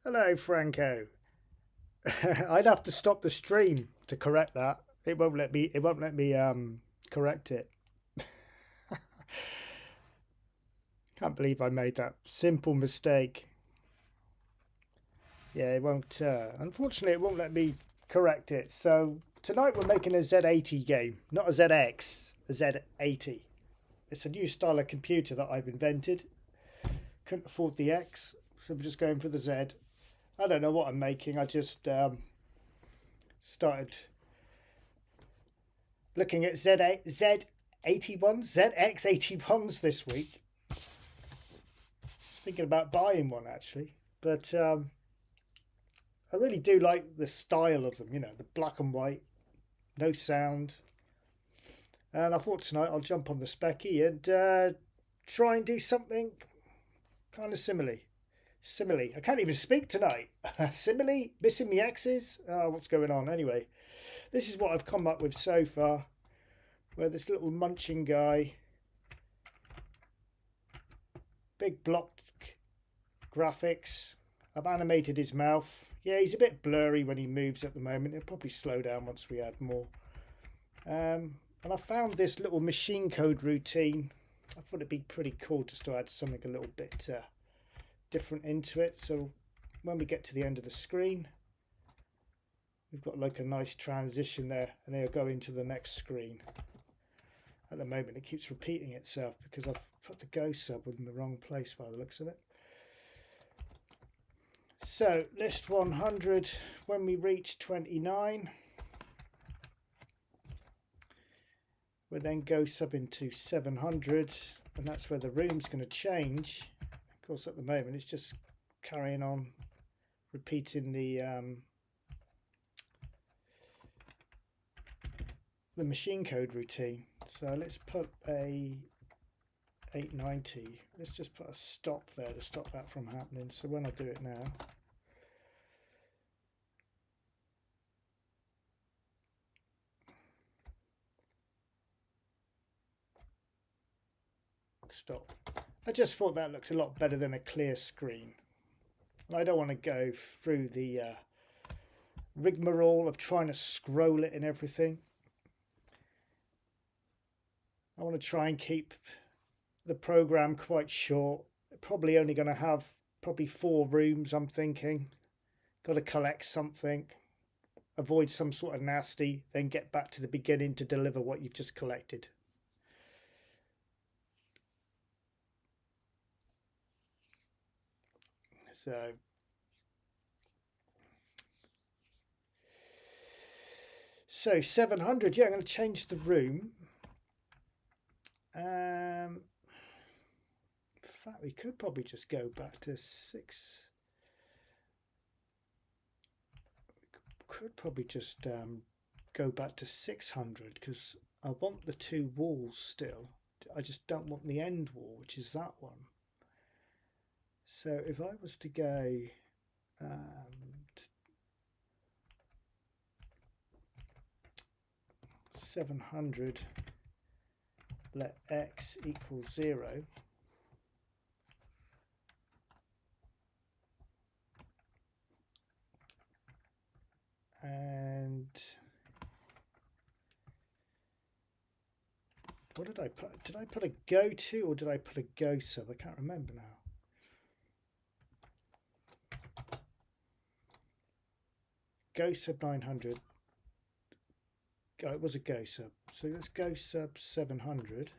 Hello, Franco. I'd have to stop the stream to correct that. It won't let me. It won't let me correct it. Can't believe I made that simple mistake. Yeah, it won't. Unfortunately, it won't let me correct it. So tonight we're making a Z80 game, not a ZX, a Z80. It's a new style of computer that I've invented. Couldn't afford the X, so we're just going for the Z. I don't know what I'm making. I just started looking at Z81s, ZX81s this week. Thinking about buying one actually, but I really do like the style of them. You know, the black and white, no sound. And I thought tonight I'll jump on the Specky and try and do something kind of simile. Simile. I can't even speak tonight. Simile, missing me X's. Oh, what's going on? Anyway, this is what I've come up with so far. Where this little munching guy, big block graphics. I've animated his mouth. Yeah, he's a bit blurry when he moves at the moment. He'll probably slow down once we add more. And I found this little machine code routine. I thought it'd be pretty cool just to add something a little bit different into it. So when we get to the end of the screen, we've got like a nice transition there, and it'll go into the next screen. At the moment it keeps repeating itself because I've put the Go sub in the wrong place by the looks of it. So list 100, when we reach 29, we'll then go sub into 700, and that's where the room's going to change. Of course, at the moment it's just carrying on repeating the machine code routine. So let's put a 890. Let's just put a stop there to stop that from happening. So when I do it now, stop. I just thought that looked a lot better than a clear screen. I don't want to go through the rigmarole of trying to scroll it and everything. I want to try and keep the program quite short. Probably only going to have probably 4 rooms, I'm thinking. Got to collect something, avoid some sort of nasty, then get back to the beginning to deliver what you've just collected. So 700, yeah, I'm going to change the room. In fact, we could probably just go back to 6. Could probably just go back to 600 because I want the 2 walls still. I just don't want the end wall, which is that one. So if I was to go 700, let x equal 0. And what did I put? Did I put a go to or did I put a go sub? I can't remember now. Go sub 900. It was a go sub. So let's go sub 700.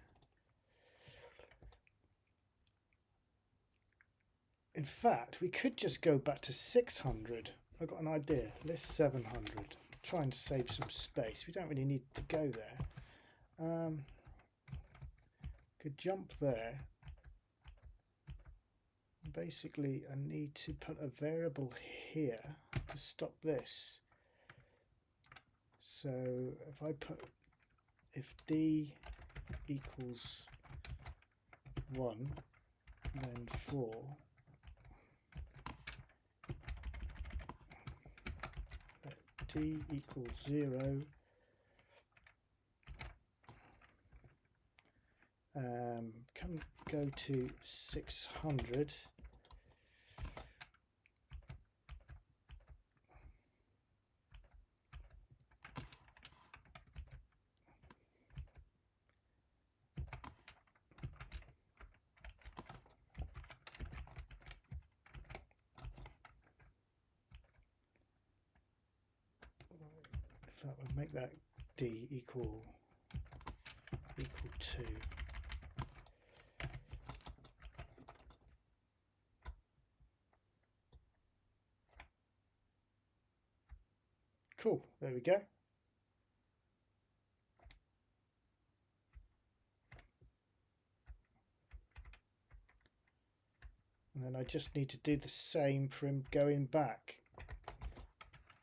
In fact, we could just go back to 600. I've got an idea. List 700. Try and save some space. We don't really need to go there. Could jump there. Basically, I need to put a variable here to stop this. So if I put, if d equals 1, then 4, let d equals 0, can go to 600, fact, we'll make that D equal 2. Cool, there we go. And then I just need to do the same for him going back.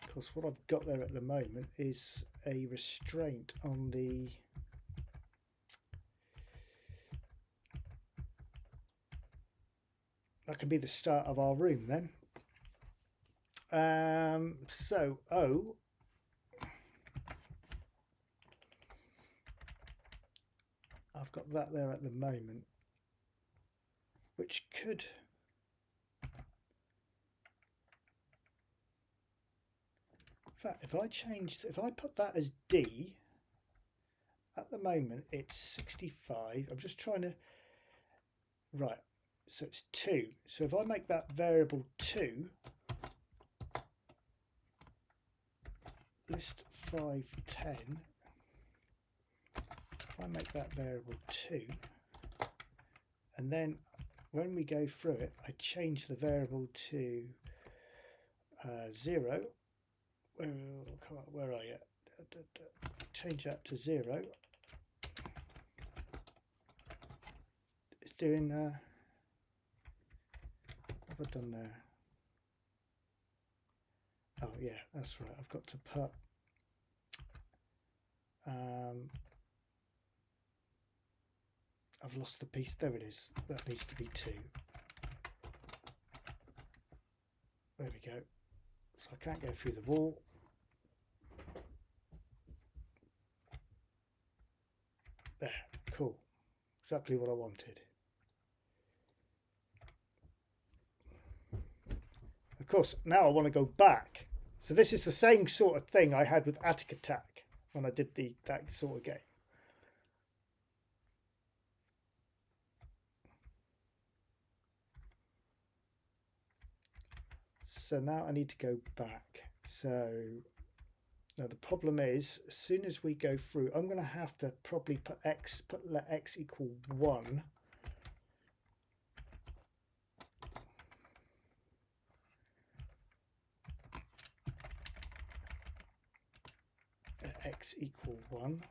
Because what I've got there at the moment is a restraint on the that can be the start of our room then. So O, I've got that there at the moment, which could, in fact, if I put that as D, at the moment it's 65. I'm just trying to, right, so it's 2. So if I make that variable 2, list 510, if I make that variable 2, and then when we go through it, I change the variable to 0. Where are you? Change that to 0. It's doing, what have I done there? Oh yeah, that's right. I've got to put I've lost the piece. There it is. That needs to be 2. There we go. So I can't go through the wall. There, cool. Exactly what I wanted. Of course, now I want to go back. So this is the same sort of thing I had with Attic Attack when I did that sort of game. So now I need to go back. So now the problem is, as soon as we go through, I'm going to have to probably let x equal 1. Let x equal 1.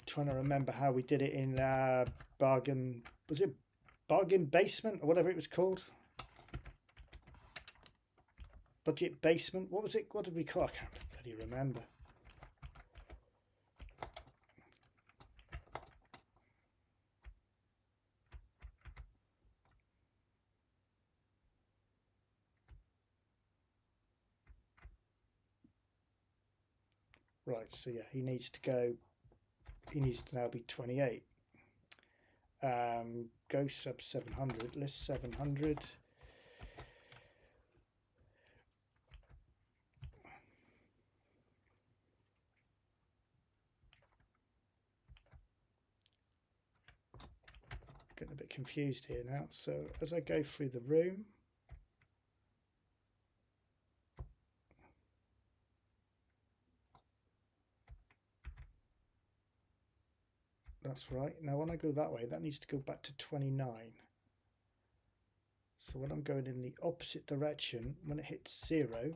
Trying to remember how we did it in Bargain, was it Bargain Basement or whatever it was called? Budget Basement, what was it, what did we call it? I can't bloody remember. Right, so yeah, he needs to now be 28. Go sub 700, list 700. Getting a bit confused here now. So as I go through the room, that's right. Now when I go that way, that needs to go back to 29. So when I'm going in the opposite direction, when it hits 0,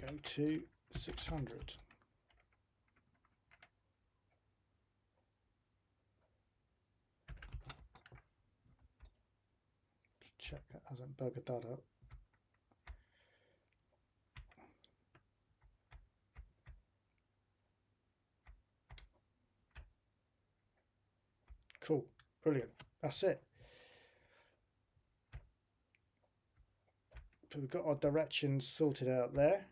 go to 600. Hasn't buggered that up. Cool, brilliant. That's it. So we've got our directions sorted out there.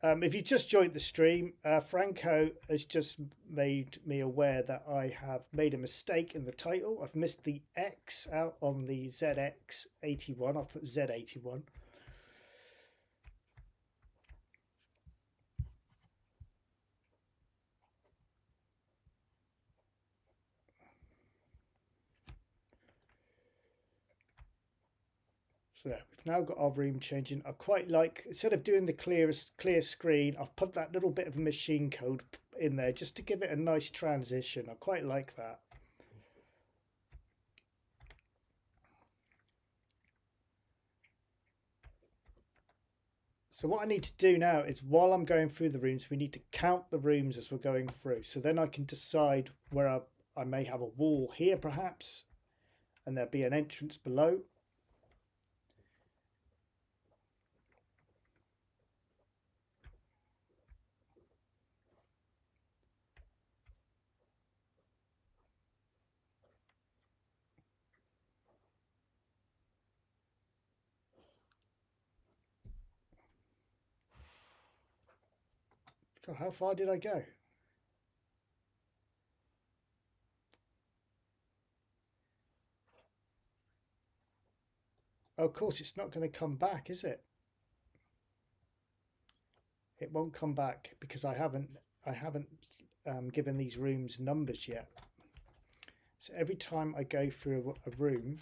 If you just joined the stream, Franco has just made me aware that I have made a mistake in the title. I've missed the X out on the ZX81. I've put Z81. So there, we've now got our room changing. I quite like, instead of doing the clear screen, I've put that little bit of machine code in there just to give it a nice transition. I quite like that. So what I need to do now is, while I'm going through the rooms, we need to count the rooms as we're going through. So then I can decide where I may have a wall here perhaps, and there'll be an entrance below. God, how far did I go? Oh, of course, it's not going to come back, is it? It won't come back because I haven't given these rooms numbers yet. So every time I go through a room,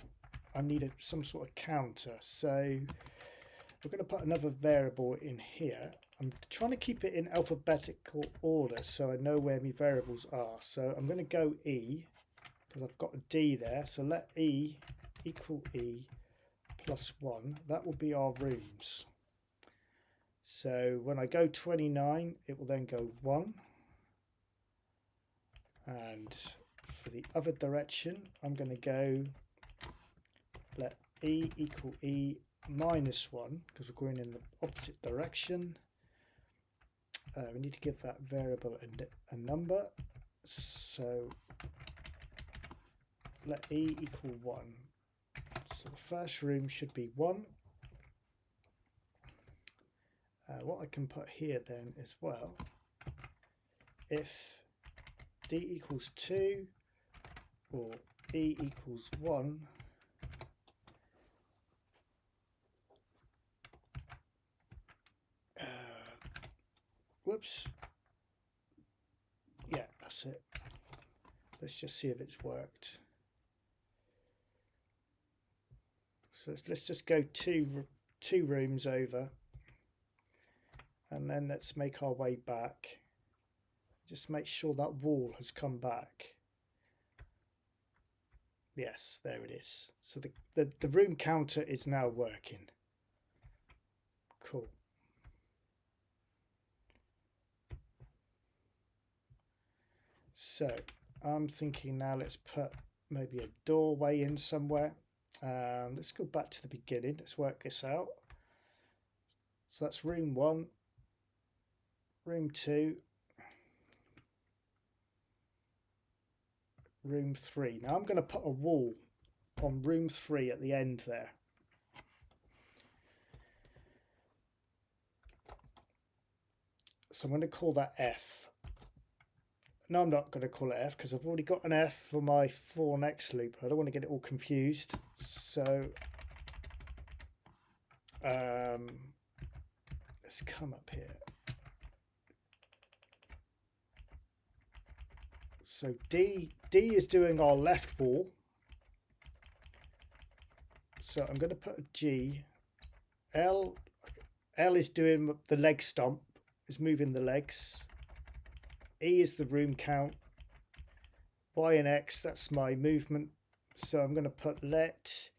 I need some sort of counter. So we're going to put another variable in here. I'm trying to keep it in alphabetical order so I know where my variables are. So I'm going to go E because I've got a D there. So let E equal E plus 1. That will be our rooms. So when I go 29, it will then go 1. And for the other direction, I'm going to go let E equal E minus 1 because we're going in the opposite direction. We need to give that variable a number. So let E equal 1. So the first room should be 1. What I can put here then as well, if D equals 2 or E equals 1, whoops, yeah, that's it. Let's just see if it's worked. So let's just go two rooms over, and then let's make our way back. Just make sure that wall has come back. Yes, there it is. So the room counter is now working. Cool. So I'm thinking now let's put maybe a doorway in somewhere. Let's go back to the beginning. Let's work this out. So that's room 1, room 2, room 3. Now I'm going to put a wall on room 3 at the end there. So I'm going to call that F. No, I'm not going to call it F because I've already got an F for my for next loop. I don't want to get it all confused. So let's come up here. So D is doing our left wall. So I'm going to put a G. L is doing the leg stomp, is moving the legs. E is the room count. Y and X, that's my movement. So I'm going to put let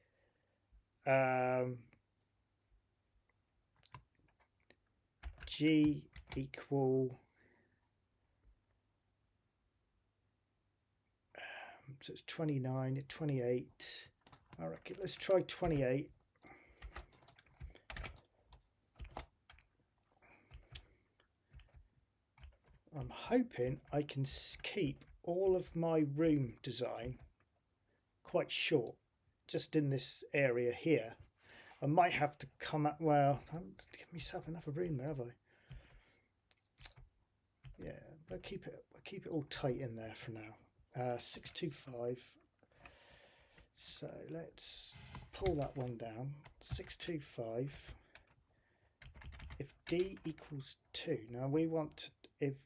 G equal, so it's 29, 28, I reckon let's try 28. I'm hoping I can keep all of my room design quite short, just in this area here. I might have to come up, well, I haven't given myself enough room there, have I? Yeah, we'll keep it all tight in there for now. 625. So let's pull that one down. 625. If D equals 2, now we want to, if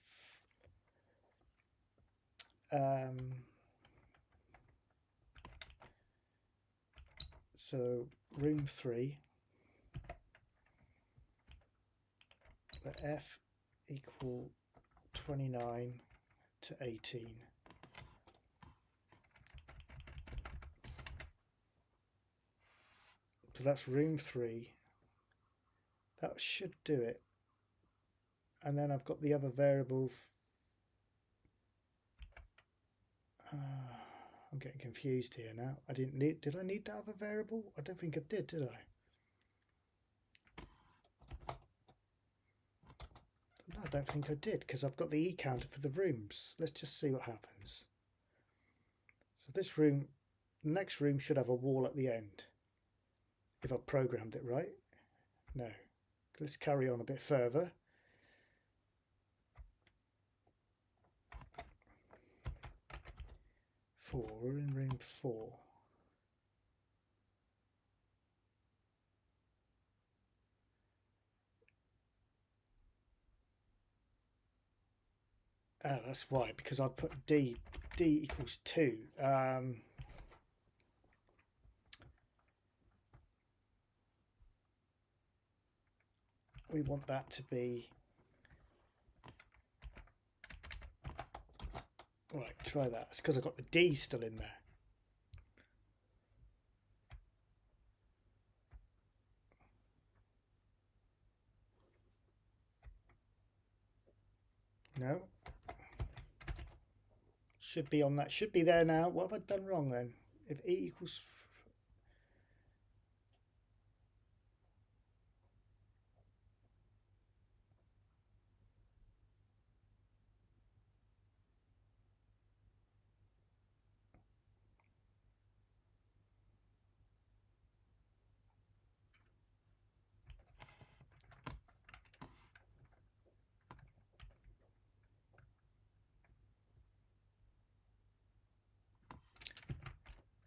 so room 3, let F equal 29 to 18. So that's room 3. That should do it. And then I've got the other variable. I'm getting confused here now. I didn't need. Did I need that other variable? I don't think I did I? No, I don't think I did, because I've got the E counter for the rooms. Let's just see what happens. So this room, next room should have a wall at the end, if I programmed it right. No. Let's carry on a bit further. We're in room 4. Oh, that's why, because I put D equals 2. We want that to be, right, try that. It's because I've got the D still in there. No. Should be on that. Should be there now. What have I done wrong then? If E equals...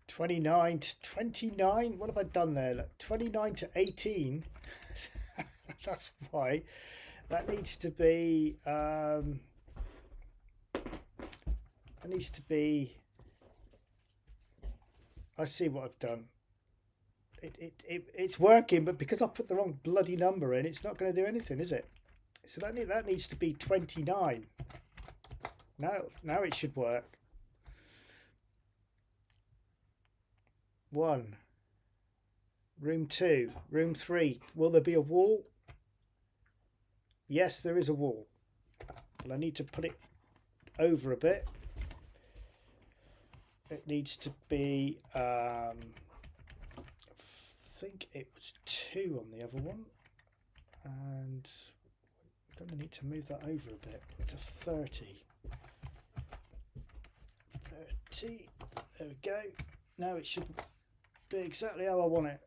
(29 to 29). What have I done there? Look, 29 to 18. That's why. That needs to be... that needs to be... I see what I've done. It's working, but because I put the wrong bloody number in, it's not going to do anything, is it? So that needs to be 29. Now it should work. 1. Room 2. Room 3. Will there be a wall? Yes, there is a wall. But I need to put it over a bit. It needs to be... I think it was 2 on the other one. And I'm going to need to move that over a bit to 30. 30. There we go. Now it should be exactly how I want it.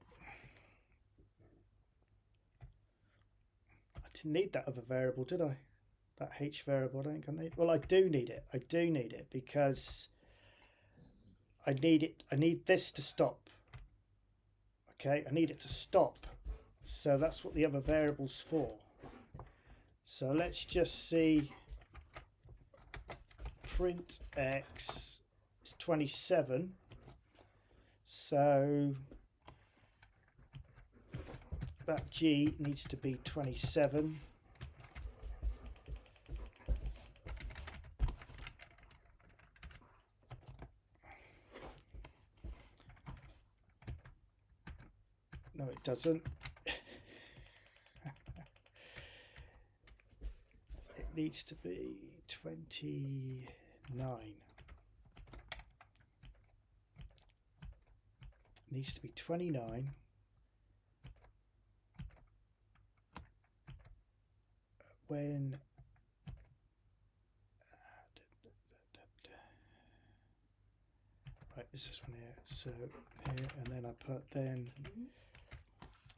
I didn't need that other variable, did I? That H variable, I don't think I need. Well, I do need it. I do need it because I need it. I need this to stop. Okay, I need it to stop. So that's what the other variable's for. So let's just see. Print X is 27. So that G needs to be 27. No, it doesn't. It needs to be 29. needs to be 29. When right, this is one here. So here, and then I put then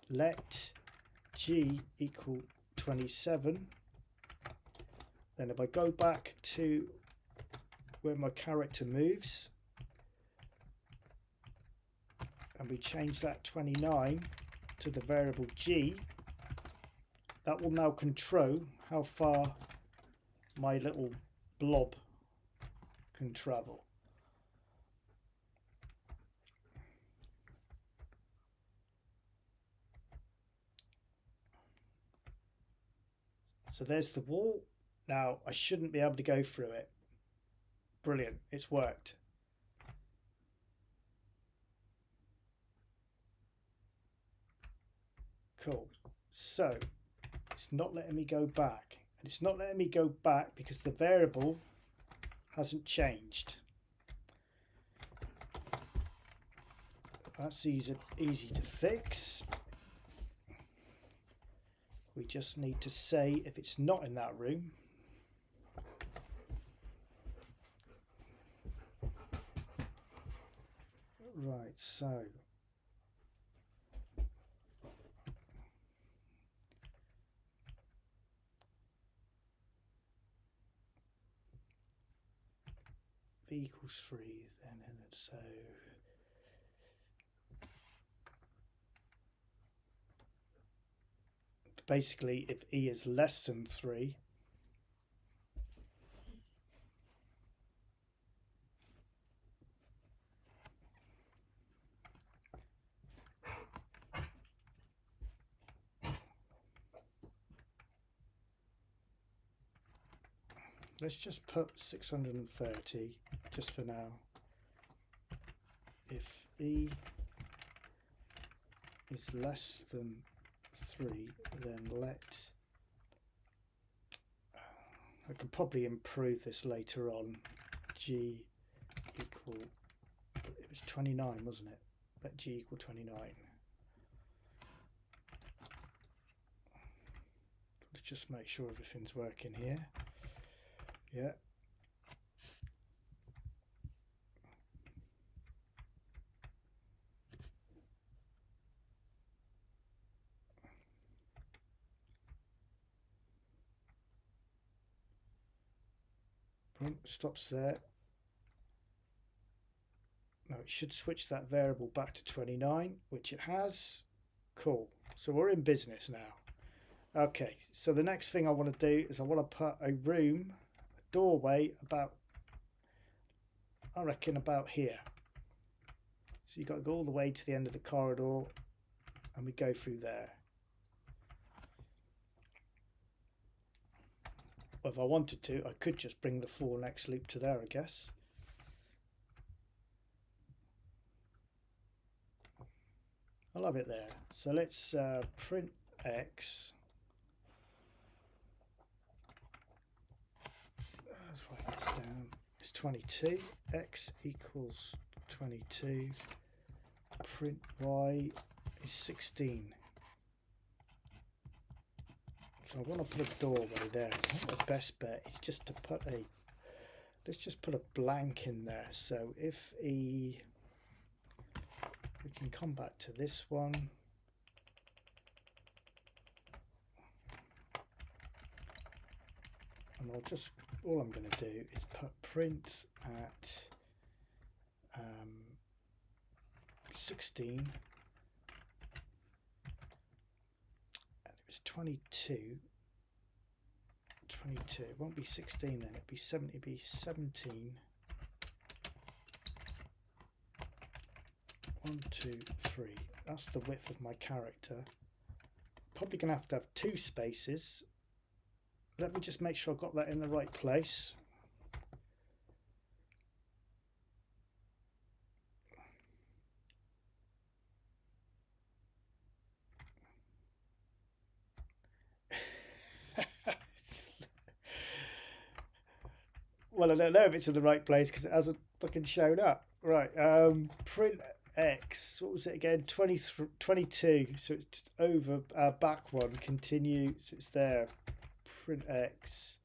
let G equal 27. Then if I go back to where my character moves and we change that 29 to the variable G, that will now control how far my little blob can travel. So there's the wall. Now I shouldn't be able to go through it. Brilliant, it's worked. Cool. So it's not letting me go back. And it's not letting me go back because the variable hasn't changed. That's easy to fix. We just need to say if it's not in that room. Right, so V equals 3 then, so basically if E is less than 3, let's just put 630 just for now. If E is less than 3, then let, I could probably improve this later on, G equal, it was 29 wasn't it? Let G equal 29. Let's just make sure everything's working here. Yeah. Boom, stops there. Now it should switch that variable back to 29, which it has. Cool. So we're in business now. Okay, so the next thing I want to do is I want to put a room, a doorway about, I reckon about here. So you've got to go all the way to the end of the corridor and we go through there. Well, if I wanted to, I could just bring the for next loop to there, I guess. I'll have it there. So let's print X. Let's write this down. It's 22. X equals 22. Print Y is 16. So I want to put a doorway there. I think the best bet is just to put a, let's just put a blank in there. So if E, we can come back to this one. And I'll just, all I'm going to do is put print at 16. And it was 22. 22. It won't be 16 then, it'd be 70, it'd be 17. 1, 2, 3. That's the width of my character. Probably going to have 2 spaces. Let me just make sure I've got that in the right place. Well, I don't know if it's in the right place because it hasn't fucking shown up. Right, print X, what was it again? 22. So it's over our back one. Continue. So it's there. Print X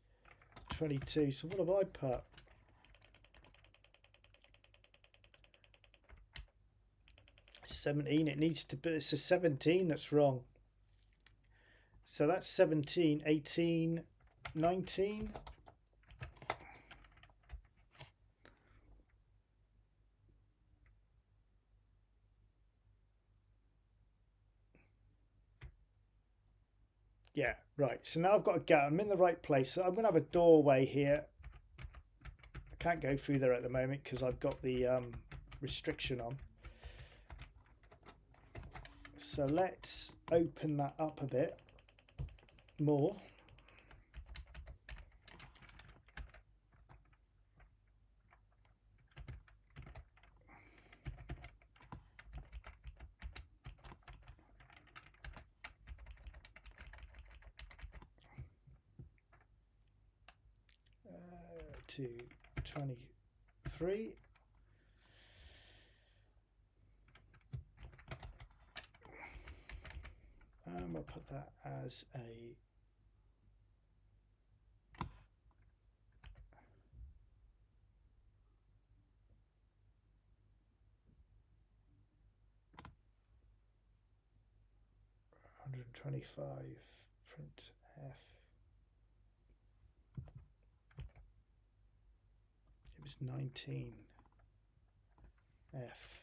22. So what have I put? $17. It needs to be. It's a 17 that's wrong. So that's 17, 18, 19. Yeah, right. So now I've got a gap. I'm in the right place. So I'm going to have a doorway here. I can't go through there at the moment because I've got the restriction on. So let's open that up a bit more. To 23. I'll put that as a $125 print F. It was 19 F.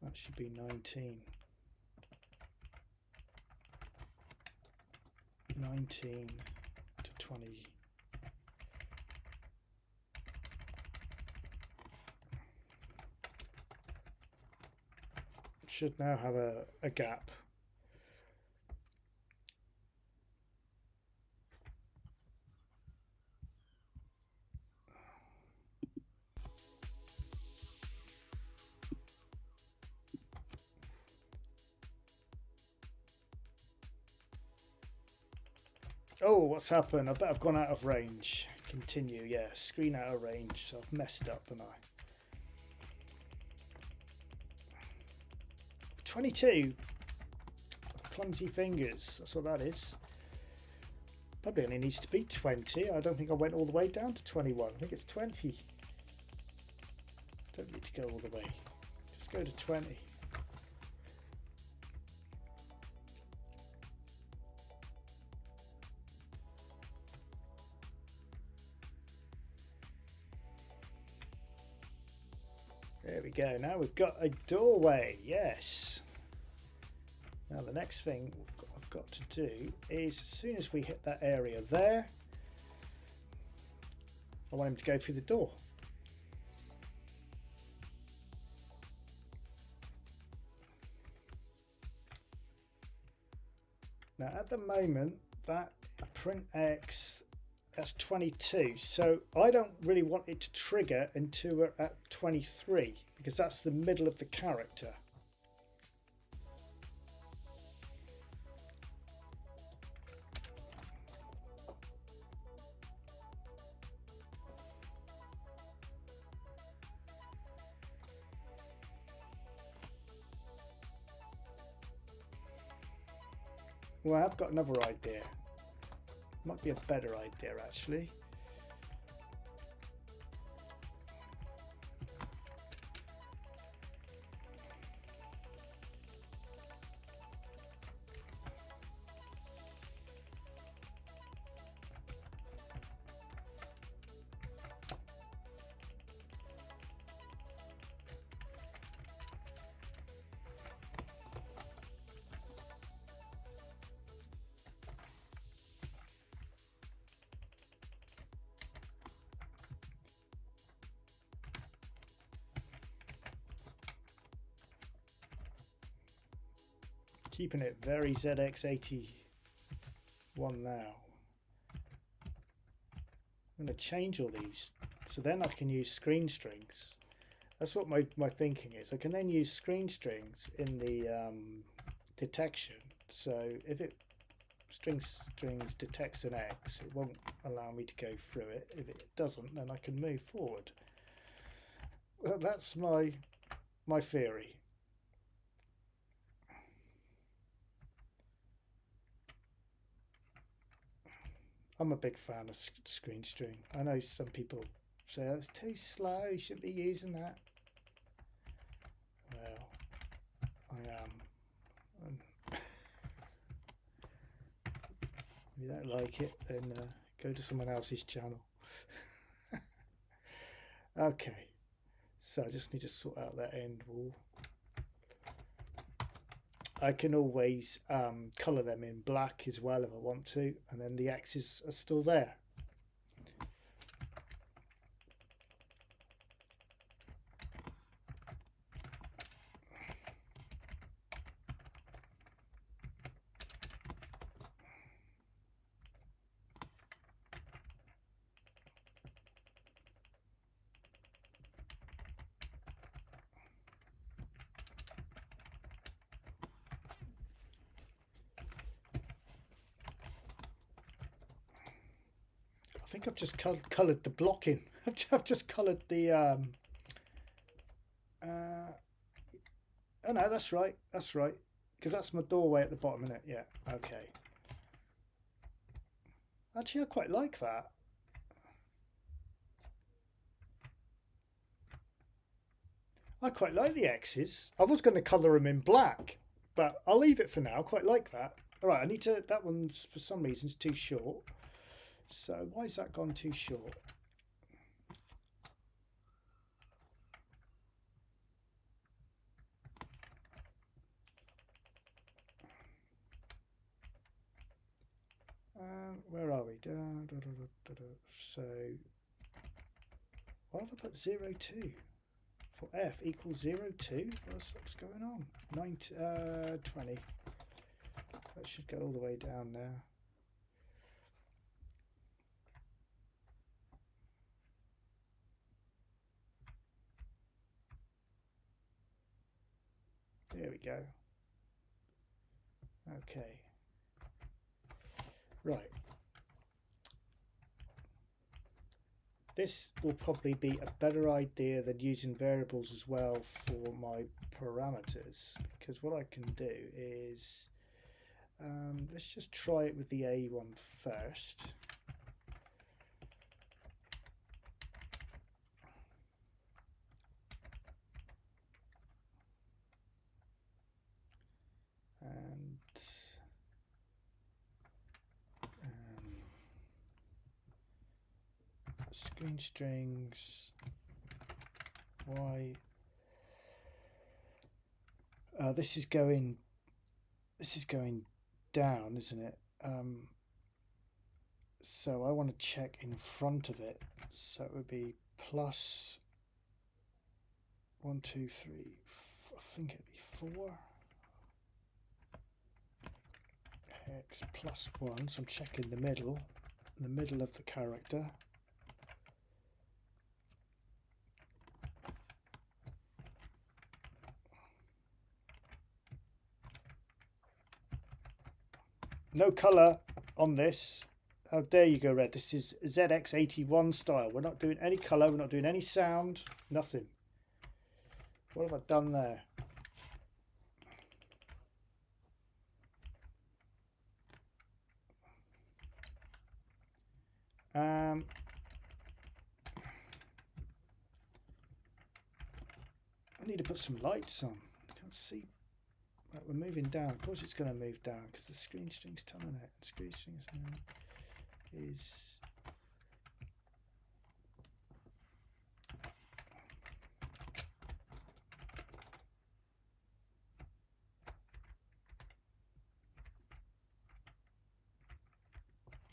That should be 19. 19 to 20. Should now have a gap. Oh, what's happened? I bet I've gone out of range. Continue, yeah, screen out of range. So I've messed up, haven't I? 22. Clumsy fingers, that's what that is. Probably only needs to be 20. I don't think I went all the way down to 21. I think it's 20. Don't need to go all the way. Just go to 20. There we go. Now we've got a doorway. Yes. Now the next thing I've got to do is, as soon as we hit that area there, I want him to go through the door. Now at the moment, that print X, that's 22. So I don't really want it to trigger until we're at 23, because that's the middle of the character. Well, I've got another idea. Might be a better idea, actually. Keeping it very ZX81 now. I'm going to change all these so then I can use screen strings. That's what my thinking is. I can then use screen strings in the detection. So if it strings detects an X, it won't allow me to go through it. If it doesn't, then I can move forward. That's my theory. I'm a big fan of screen string. I know some people say it's too slow, you shouldn't be using that. Well, I am. If you don't like it, then go to someone else's channel. Okay, so I just need to sort out that end wall. I can always colour them in black as well if I want to, and then the X's are still there. I think I've just coloured the blocking. I've just coloured the oh no, that's right, because that's my doorway at the bottom, isn't it? Yeah, okay. Actually, I quite like that. I quite like the X's. I was going to colour them in black, but I'll leave it for now. I quite like that. All right, I need to, that one's for some reasons too short. So why has that gone too short? Where are we? So why have I put 0.2? For F equals 0.2? What's going on? 20. That should go all the way down now. There we go. Okay. Right. This will probably be a better idea than using variables as well for my parameters, because what I can do is let's just try it with the A one first. And screen strings Y. This is going down, isn't it? So I want to check in front of it. So it would be plus 1, 2, 3. I think it'd be 4. X plus 1. So I'm checking the middle of the character. No colour on this. Oh, there you go, Red. This is ZX81 style. We're not doing any colour. We're not doing any sound. Nothing. What have I done there? I need to put some lights on. I can't see. Right, we're moving down. Of course it's going to move down because the screen string's telling it. The screen string is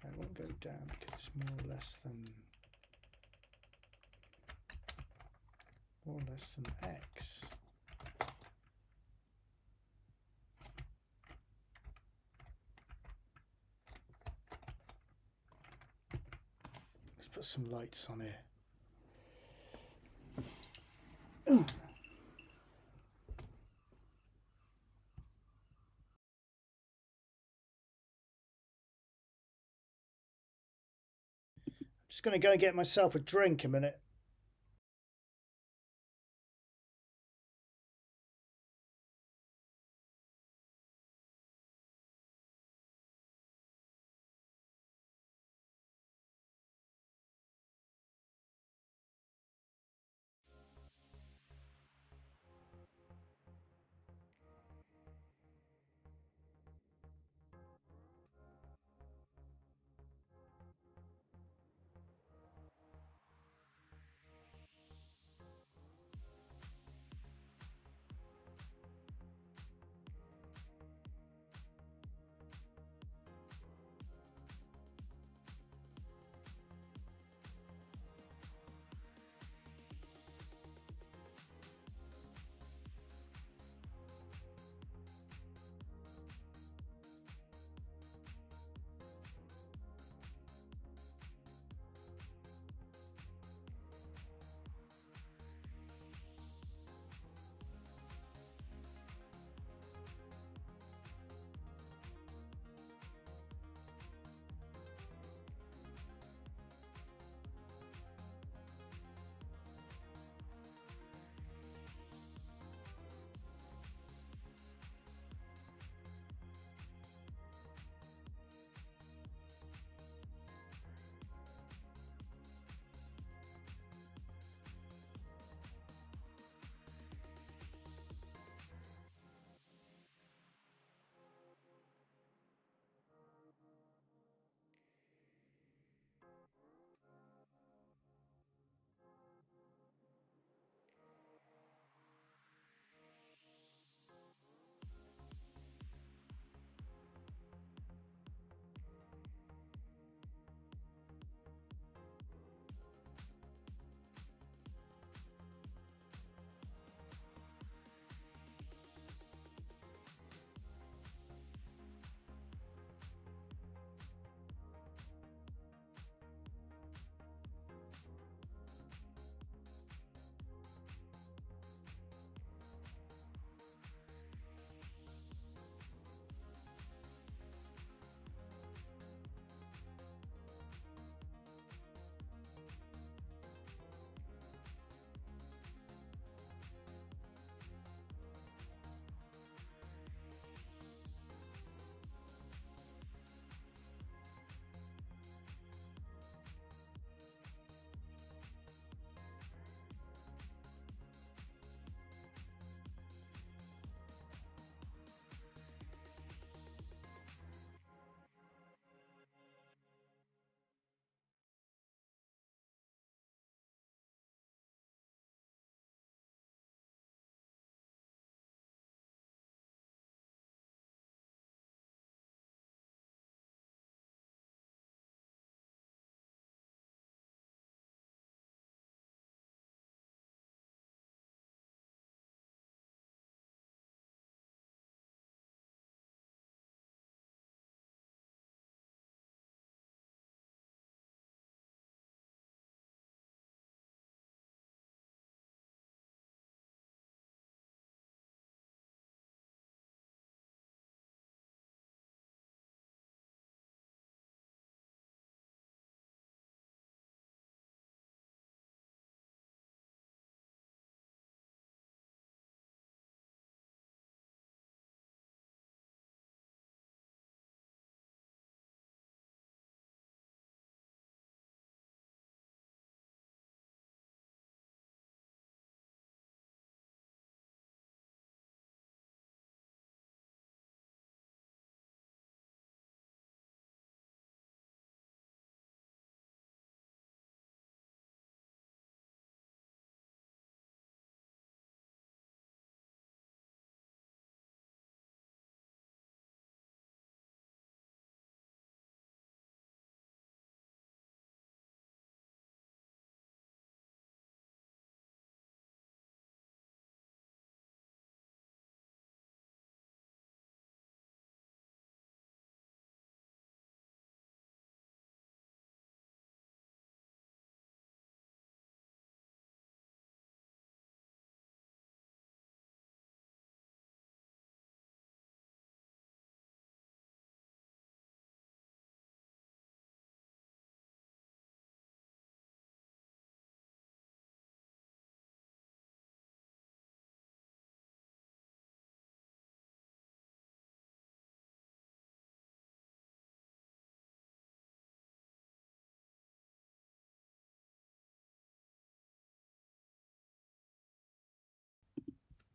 it won't go down because it's more or less than X. Let's put some lights on here. Just going to go and get myself a drink a minute.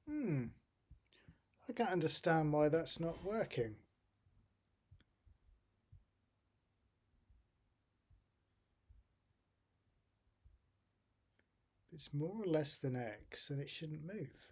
I can't understand why that's not working. If it's more or less than X, then it shouldn't move.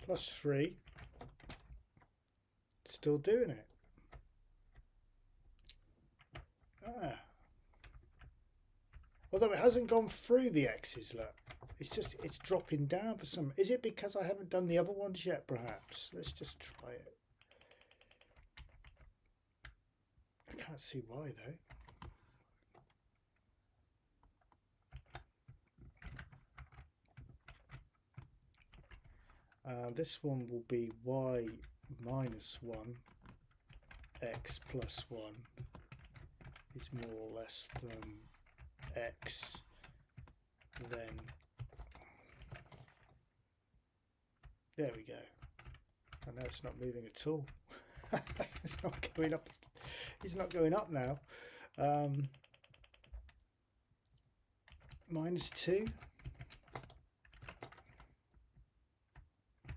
+3, still doing it. Although it hasn't gone through the X's, look. It's dropping down for some. Is it because I haven't done the other ones yet, perhaps? Let's just try it. I can't see why, though. This one will be y minus 1, x plus 1 is more or less than x, then there we go. I know it's not moving at all. It's not going up. It's not going up now. -2.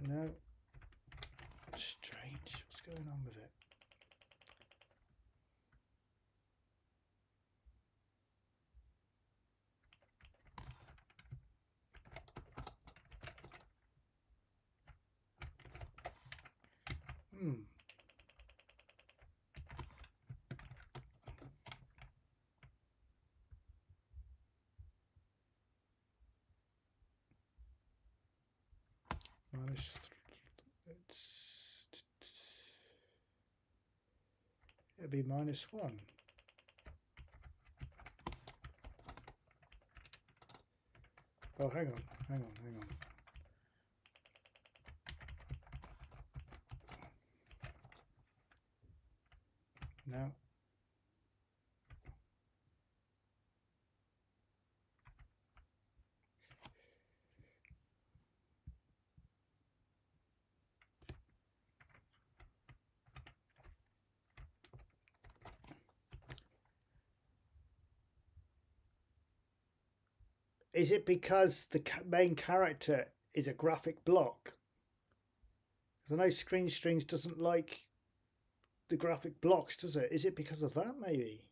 No. Strange. What's going on with it? It'll be -1. Oh, hang on. No. Is it because the main character is a graphic block? Because I know Screen Strings doesn't like the graphic blocks, does it? Is it because of that, maybe?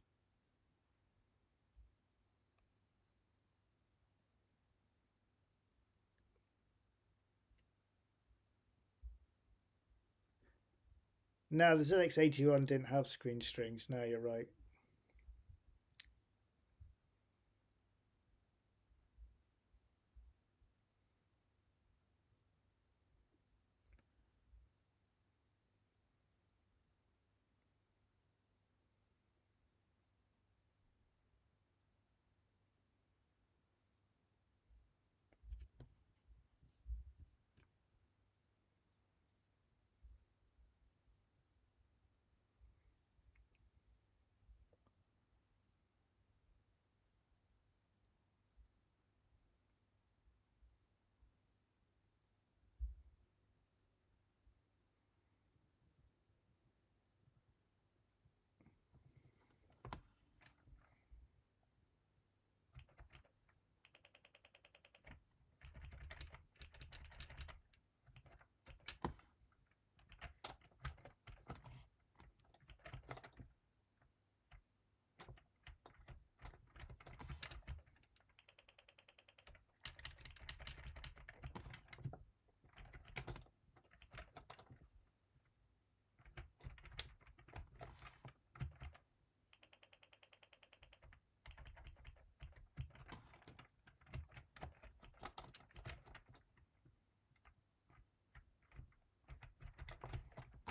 No, the ZX81 didn't have Screen Strings. No, you're right.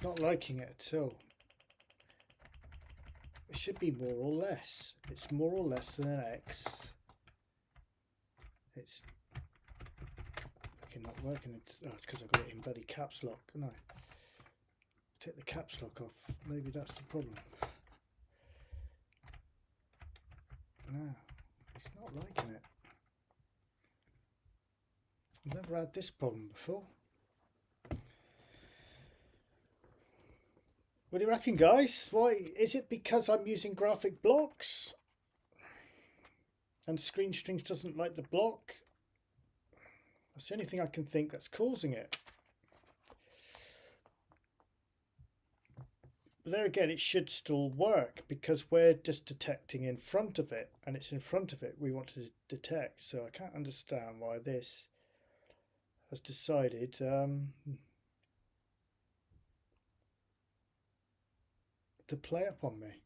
Not liking it at all. It should be more or less. It's more or less than an X. It's not working. It's because I've got it in bloody caps lock. No, take the caps lock off. Maybe that's the problem. No, it's not liking it. I've never had this problem before. What do you reckon, guys? Why is it because I'm using graphic blocks and Screen Strings doesn't like the block? That's the only thing I can think that's causing it. But there again, it should still work because we're just detecting in front of it, and it's in front of it we want to detect. So I can't understand why this has decided to play up on me.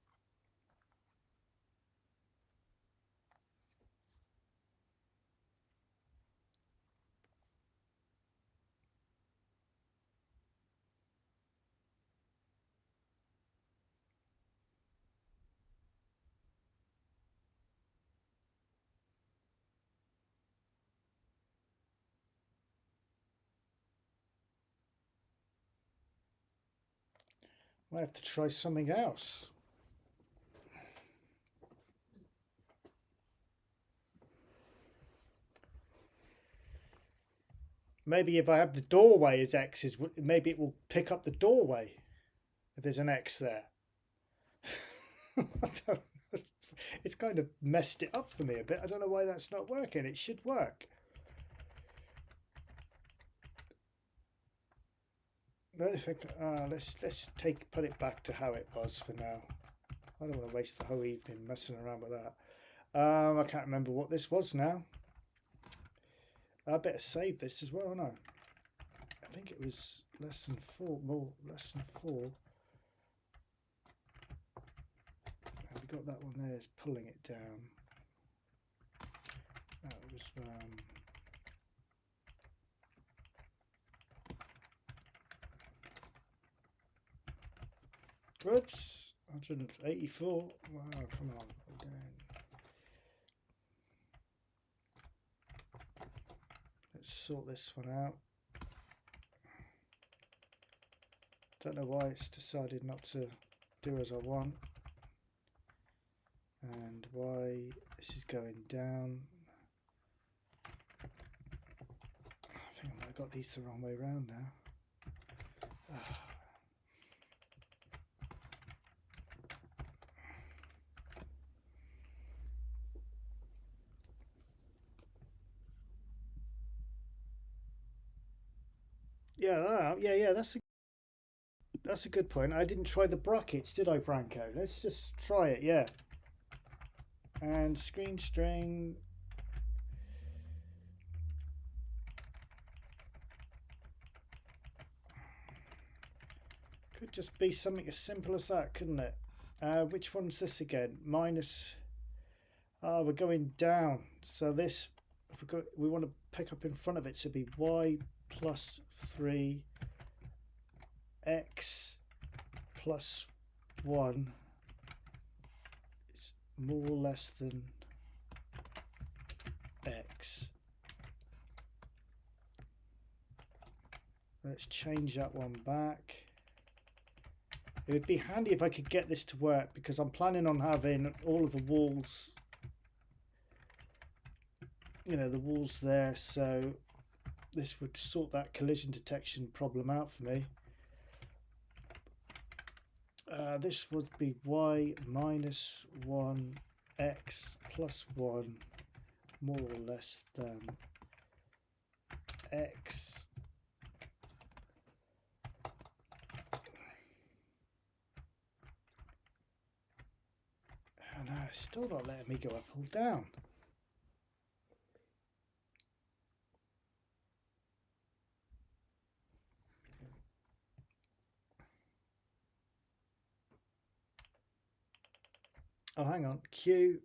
I have to try something else. Maybe if I have the doorway as X's, maybe it will pick up the doorway if there's an X there. I don't know. It's kind of messed it up for me a bit. I don't know why that's not working. It should work. Let's put it back to how it was for now. I don't want to waste the whole evening messing around with that. I can't remember what this was now. I better save this as well, no? I think it was less than 4. And we got that one there. It's pulling it down. That was whoops, 184. Wow, come on, let's sort this one out. Don't know why it's decided not to do as I want, and why this is going down. I think I might have got these the wrong way around now. Yeah, that's a good point. I didn't try the brackets, did I, Franco? Let's just try it, yeah. And screen string. Could just be something as simple as that, couldn't it? Which one's this again? Minus. We're going down. So this, we want to pick up in front of it. So it'd be y plus 3 x plus 1 is more or less than x. Let's change that one back. It would be handy if I could get this to work, because I'm planning on having all of the walls, you know, the walls there, so this would sort that collision detection problem out for me. This would be y minus 1 x plus 1 more or less than x. And it's still not letting me go up or down. Oh, hang on. Q.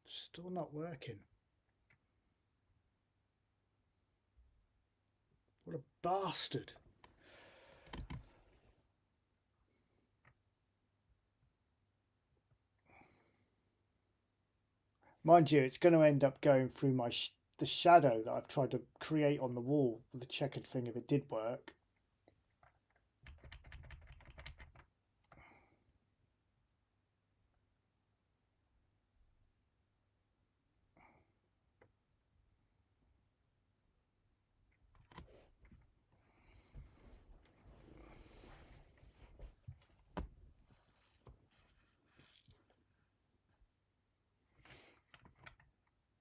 Still not working. What a bastard. Mind you, it's going to end up going through my the shadow that I've tried to create on the wall with the checkered thing if it did work.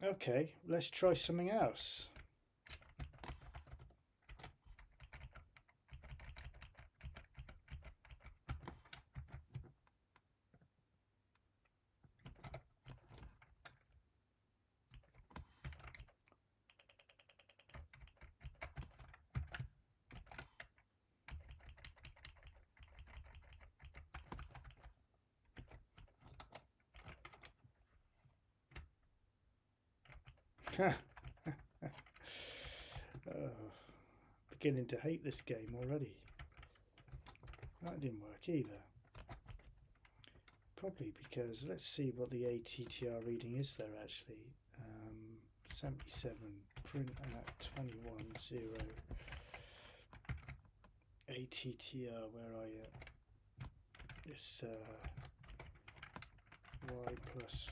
Okay, let's try something else. Beginning to hate this game already. That didn't work either. Probably because, let's see what the ATTR reading is there actually. 77, print at 21.0. ATTR, where are you? It's y plus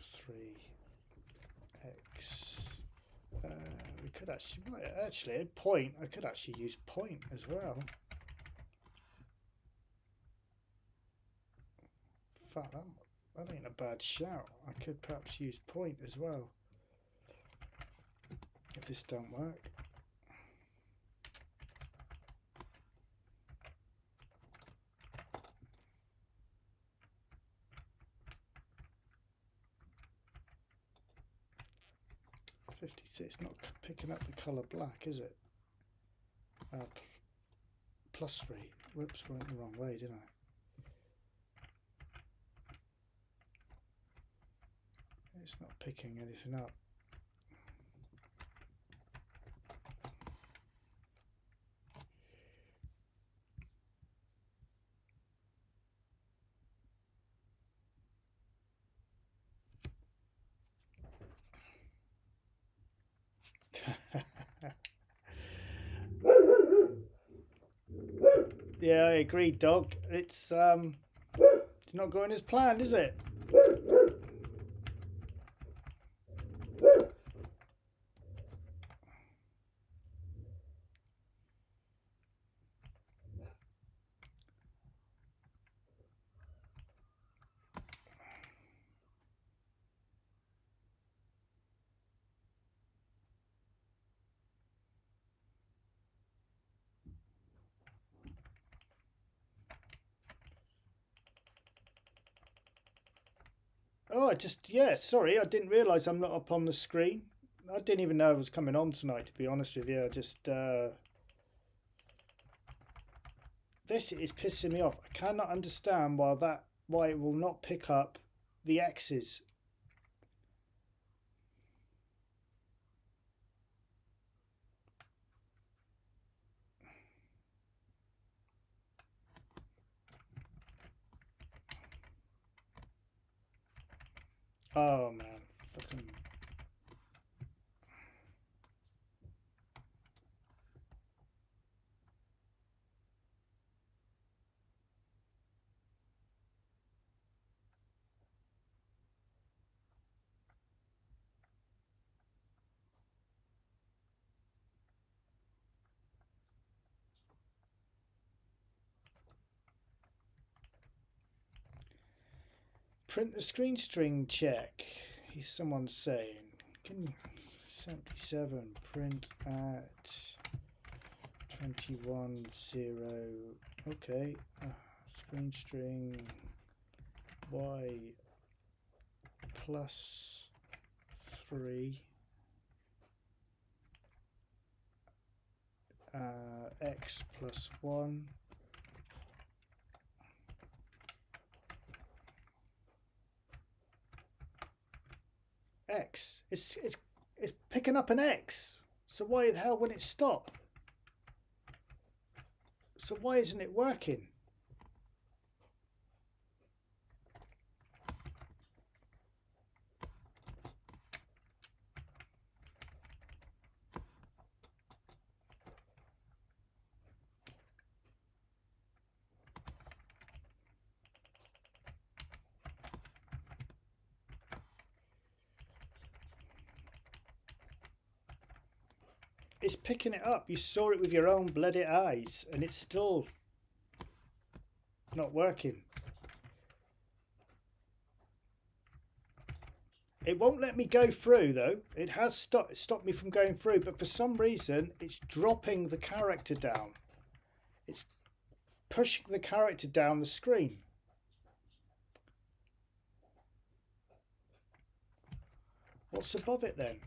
3x. We could actually point. I could actually use point as well. In fact, that ain't a bad shout. I could perhaps use point as well if this don't work. It's not picking up the colour black, is it? Plus 3. Whoops, went the wrong way, didn't I? It's not picking anything up. Yeah, I agree, dog. It's not going as planned, is it? Oh, sorry, I didn't realise I'm not up on the screen. I didn't even know I was coming on tonight, to be honest with you. I just, this is pissing me off. I cannot understand why it will not pick up the X's. Oh man, fucking. Print the screen string check. Someone's saying, can 77 print at 21.0. Okay, screen string y plus 3 x plus 1. X. It's picking up an X. So why the hell wouldn't it stop? So why isn't it working? it's picking it up. You saw it with your own bloody eyes, and it's still not working. It won't let me go through though. It has stopped me from going through, but for some reason it's dropping the character down. It's pushing the character down the screen. What's above it then?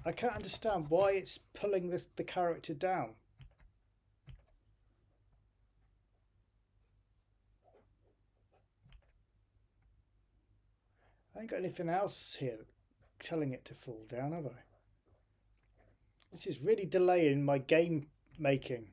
I can't understand why it's pulling the character down. I ain't got anything else here telling it to fall down, have I? This is really delaying my game making.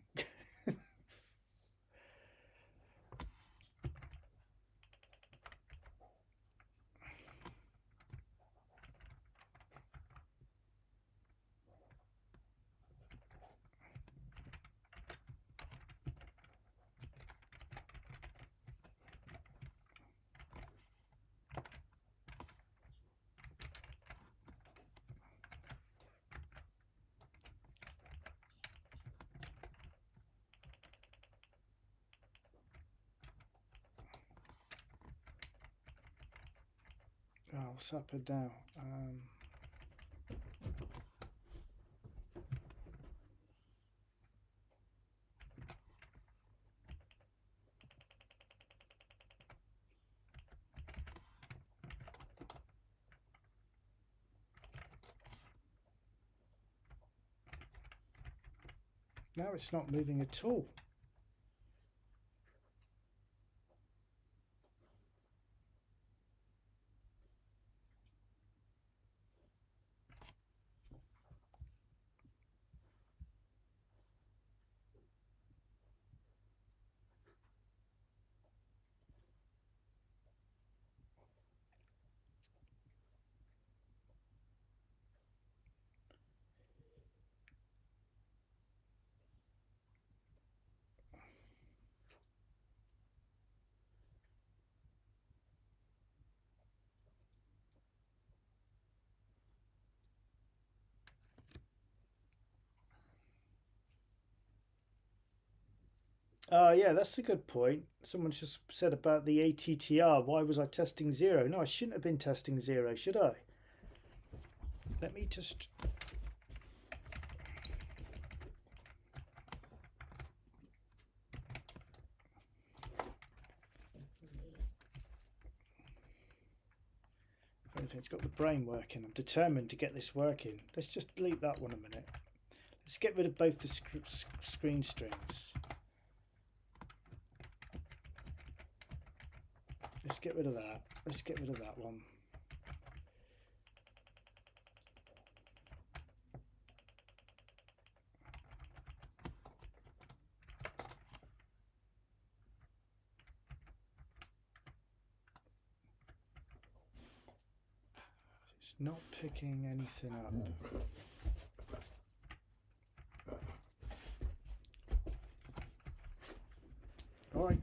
Oh, what's up and down? Now it's not moving at all. Yeah, that's a good point. Someone just said about the ATTR. Why was I testing 0? No, I shouldn't have been testing 0, should I? Let me just... It's got the brain working. I'm determined to get this working. Let's just delete that one a minute. Let's get rid of both the screen strings. Let's get rid of that. Let's get rid of that one. It's not picking anything up. All right.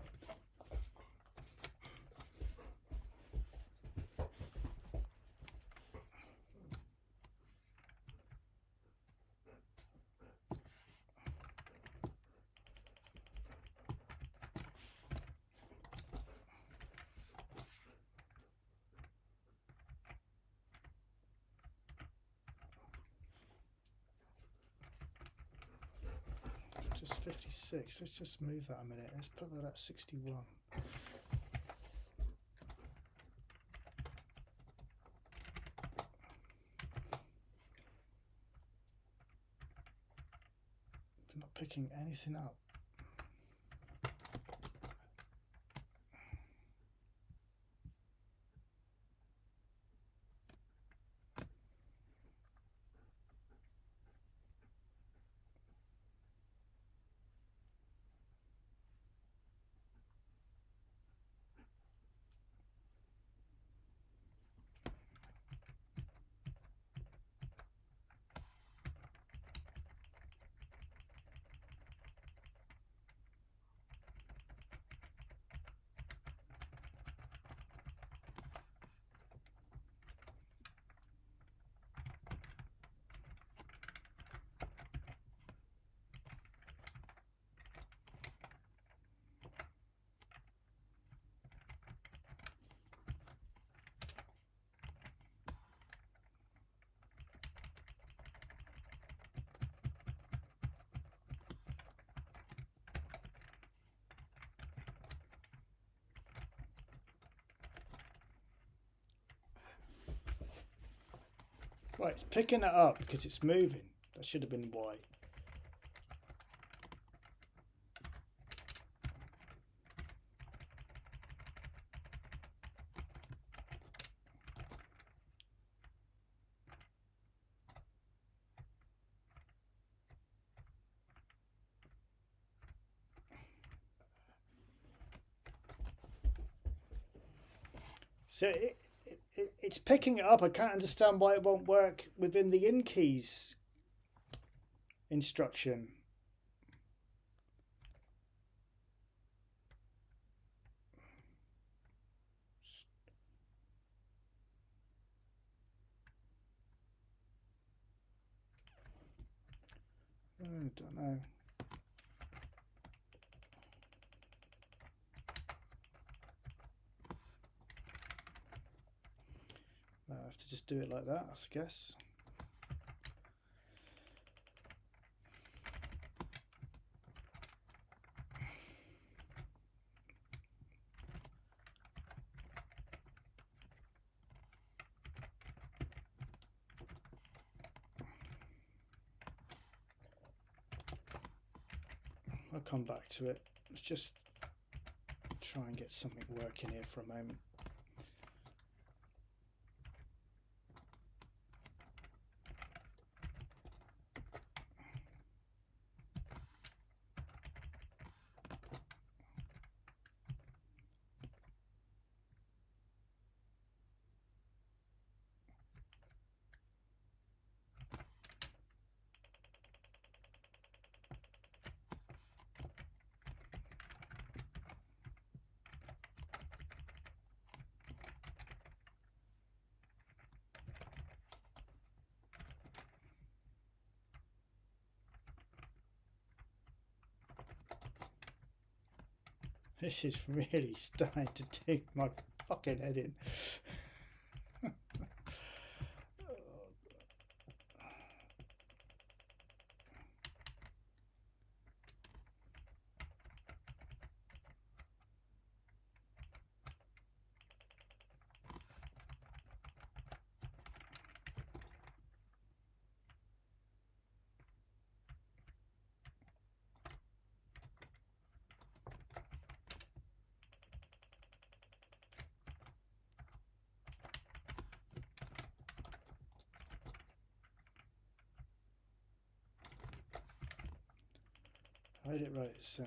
Just 56. Let's just move that a minute. Let's put that at 61. It's not picking anything up. Right, it's picking it up because it's moving. That should have been why. So it's picking it up. I can't understand why it won't work within the in keys instruction. I don't know. I have to just do it like that, I guess. I'll come back to it. Let's just try and get something working here for a moment. This is really starting to do my fucking head in. I did it right, so.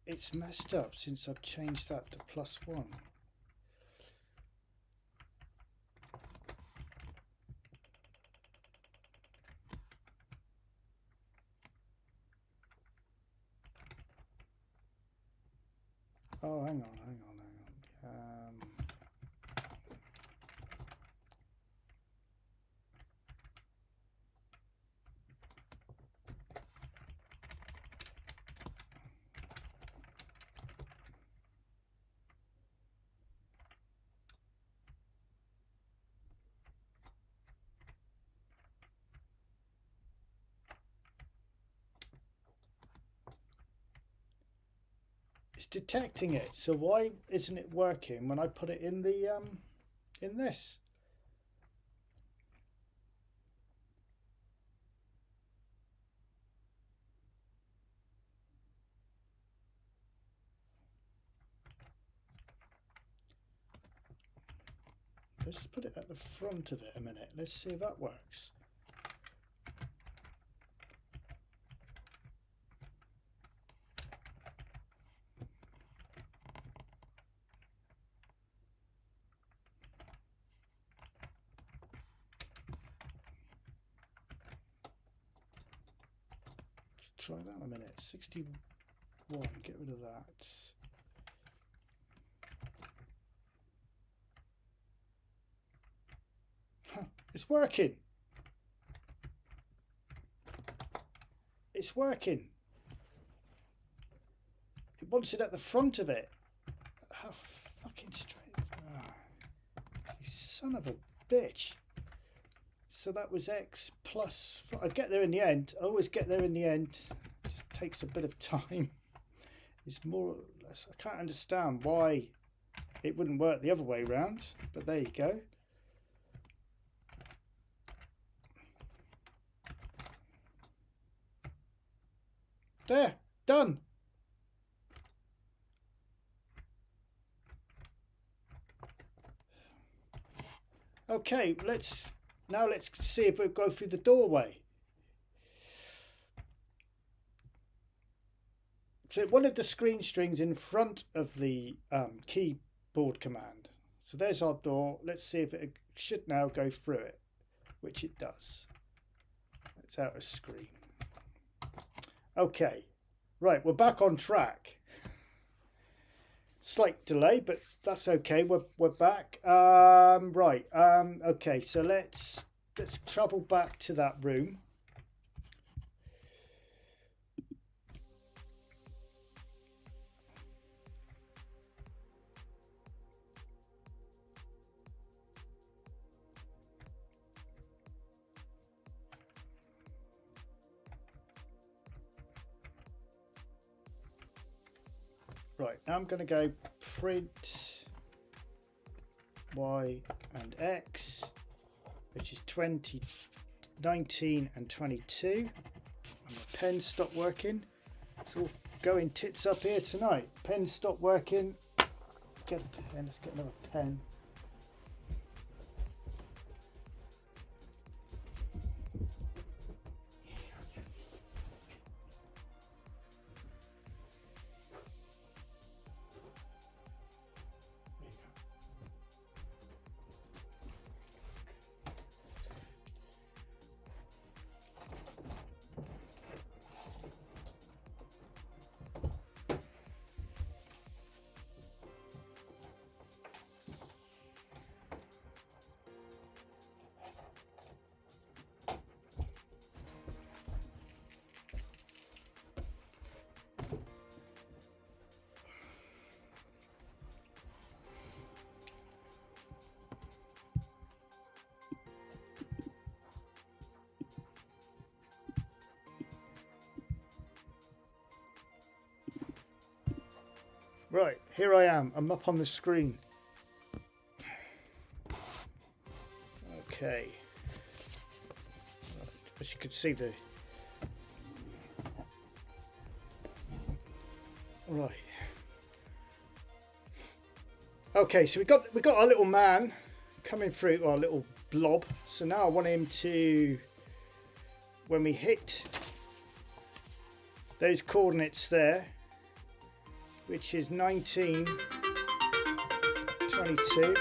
It's messed up since I've changed that to +1. Oh, hang on. detecting it. So why isn't it working when I put it in the in this? Let's put it at the front of it a minute. Let's see if that works. Let's try that in a minute. 61, get rid of that. It's working. It's working. It wants it at the front of it. How fucking straight. Oh, you son of a bitch. So that was X plus. I get there in the end. I always get there in the end. It just takes a bit of time. It's more or less. I can't understand why it wouldn't work the other way around, but there you go. There, done. Okay, let's see if we go through the doorway. So one of the screen strings in front of the keyboard command. So there's our door. Let's see if it should now go through it, which it does. It's out of screen. Okay, right, we're back on track. Slight delay, but that's okay. We're back. Right. Okay, so let's travel back to that room. Right, now I'm going to go print Y and X, which is 20, 19 and 22. And the pen stopped working. It's all going tits up here tonight. Pen stopped working. Get a pen, let's get another pen. Right, here I am. I'm up on the screen. Okay. As you can see, the right. Okay, so we got our little man coming through, our little blob. So now I want him to, when we hit those coordinates there, which is 19, 22.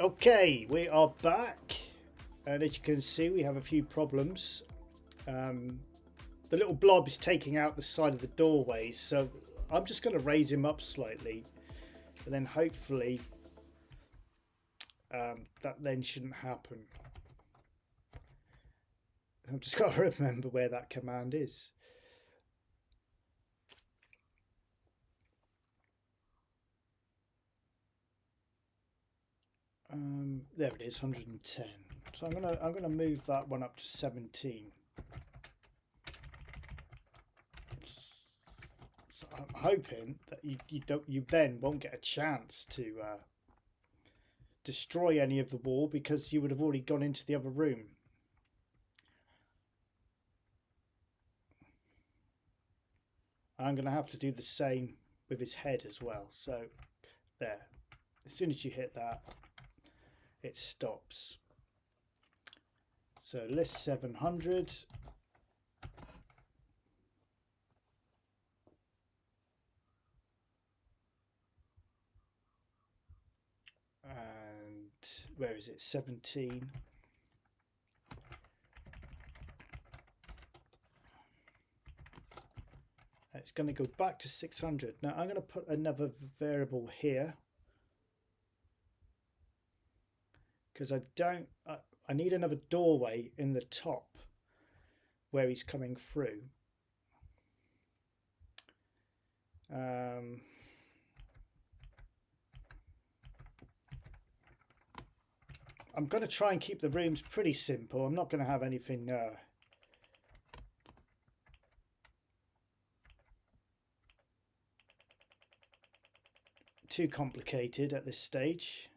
Okay, we are back, and as you can see, we have a few problems. The little blob is taking out the side of the doorway, so I'm just going to raise him up slightly, and then hopefully that then shouldn't happen. I've just got to remember where that command is. There it is, 110. So I'm gonna move that one up to 17. So I'm hoping that you then won't get a chance to destroy any of the wall, because you would have already gone into the other room. I'm going to have to do the same with his head as well. So there, as soon as you hit that, it stops. So list 700. And where is it? 17. It's going to go back to 600. Now I'm going to put another variable here, because I need another doorway in the top where he's coming through. I'm going to try and keep the rooms pretty simple. I'm not going to have anything too complicated at this stage.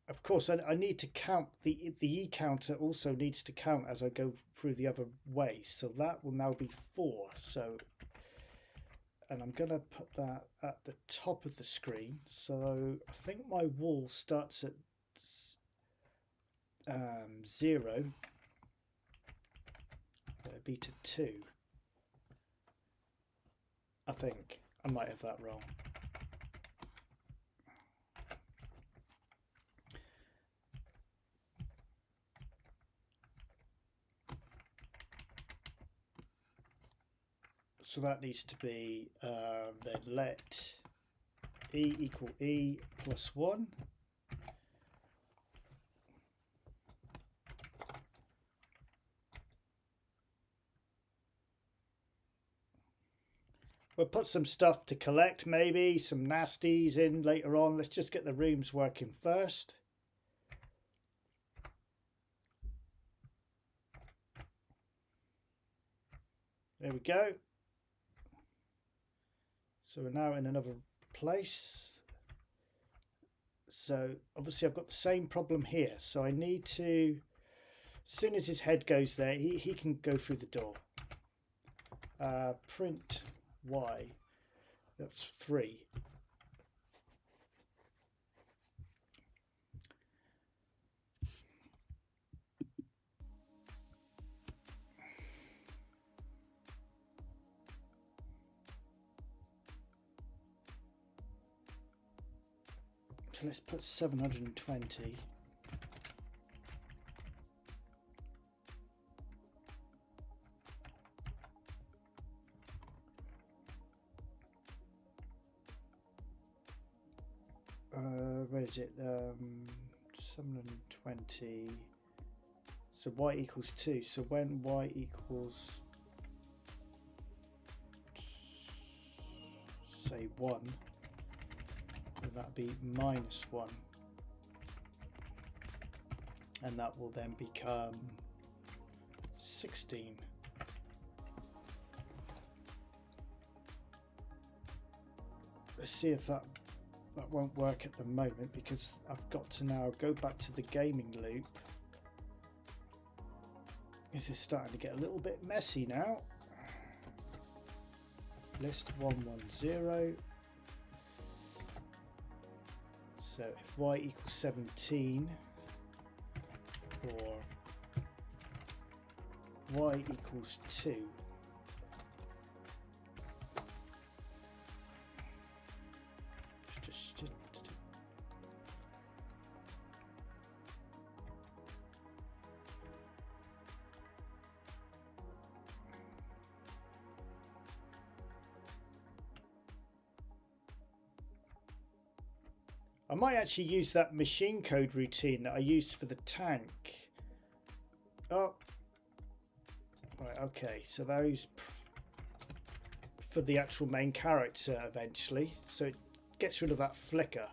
Of course, I need to count the E counter also needs to count as I go through the other way. So that will now be 4. So, and I'm going to put that at the top of the screen. So I think my wall starts at 0. It'll be to 2. I think I might have that wrong. So that needs to be then let E equal E plus 1. We'll put some stuff to collect, maybe some nasties in later on. Let's just get the rooms working first. There we go. So we're now in another place. So obviously I've got the same problem here. So I need to, as soon as his head goes there, he can go through the door. Print Y, that's 3. So let's put 720. Where is it? 720. So Y equals 2. So when Y equals, say 1, will that be minus 1? And that will then become 16. Let's see if that won't work at the moment, because I've got to now go back to the gaming loop. This is starting to get a little bit messy now. List 110. So if Y equals 17, for y equals 2. I might actually use that machine code routine that I used for the tank. Oh, right, okay, so those for the actual main character eventually, so it gets rid of that flicker.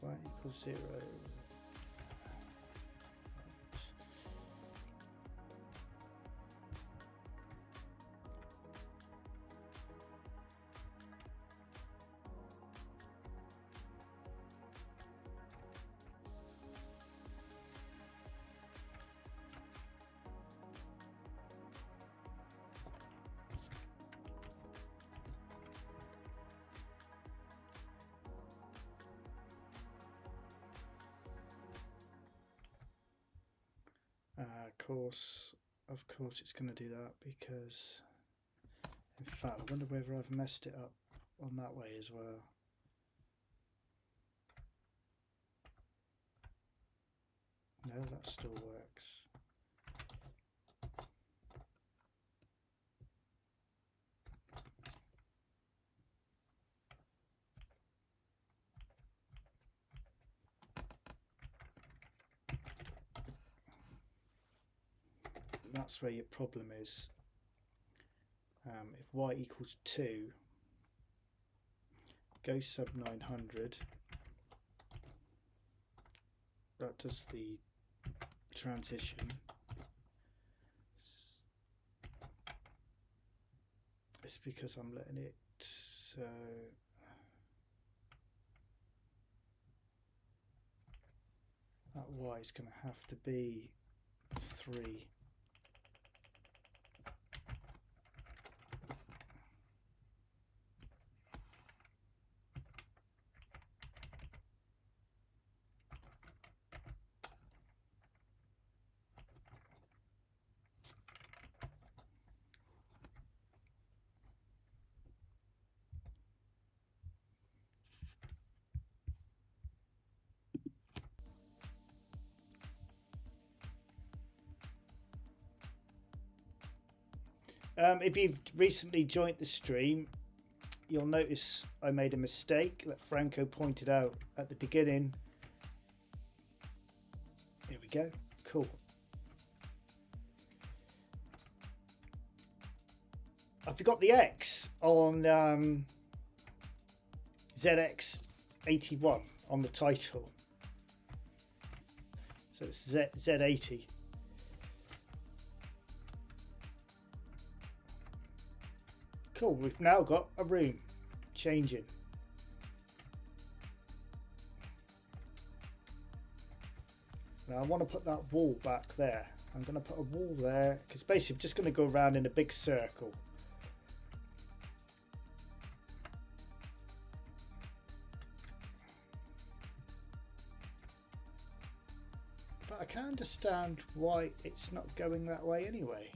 Y equals 0. Of course it's going to do that, because in fact I wonder whether I've messed it up on that way as well. No, that still works. That's where your problem is. If y equals 2, go sub 900, that does the transition. It's because I'm letting it, so that y is going to have to be 3. If you've recently joined the stream, you'll notice I made a mistake that Franco pointed out at the beginning. Here we go. Cool. I forgot the X on ZX81 on the title. So it's Z80. Cool, we've now got a room changing. Now I want to put that wall back there. I'm going to put a wall there because basically I'm just going to go around in a big circle. But I can't understand why it's not going that way anyway.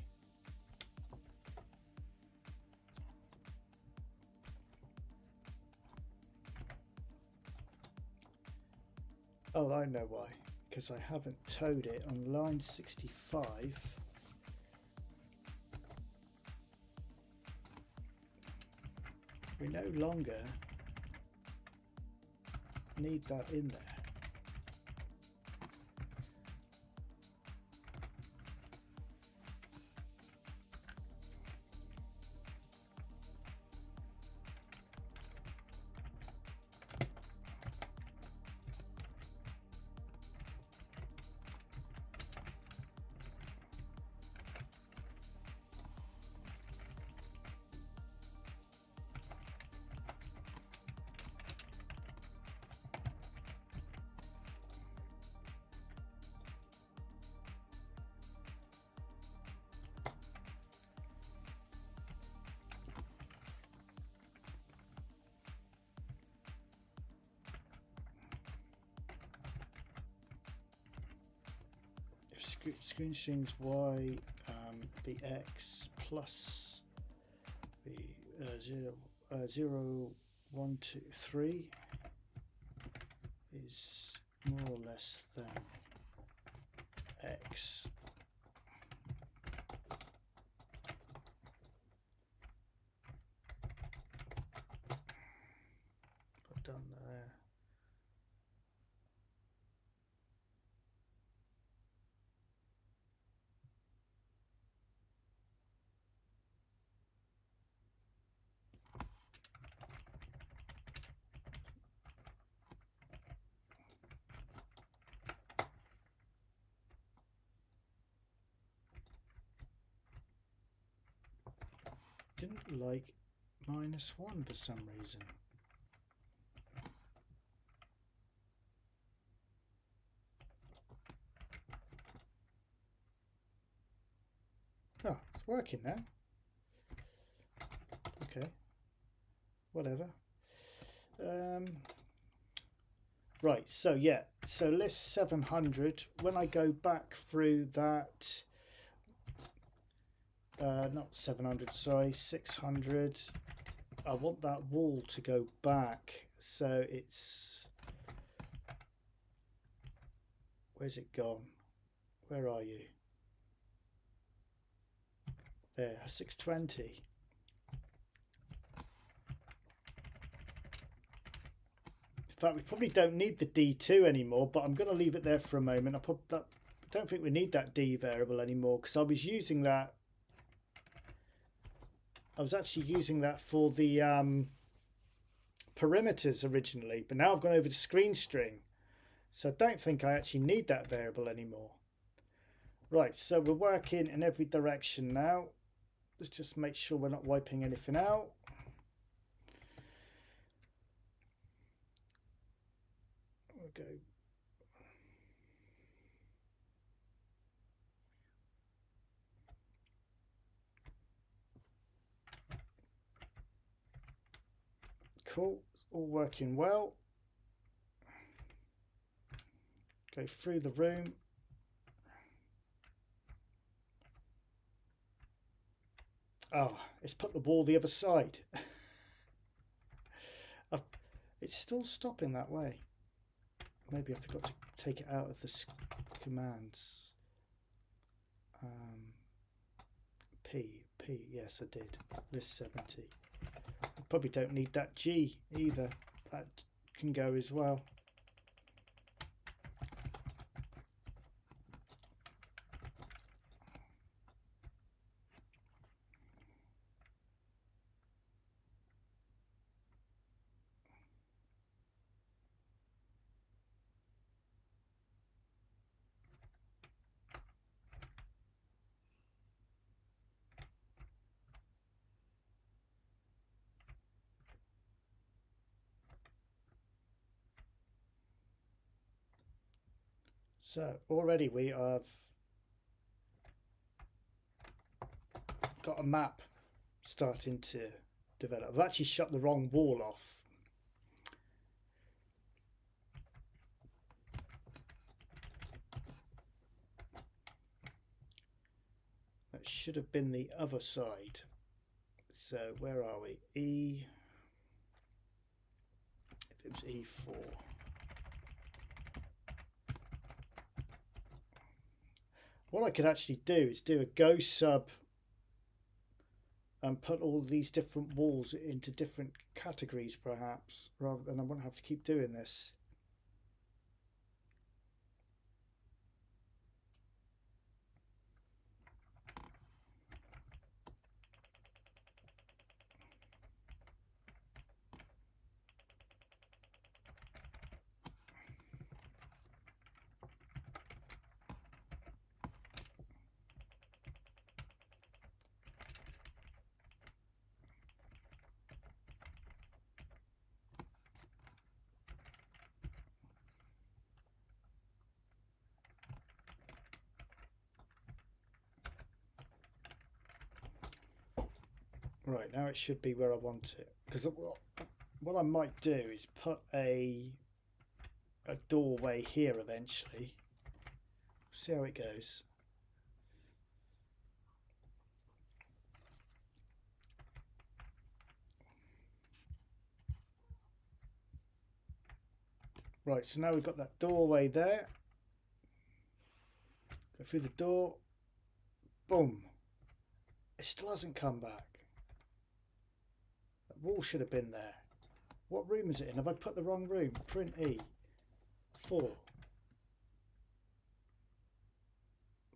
Oh, I know why. Because I haven't towed it on line 65. We no longer need that in there. screen strings y be x plus be 0, 1, 2, 3 is more or less than x. I've done there. Didn't like -1 for some reason. Oh, it's working now. Okay, whatever. Right, so yeah, so list 700. When I go back through that, not 700, sorry, 600. I want that wall to go back, so it's, where's it gone? Where are you? There, 620. In fact, we probably don't need the D2 anymore, but I'm going to leave it there for a moment. I don't think we need that D variable anymore, because I was using that. I was actually using that for the perimeters originally, but now I've gone over to screen string. So I don't think I actually need that variable anymore. Right, so we're working in every direction now. Let's just make sure we're not wiping anything out. We'll go. Cool, it's all working well. Go through the room. Oh, it's put the wall the other side. It's still stopping that way. Maybe I forgot to take it out of the commands. P, yes I did. List 70. I probably don't need that G either. That can go as well. So already we have got a map starting to develop. I've actually shut the wrong wall off. That should have been the other side. So where are we? E. If it was E4. What I could actually do is do a go sub and put all these different walls into different categories perhaps, rather than I won't have to keep doing this. Right, now it should be where I want it. Because what I might do is put a doorway here eventually. See how it goes. Right, so now we've got that doorway there. Go through the door. Boom. It still hasn't come back. That wall should have been there. What room is it in? Have I put the wrong room? Print E. 4.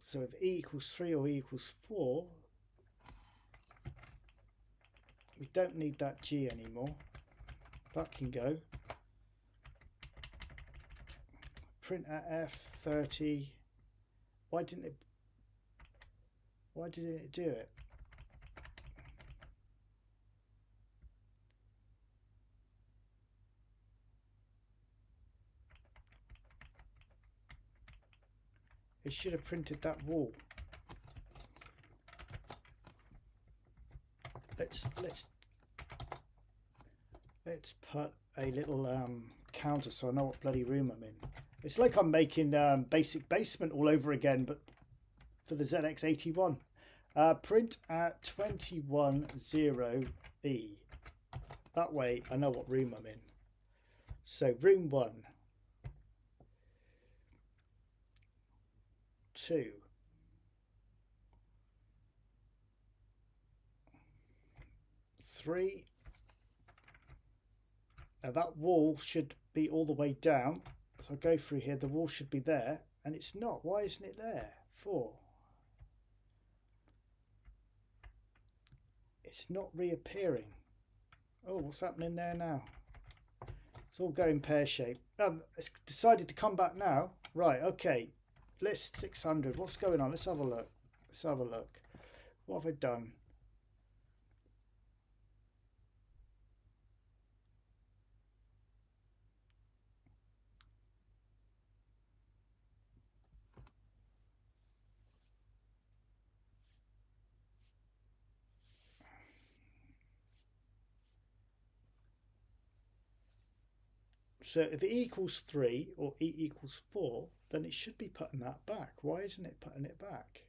So if E equals 3 or E equals 4, we don't need that G anymore. That can go. Print at F30. Why did it do it? It should have printed that wall. Let's put a little counter so I know what bloody room I'm in. It's like I'm making Basic Basement all over again, but for the ZX81. Print at 210E. That way I know what room I'm in. So room 1, 2, 3. Now that wall should be all the way down. So I go through here, the wall should be there, and it's not. Why isn't it there? 4. It's not reappearing. Oh, what's happening there now? It's all going pear-shaped. It's decided to come back now. Right, okay. List 600. What's going on? Let's have a look. Let's have a look. What have I done? So if E equals 3 or E equals 4, then it should be putting that back. Why isn't it putting it back?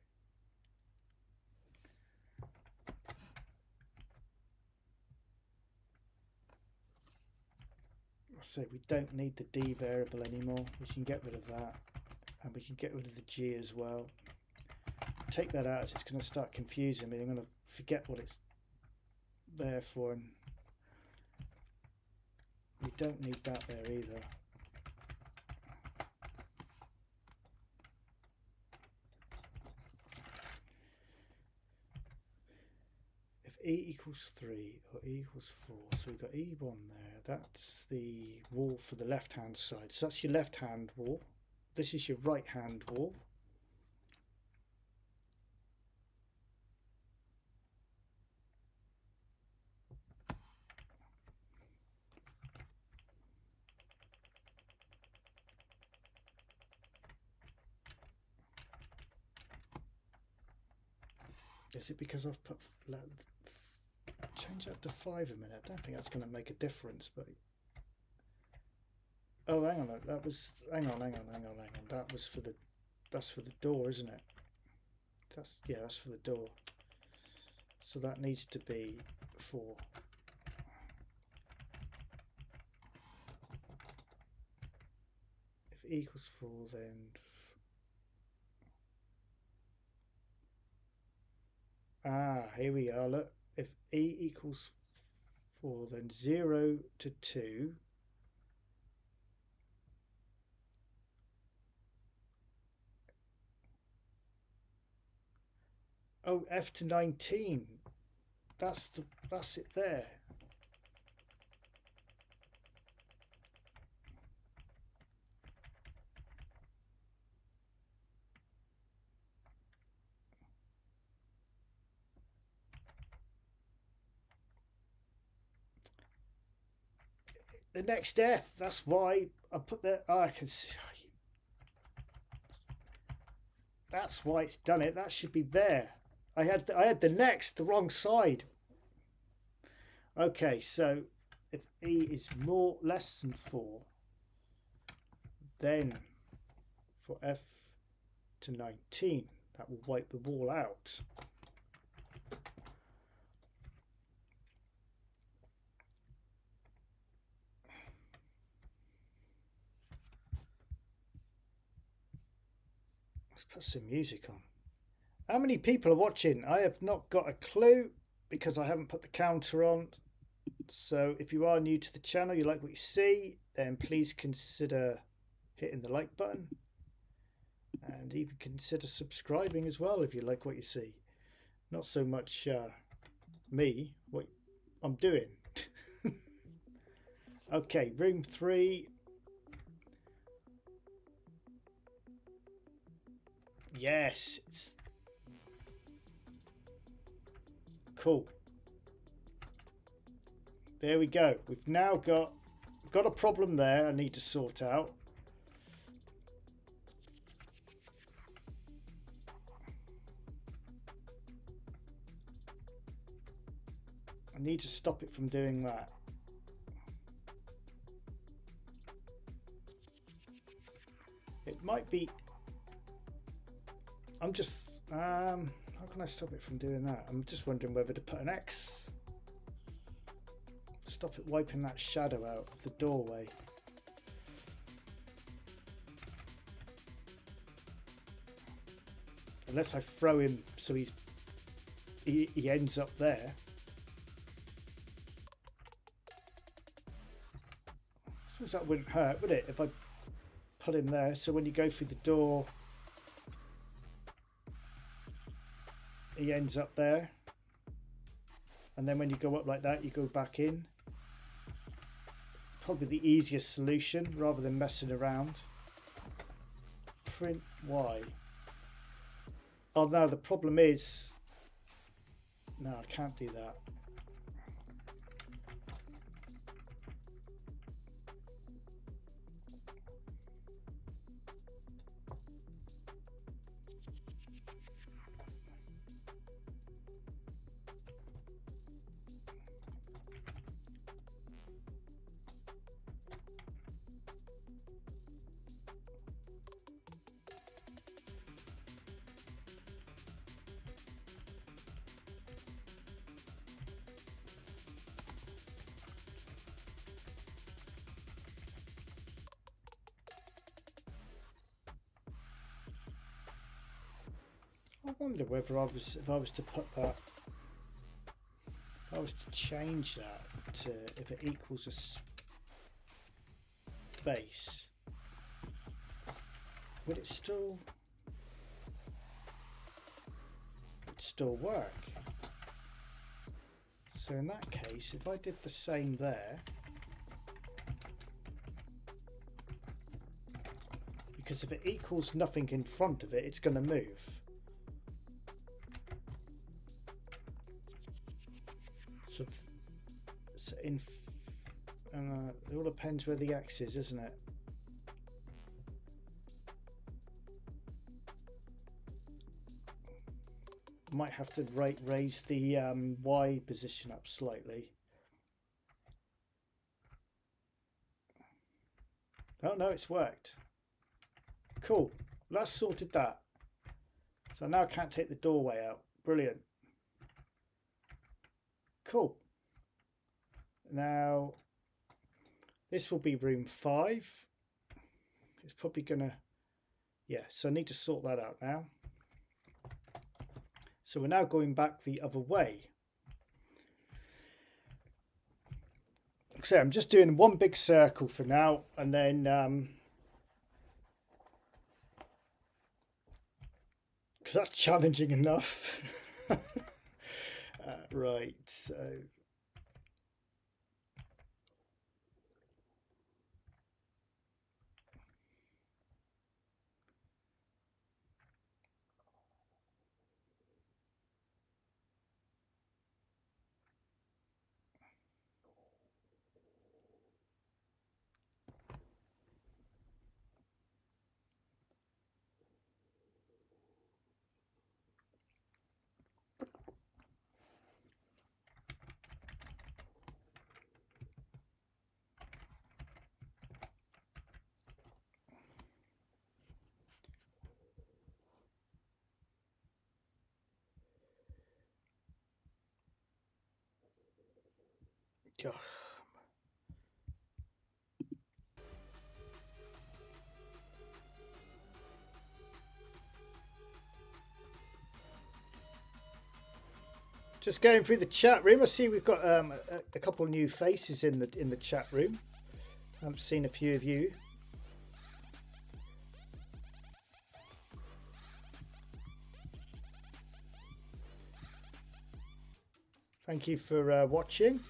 I say we don't need the D variable anymore. We can get rid of that. And we can get rid of the G as well. Take that out, it's going to start confusing me. I'm going to forget what it's there for. And we don't need that there either. If E equals 3 or E equals 4, so we've got E1 there. That's the wall for the left hand side. So that's your left hand wall. This is your right hand wall. Is it because I've put change that to 5 a minute? I don't think that's going to make a difference, but oh, hang on, that was hang on. That was for the door, isn't it? That's for the door. So that needs to be 4. If E equals 4, then here we are. Look, if E equals 4, then 0 to 2. Oh, F to 19. That's it there. The next F, that's why I put that. Oh, I can see. That's why it's done it. That should be there. I had the next, the wrong side. Okay, so if E is less than 4, then for F to 19. That will wipe the wall out. Let's put some music on. How many people are watching? I have not got a clue because I haven't put the counter on. So if you are new to the channel, you like what you see, then please consider hitting the like button and even consider subscribing as well if you like what you see. Not so much me, what I'm doing. Okay, room 3. Yes, it's cool. There we go. We've now got a problem there I need to sort out. I need to stop it from doing that. It might be... I'm just... how can I stop it from doing that? I'm just wondering whether to put an X. Stop it wiping that shadow out of the doorway. Unless I throw him so he ends up there. I suppose that wouldn't hurt, would it? If I put him there, so when you go through the door, he ends up there. And then when you go up like that, you go back in. Probably the easiest solution rather than messing around. Print Y. Oh no, the problem is... No, I can't do that. I wonder whether if I was to put that, if I was to change that to if it equals a space, would it still work? So in that case, if I did the same there, because if it equals nothing in front of it, it's going to move. So it all depends where the X is, isn't it? Might have to raise the Y position up slightly. Oh no, it's worked. Cool. That's sorted that. So now I can't take the doorway out. Brilliant. Cool. Now this will be room 5. It's probably gonna, yeah, so I need to sort that out now. So we're now going back the other way. So I'm just doing one big circle for now, and then because that's challenging enough. Right, so God. Just going through the chat room. I see we've got a couple of new faces in the chat room. I've seen a few of you. Thank you for watching.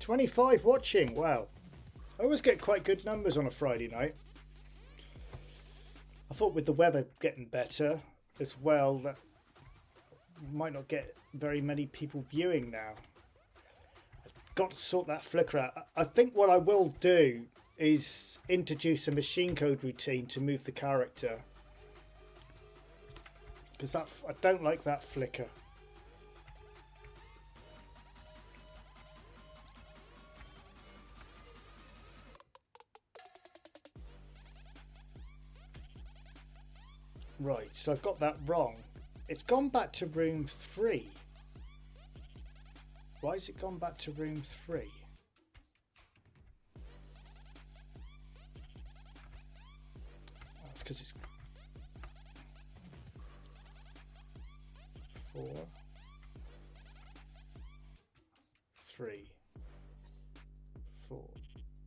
25 watching. Wow. I always get quite good numbers on a Friday night. I thought with the weather getting better as well that we might not get very many people viewing now. I've got to sort that flicker out. I think what I will do is introduce a machine code routine to move the character, because I don't like that flicker. Right, so I've got that wrong. It's gone back to room 3. Why has it gone back to room 3? That's because it's 4, 3, 4.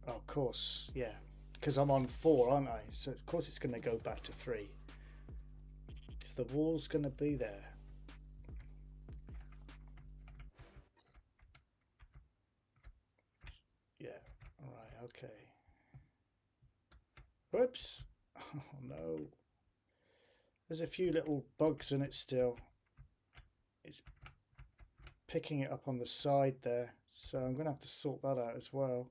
Oh, of course, yeah, because I'm on 4, aren't I? So of course it's going to go back to 3. The wall's going to be there. Yeah, all right, okay. Whoops. Oh no. There's a few little bugs in it still. It's picking it up on the side there, so I'm going to have to sort that out as well.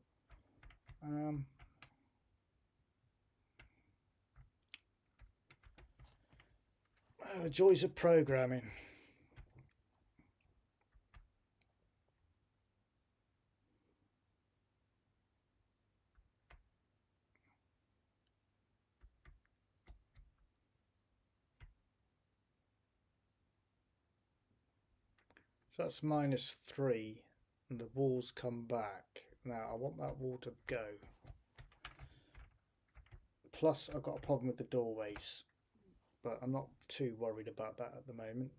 Joys of programming. So that's -3 and the walls come back. Now I want that wall to go. Plus I've got a problem with the doorways, but I'm not too worried about that at the moment.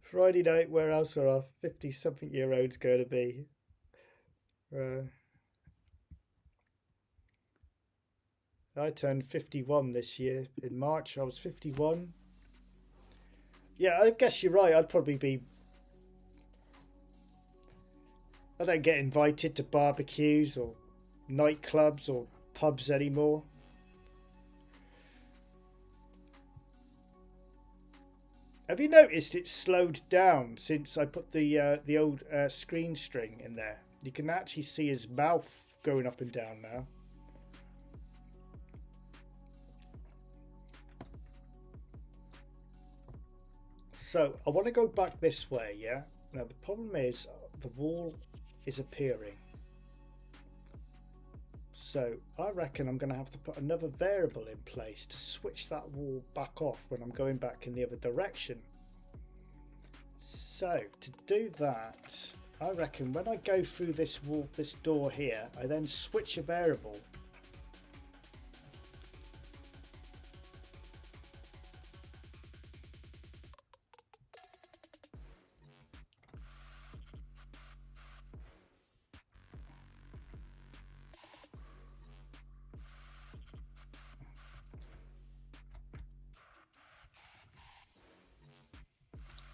Friday night, where else are our 50-something-year-olds going to be? I turned 51 this year. In March, I was 51. Yeah, I guess you're right. I'd probably be... I don't get invited to barbecues or nightclubs or pubs anymore. Have you noticed it's slowed down since I put the old screen string in there? You can actually see his mouth going up and down now. So I want to go back this way, yeah? Now the problem is the wall is appearing. So I reckon I'm going to have to put another variable in place to switch that wall back off when I'm going back in the other direction. So to do that, I reckon when I go through this wall, this door here, I then switch a variable.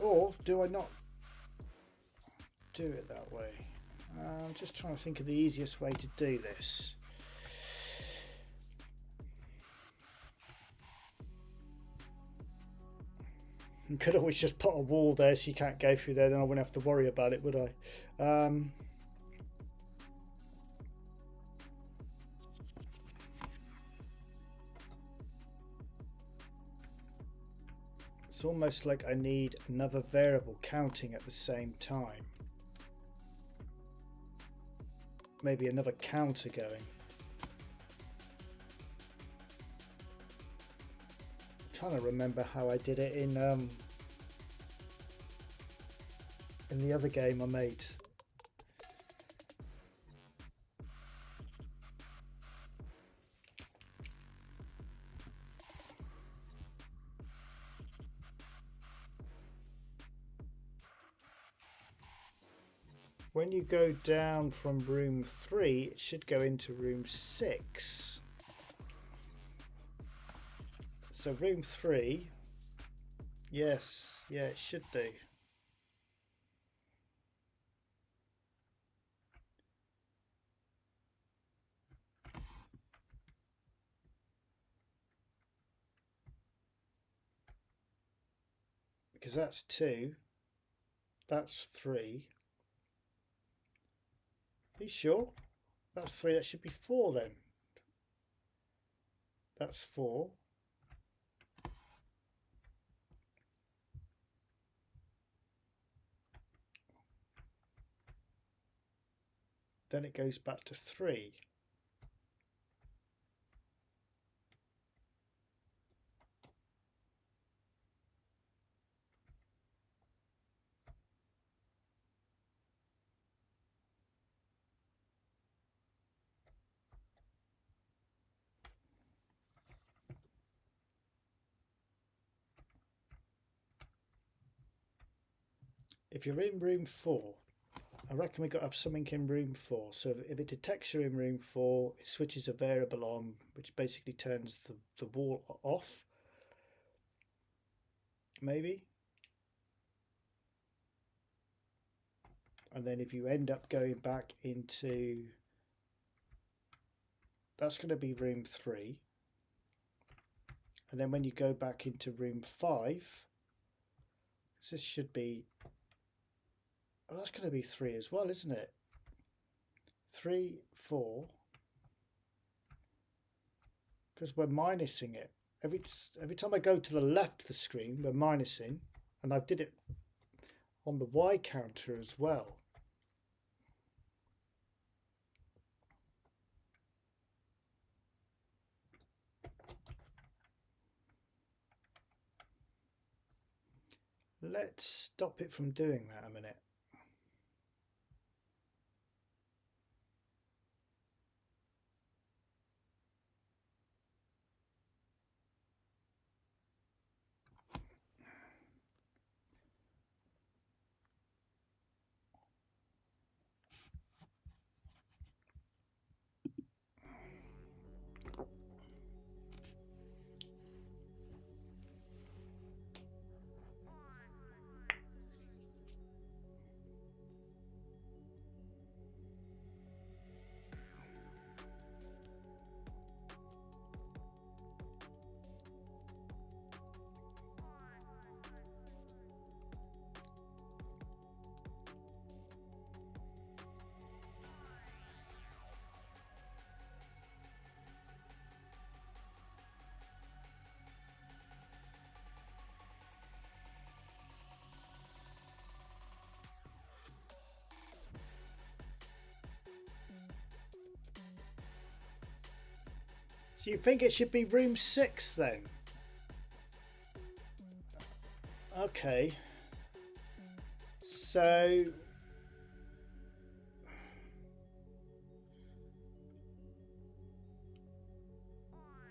Or do I not do it that way? I'm just trying to think of the easiest way to do this. You could always just put a wall there so you can't go through there, then I wouldn't have to worry about it, would I? It's almost like I need another variable counting at the same time. Maybe another counter going. I'm trying to remember how I did it in the other game I made. When you go down from room 3, it should go into room 6. So room 3, yes, yeah, it should do. Because that's 2, that's 3. Are you sure? That's 3, that should be 4 then. That's 4. Then it goes back to 3. If you're in room 4, I reckon we've got to have something in room 4. So if it detects you're in room 4, it switches a variable on, which basically turns the wall off. Maybe. And then if you end up going back into, that's going to be room 3. And then when you go back into room 5, this should be, oh, that's going to be 3 as well, isn't it? 3, 4. Because we're minusing it. Every time I go to the left of the screen, we're minusing. And I did it on the Y counter as well. Let's stop it from doing that a minute. So you think it should be room 6 then? Okay. So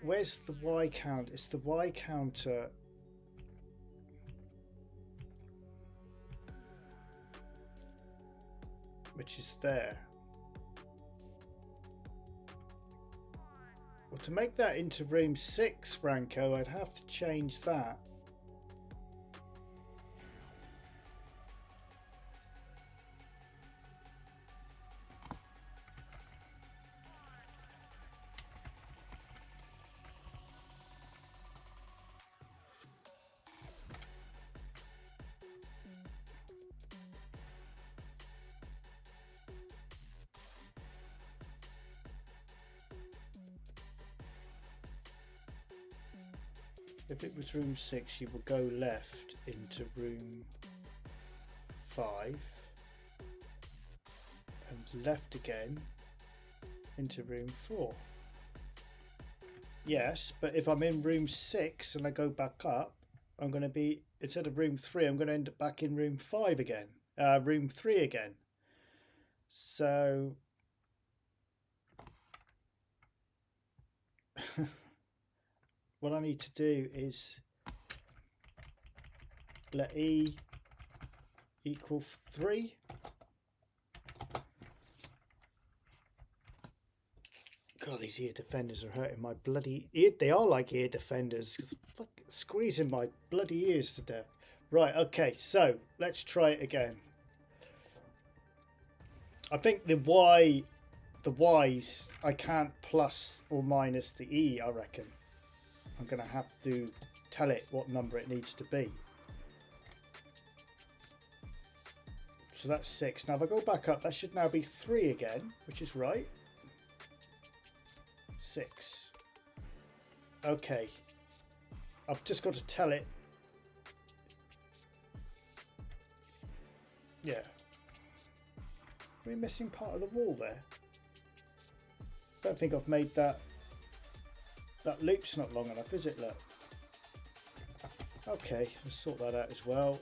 where's the Y count? It's the Y counter. Which is there. Well, to make that into room 6, Franco, I'd have to change that. if it was room 6, you will go left into room 5 and left again into room 4. Yes, but if I'm in room 6 and I go back up, I'm going to be, instead of room 3, I'm going to end up back in room 5 again, room 3 again. So what I need to do is let E equal 3. God, these ear defenders are hurting my bloody ear. They are like ear defenders. Fuck, squeezing my bloody ears to death. Right, okay, so let's try it again. I think the Y's, I can't plus or minus the E, I reckon. I'm going to have to tell it what number it needs to be. So that's 6. Now if I go back up, that should now be 3 again, which is right. 6. Okay. I've just got to tell it. Yeah. Are we missing part of the wall there? Don't think I've made that. That loop's not long enough, is it? Look. Okay, let's sort that out as well.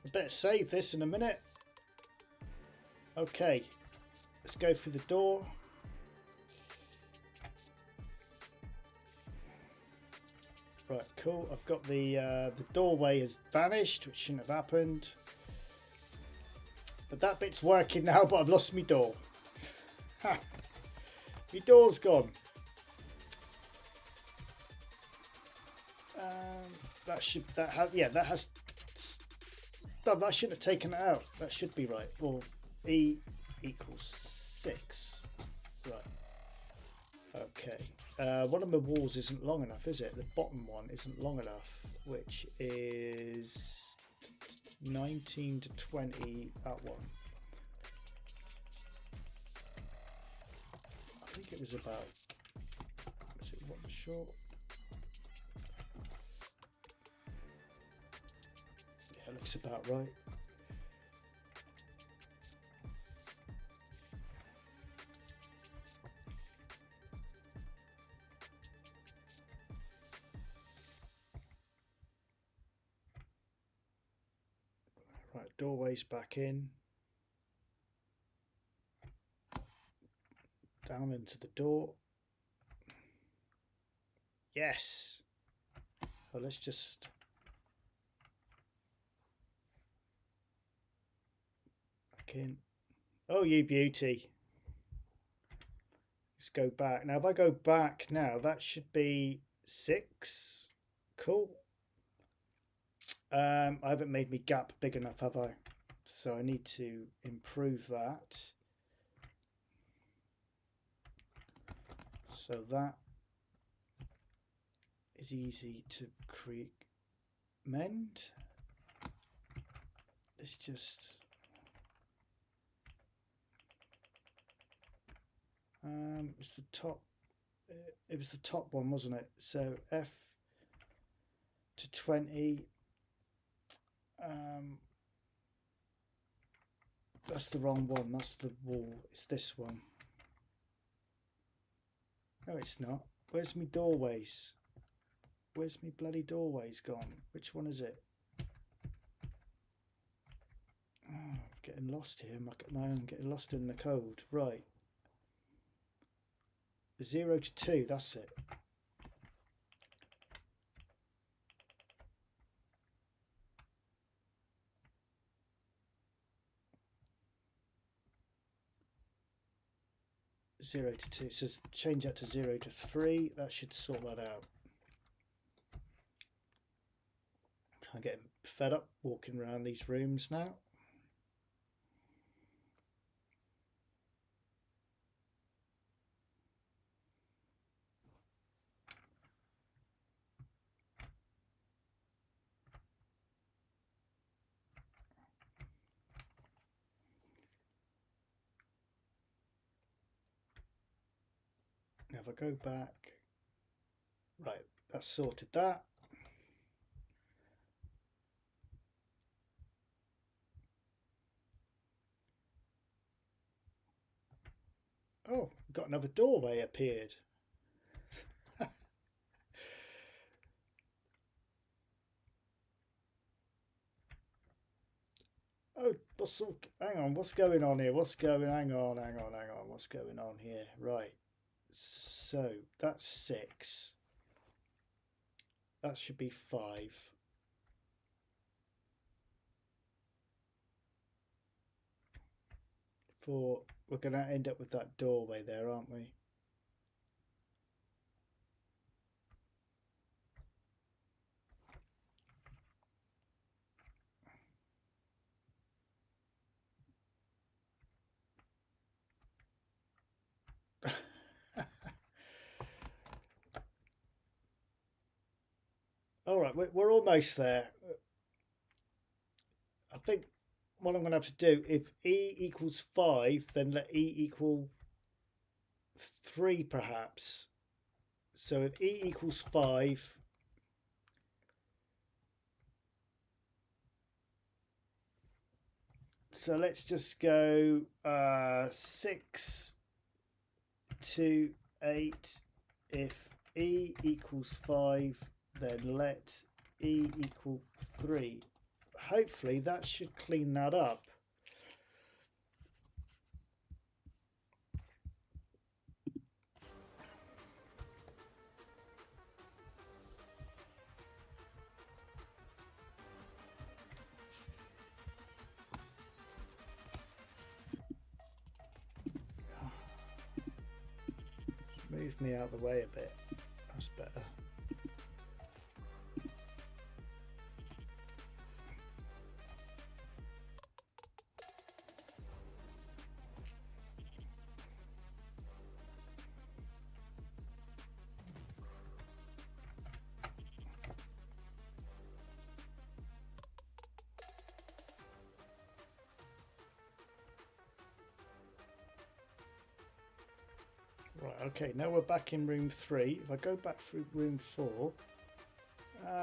I better save this in a minute. Okay, let's go through the door. Right, cool. I've got the doorway has vanished, which shouldn't have happened. But that bit's working now, but I've lost my door. Ha! My door's gone. That shouldn't have taken it out. That should be right. Well, E equals 6. Right. Okay. One of my walls isn't long enough, is it? The bottom one isn't long enough, which is 19 to 20. That one. I think it was about. Was it one short? Yeah, looks about right. Right, doorway's back in. Down into the door. Yes. Well, let's just back in. Oh, you beauty. Let's go back. Now, if I go back now, that should be 6. Cool. I haven't made my gap big enough, have I? So I need to improve that. So that is easy to mend. It's just it's the top. It was the top one, wasn't it? So F to 20. That's the wrong one. That's the wall. It's this one. No, it's not. Where's my doorways? Where's my bloody doorways gone? Which one is it? Oh, I'm getting lost here. I'm getting lost in the code. Right. 0 to 2. That's it. 0 to 2. So change that to 0 to 3. That should sort that out. I'm getting fed up walking around these rooms now. Now if I go back, right, that's sorted that. Oh, got another doorway appeared. Oh, hang on, what's going on here? Hang on. What's going on here? Right. So that's 6. That should be 5. We're going to end up with that doorway there, aren't we? All right, we're almost there. I think what I'm going to have to do, if E equals 5, then let E equal 3 perhaps. So if E equals 5, so let's just go 6 to 8. If E equals 5, then let E equal 3. Hopefully that should clean that up. Move me out of the way a bit. That's better. Right, okay, now we're back in room 3. If I go back through room 4,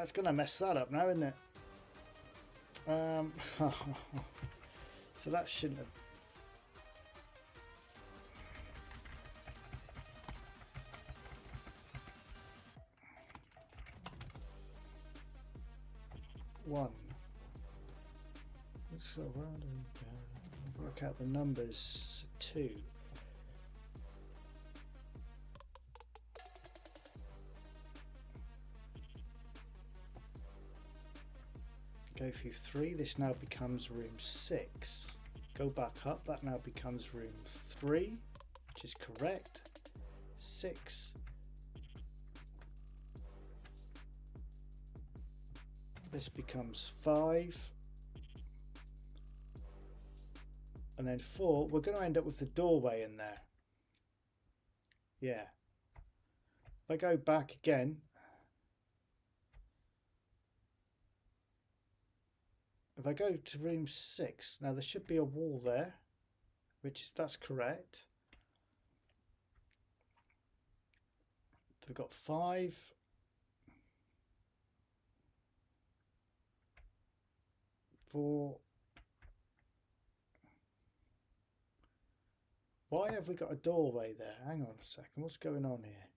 it's going to mess that up now, isn't it? So that shouldn't have... One. Let's go around and work out the numbers. So 2. Go through 3. This now becomes room 6. Go back up. That now becomes room 3, which is correct. 6. This becomes 5. And then 4. We're going to end up with the doorway in there. Yeah. If I go back again, if I go to room 6, now there should be a wall there, that's correct. So we've got 5, 4. Why have we got a doorway there? Hang on a second, what's going on here?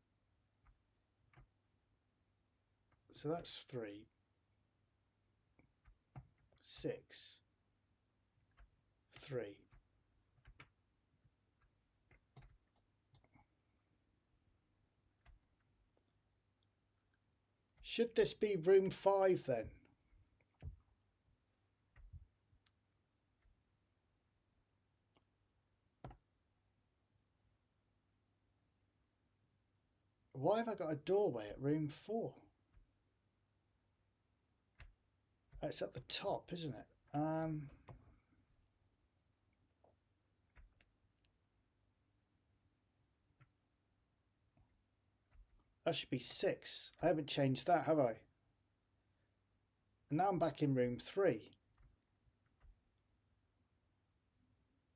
So that's 3, 6, 3. Should this be room 5 then? Why have I got a doorway at room 4? It's at the top, isn't it? That should be 6. I haven't changed that, have I? And now I'm back in room 3.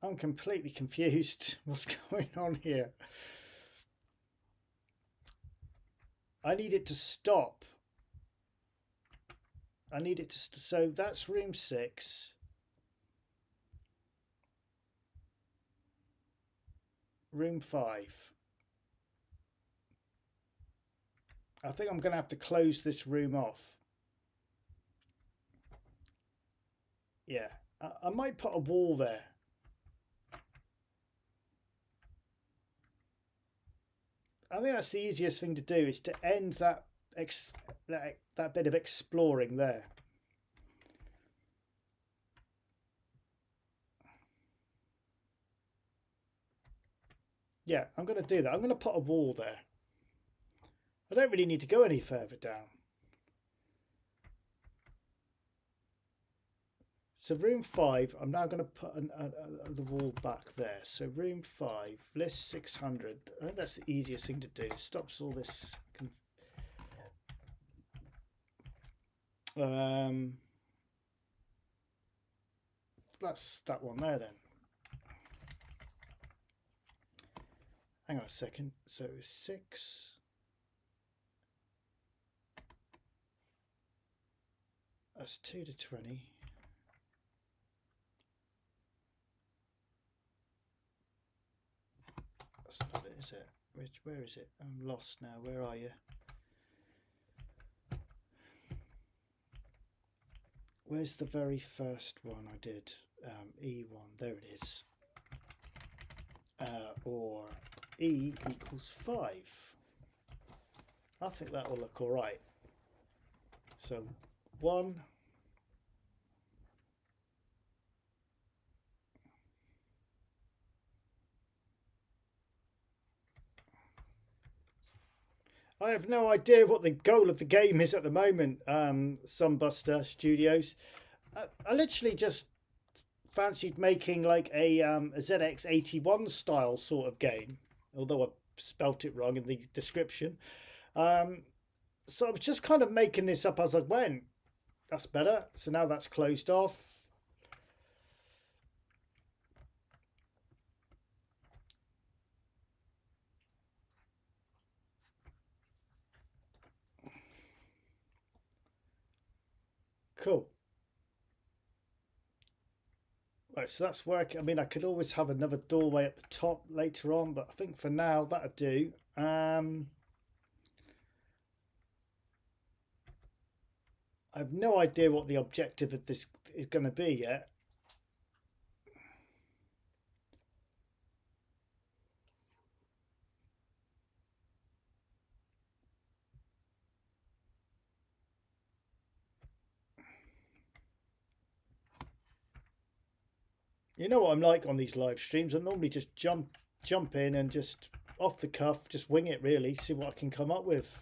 I'm completely confused. What's going on here? I need it to stop. I need it to... So that's room 6. Room 5. I think I'm going to have to close this room off. Yeah, I might put a wall there. I think that's the easiest thing to do, is to end that bit of exploring there. Yeah, I'm going to do that. I'm going to put a wall there. I don't really need to go any further down. So room 5, I'm now going to put the wall back there. So room 5, list 600. I think that's the easiest thing to do. It stops all this. That's that one there then. Hang on a second. So 6. That's 2 to 20. That's not it, is it? Where is it? I'm lost now. Where are you? Where's the very first one I did? E1. There it is. Or E equals 5. I think that will look all right. So 1. I have no idea what the goal of the game is at the moment, Sunbuster Studios. I literally just fancied making like a ZX81 style sort of game, although I spelt it wrong in the description. So I was just kind of making this up as I went. That's better. So now that's closed off. Cool. Right, so that's working. I mean, I could always have another doorway at the top later on, but I think for now that'll do. I have no idea what the objective of this is going to be yet. You know what I'm like on these live streams. I normally just jump in and just off the cuff, just wing it really, see what I can come up with.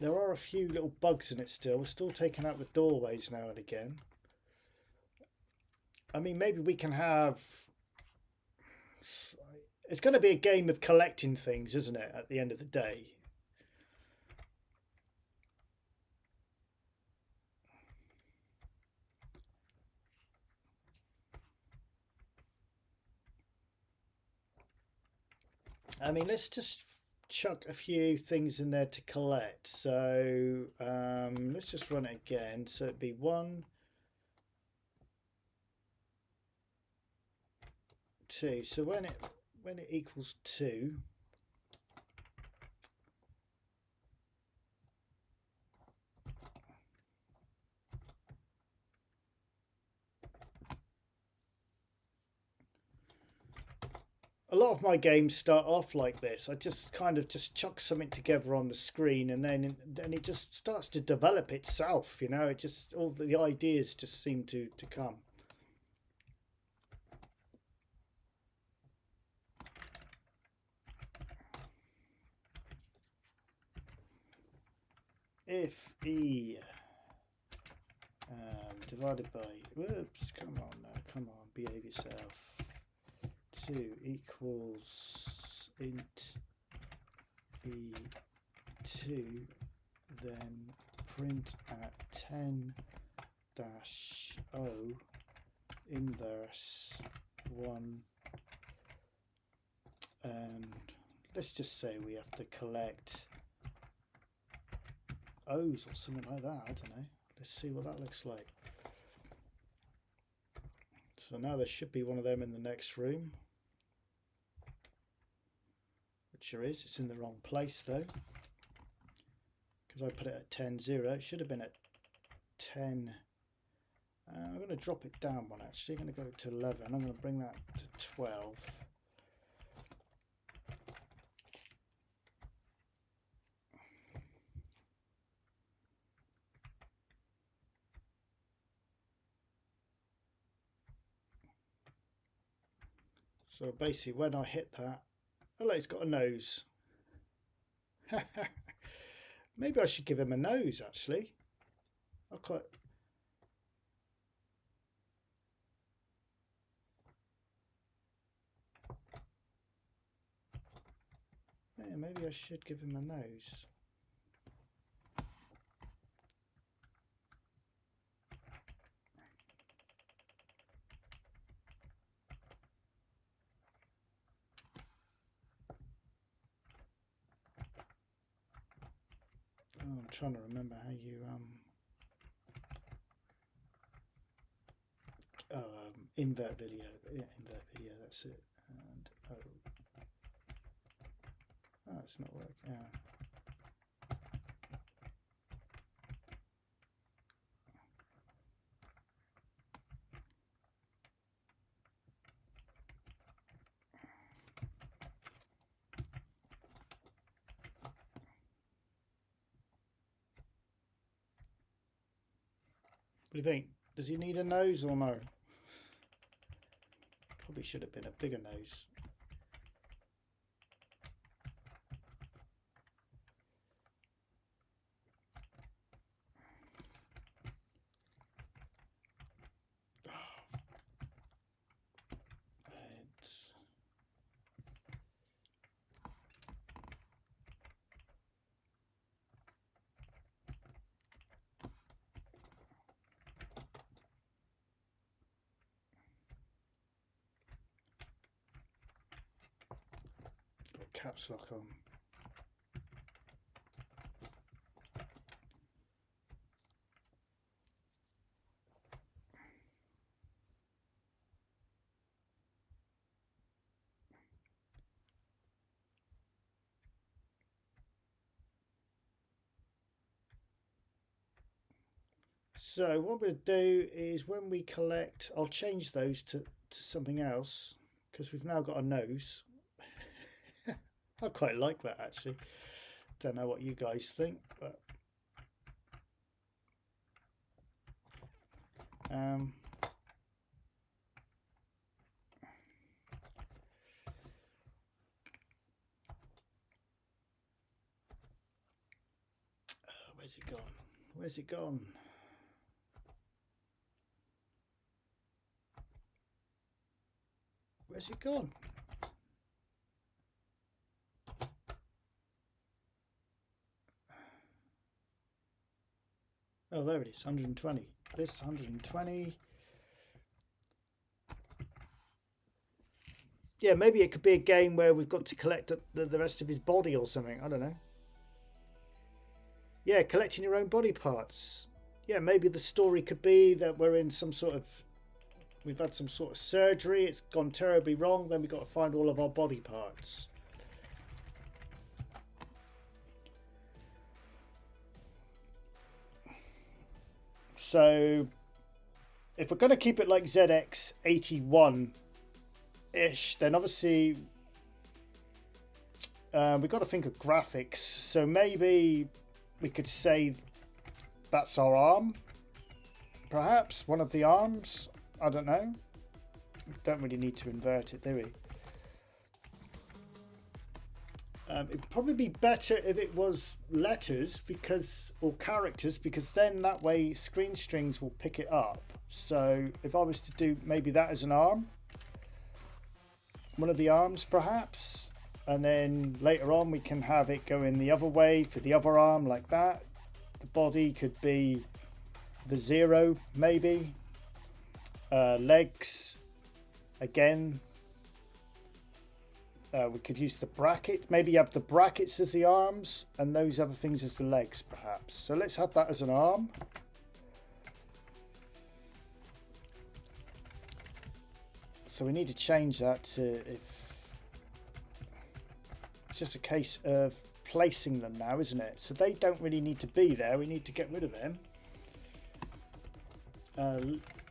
There are a few little bugs in it still. We're still taking out the doorways now and again. I mean, maybe we can have... It's going to be a game of collecting things, isn't it, at the end of the day? I mean, let's just chuck a few things in there to collect. So let's just run it again. So it'd be 1, 2. So when it equals 2, a lot of my games start off like this. I just kind of just chuck something together on the screen, and then it just starts to develop itself. You know, it just, all the ideas just seem to come. if E divided by, whoops, come on now, come on, behave yourself, 2 equals int E2, then print at 10 dash O inverse 1, and let's just say we have to collect O's or something like that, I don't know. Let's see what that looks like. So now there should be one of them in the next room, which there is. It's in the wrong place though, because I put it at 10 0. It should have been at 10. I'm going to drop it down one actually. I'm going to go to 11. I'm going to bring that to 12. So basically when I hit that, oh look, it's got a nose. Maybe I should give him a nose actually. I quite... Yeah, maybe I should give him a nose. Oh, I'm trying to remember how you invert video. Yeah, invert video, that's it. And oh, it's not working. Yeah. What do you think? Does he need a nose or no? Probably should have been a bigger nose. Caps lock on. So what we'll do is when we collect, I'll change those to something else because we've now got a nose. I quite like that actually. Don't know what you guys think, but oh, where's it gone? Where's it gone? Where's it gone? Oh, there it is, 120. This 120. Yeah, maybe it could be a game where we've got to collect the rest of his body or something. I don't know. Yeah, collecting your own body parts. Yeah, maybe the story could be that we're in some sort of... We've had some sort of surgery. It's gone terribly wrong. Then we've got to find all of our body parts. So if we're going to keep it like ZX81-ish, then obviously we've got to think of graphics. So maybe we could say that's our arm. Perhaps one of the arms. I don't know. Don't really need to invert it, do we? It'd probably be better if it was letters or characters, because then that way screen strings will pick it up. So if I was to do maybe that as an arm, one of the arms perhaps, and then later on we can have it go in the other way for the other arm like that. The body could be the 0 maybe. Legs again. We could use the bracket. Maybe you have the brackets as the arms and those other things as the legs perhaps. So let's have that as an arm. So we need to change that to, if it's just a case of placing them now, isn't it? So they don't really need to be there. We need to get rid of them.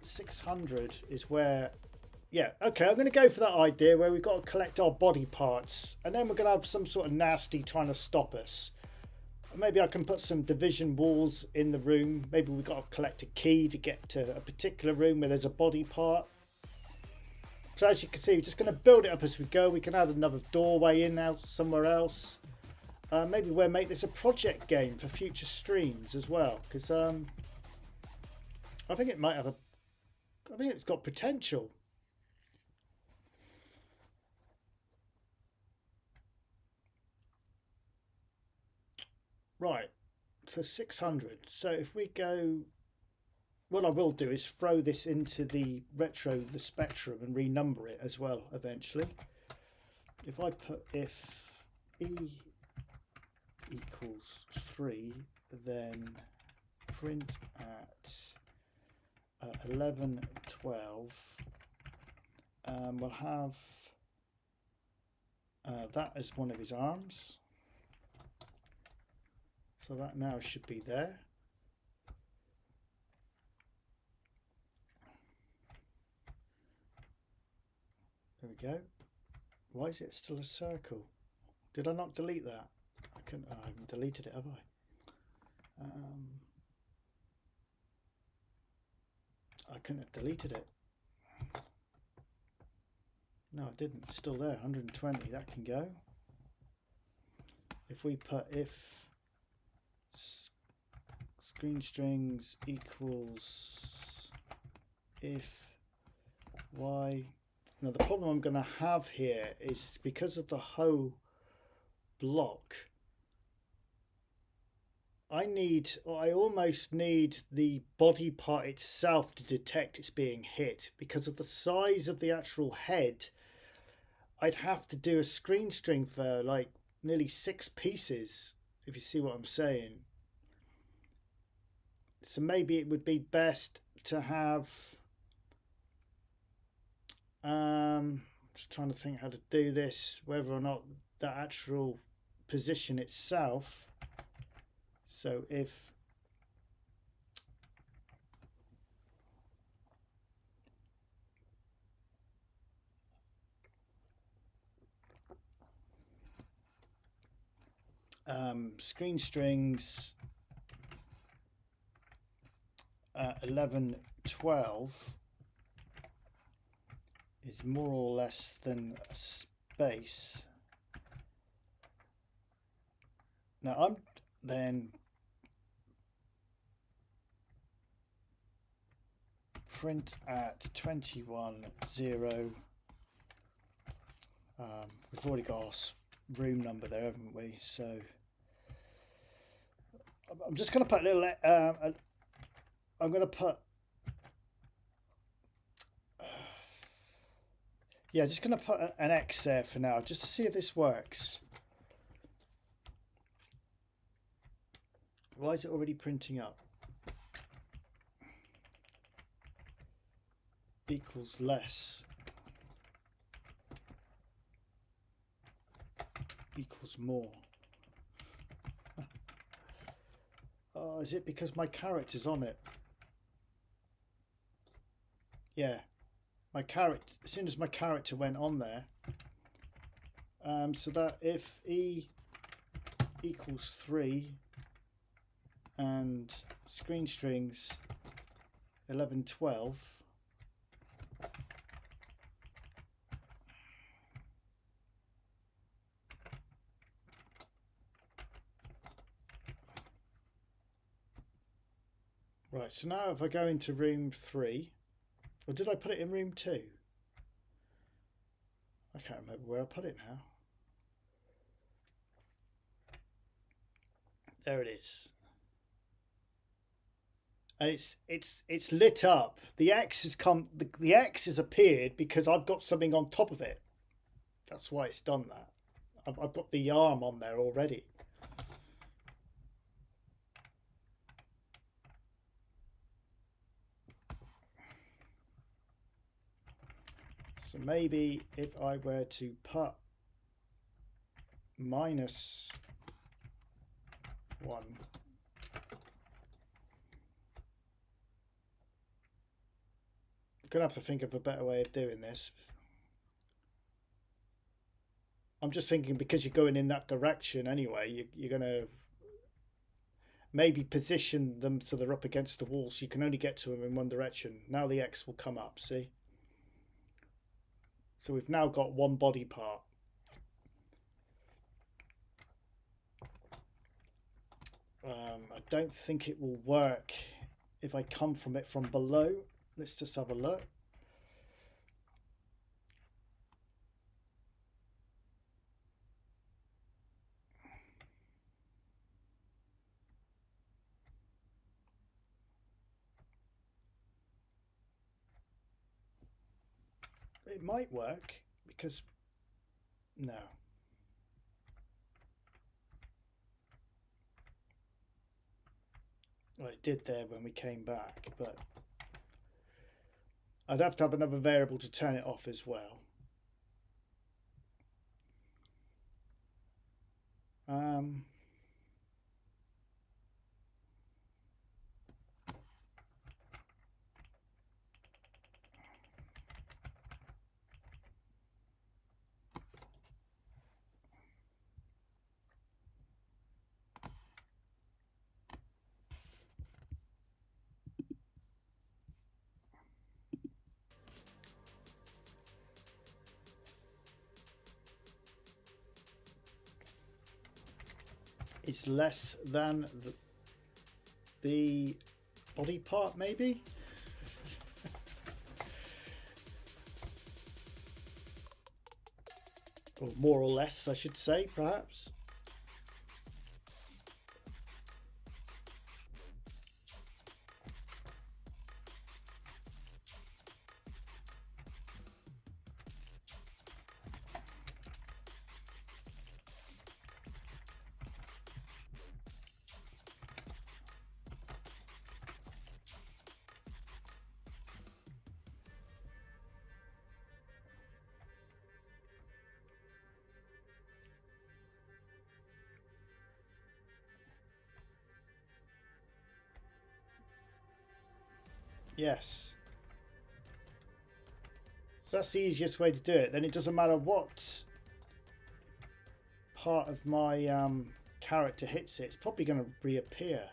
600 is where, yeah, okay, I'm going to go for that idea where we've got to collect our body parts, and then we're going to have some sort of nasty trying to stop us. Maybe I can put some division walls in the room. Maybe we've got to collect a key to get to a particular room where there's a body part. So as you can see, we're just going to build it up as we go. We can add another doorway in out somewhere else. Maybe we'll make this a project game for future streams as well, because I think it might have a, I think it's got potential. Right, so 600. So if we go, what I will do is throw this into the spectrum and renumber it as well eventually. If I put if E equals 3, then print at 11, 12, we'll have that as one of his arms. So that now should be there. There we go. Why is it still a circle? Did I not delete that? I haven't deleted it, have I? I couldn't have deleted it. No, I didn't. It's still there. 120. That can go. If we put if screen strings equals if y. Now the problem I'm going to have here is because of the whole block, I almost need the body part itself to detect it's being hit. Because of the size of the actual head, I'd have to do a screen string for like nearly 6 pieces, if you see what I'm saying. So maybe it would be best to have, just trying to think how to do this, whether or not the actual position itself. So if screen strings 11, 12 is more or less than a space. Now I'm then print at 21, 0. We've already got our room number there, haven't we? So I'm just going to put a little, I'm going to put, yeah, just going to put an X there for now, just to see if this works. Why is it already printing up? Equals less. Equals more. Oh, is it because my character's on it? Yeah, my character, as soon as my character went on there, so that if E equals 3 and screen strings 11, 12, Right, so now if I go into room 3, or did I put it in room 2? I can't remember where I put it now. There it is. And it's lit up. The X has come. The X has appeared because I've got something on top of it. That's why it's done that. I've got the arm on there already. So maybe if I were to put -1, I'm gonna have to think of a better way of doing this. I'm just thinking because you're going in that direction anyway, you're gonna maybe position them so they're up against the wall, so you can only get to them in one direction. Now the X will come up. See. So we've now got one body part. I don't think it will work if I come from it from below. Let's just have a look. It might work because no. Well, it did there when we came back, but I'd have to have another variable to turn it off as well. It's less than the body part, maybe. Or more or less, I should say, perhaps. Yes. So that's the easiest way to do it. Then it doesn't matter what part of my character hits it. It's probably going to reappear.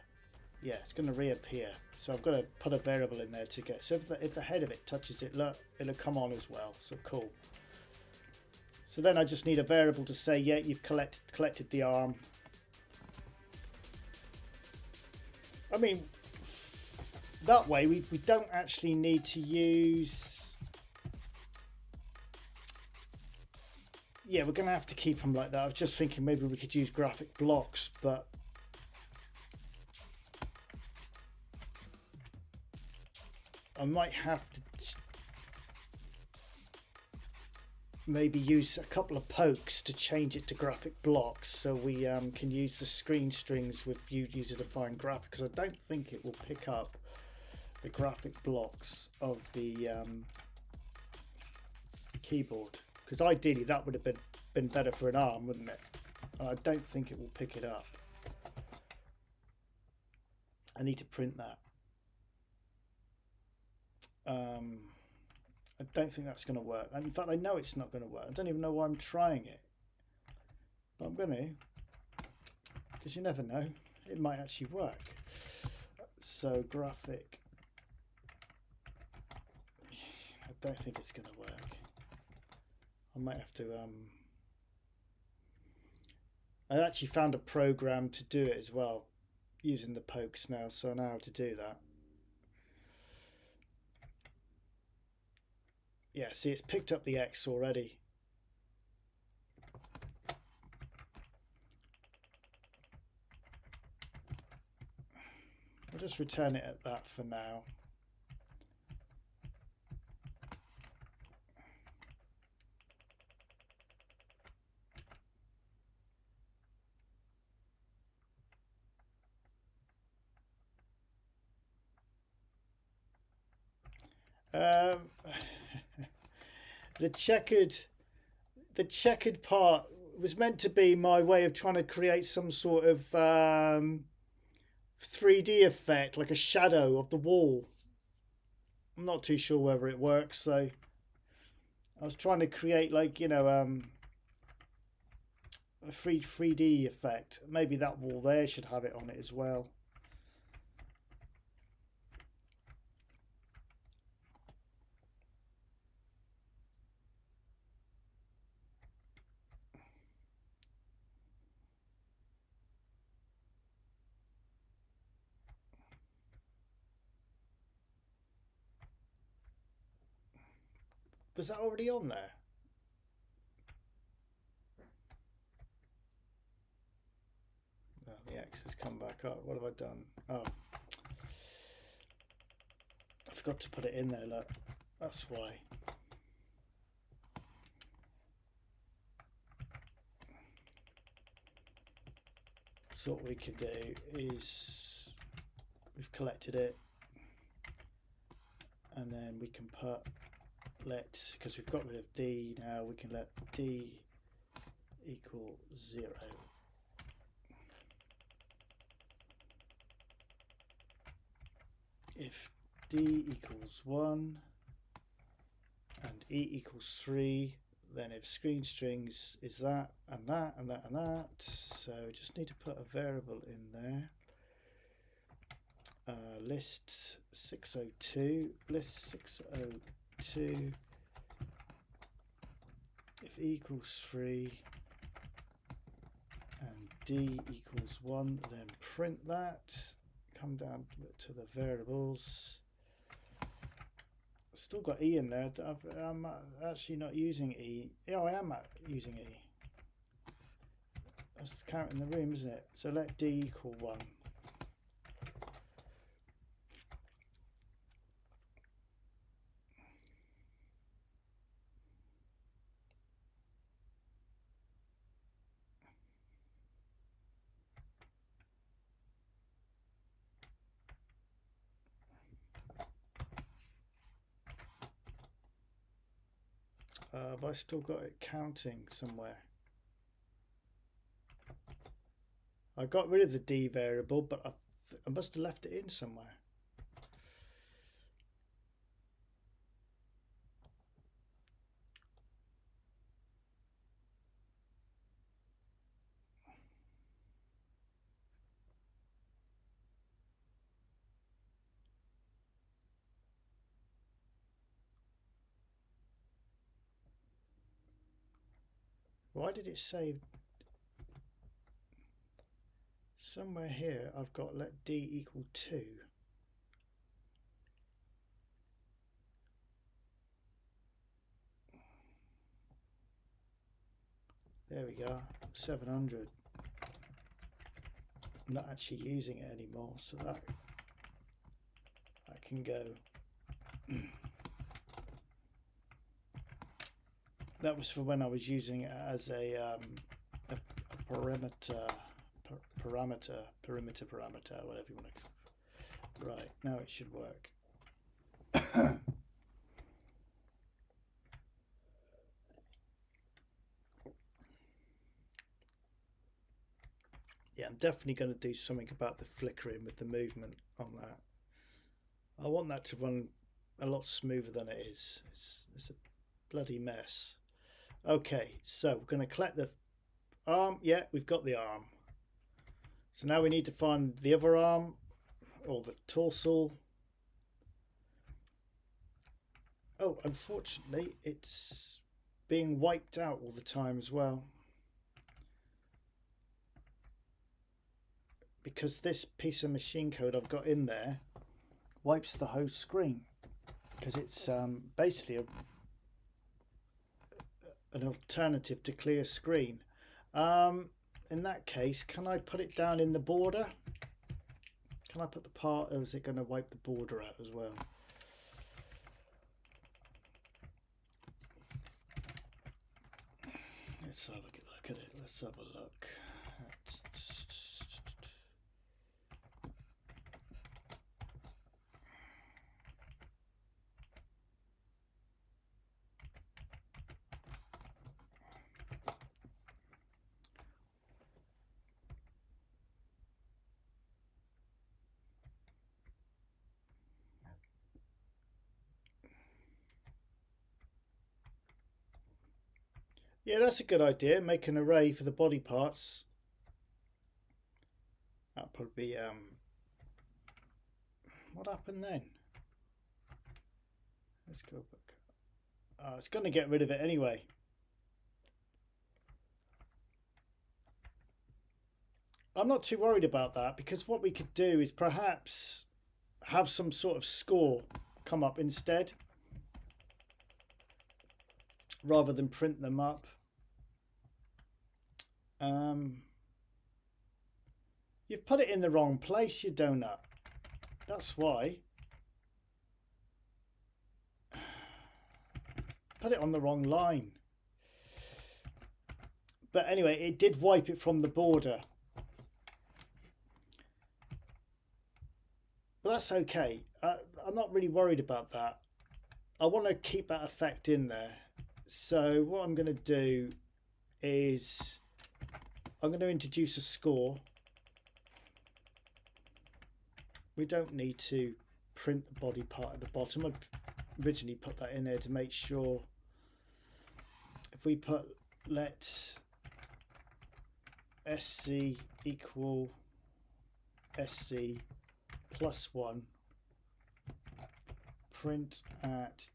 Yeah, it's going to reappear. So I've got to put a variable in there to get. So if the head of it touches it, look, it'll come on as well. So cool. So then I just need a variable to say, yeah, you've collected the arm. I mean, that way we don't actually need to use. Yeah, we're going to have to keep them like that. I was just thinking maybe we could use graphic blocks, but I might have to maybe use a couple of pokes to change it to graphic blocks, so we can use the screen strings with user-defined graphics, because I don't think it will pick up the graphic blocks of the keyboard, because ideally that would have been better for an arm, wouldn't it? And I don't think it will pick it up. I need to print that. I don't think that's going to work. And in fact, I know it's not going to work. I don't even know why I'm trying it. But I'm going to, because you never know. It might actually work. So graphic. I don't think it's going to work. I might have to... I actually found a program to do it as well, using the pokes now, so I know how to do that. Yeah, see, it's picked up the X already. I'll just return it at that for now. The checkered part was meant to be my way of trying to create some sort of 3D effect, like a shadow of the wall. I'm not too sure whether it works though. I was trying to create, like, you know, a 3D effect. Maybe that wall there should have it on it as well. Was that already on there? Oh, the X has come back up. What have I done? Oh, I forgot to put it in there. Look, that's why. So what we can do is we've collected it, and then we can put because we've got rid of D now, we can let D equal 0. If D equals 1 and E equals 3, then if screen strings is that and that and that and that, so we just need to put a variable in there. List 602, list 602, if E equals 3 and D equals 1, then print that. Come down to the variables. Still got E in there. I'm actually not using E. Yeah, I am using E. That's the count in the room, isn't it? So let D equal 1. Have I still got it counting somewhere? I got rid of the D variable, but I must have left it in somewhere. Why did it say somewhere here? I've got let D equal 2. There we go, 700. I'm not actually using it anymore, so that can go. That was for when I was using it as a perimeter parameter, whatever you want to. Right, now it should work. Yeah, I'm definitely going to do something about the flickering with the movement on that. I want that to run a lot smoother than it is. It's a bloody mess. Okay, so we're going to collect the arm. Yeah, we've got the arm. So now we need to find the other arm, or the torso. Oh, unfortunately, it's being wiped out all the time as well. Because this piece of machine code I've got in there wipes the whole screen. Because it's basically an alternative to clear screen. In that case, can I put it down in the border? Can I put the part, or is it going to wipe the border out as well? Let's have a look at it. Let's have a look. Yeah, that's a good idea. Make an array for the body parts. That'll probably be, what happened then? Let's go back. Oh, it's going to get rid of it anyway. I'm not too worried about that, because what we could do is perhaps have some sort of score come up instead, rather than print them up. You've put it in the wrong place, you donut. That's why. Put it on the wrong line. But anyway, it did wipe it from the border. But that's okay. I'm not really worried about that. I want to keep that effect in there. So what I'm going to do is I'm going to introduce a score. We don't need to print the body part at the bottom. I originally put that in there to make sure. If we put let SC equal SC +1, print at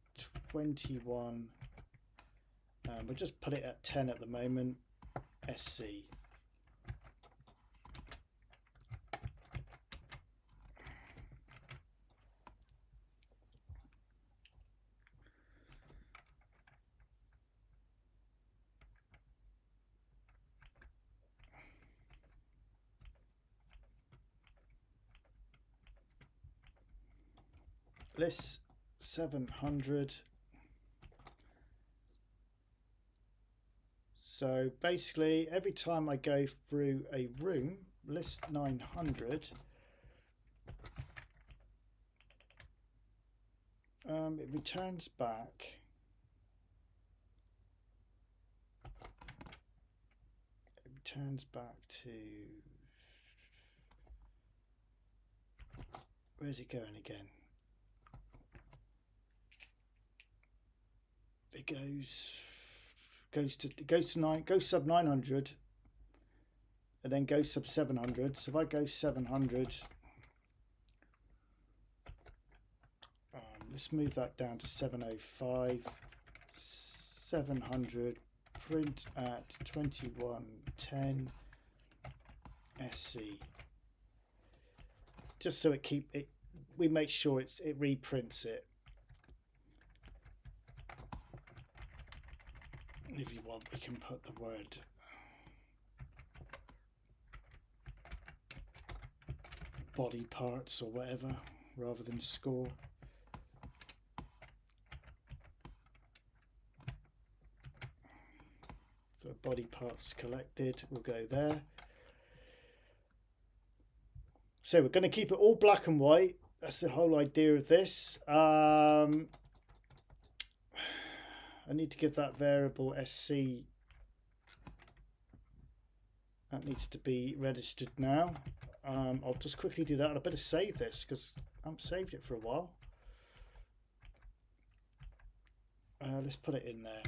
21, we'll just put it at 10 at the moment, SC. List 700. So basically every time I go through a room, list 900, it returns back to, where's it going again? It goes sub 900 and then goes sub 700. So if I go 700, let's move that down to 705, 700, print at 2110 SC. Just so we make sure it reprints it. If you want, we can put the word body parts or whatever rather than score. So body parts collected will go there. So we're going to keep it all black and white. That's the whole idea of this. I need to give that variable SC, that needs to be registered now. I'll just quickly do that. I better save this because I haven't saved it for a while. Let's put it in there.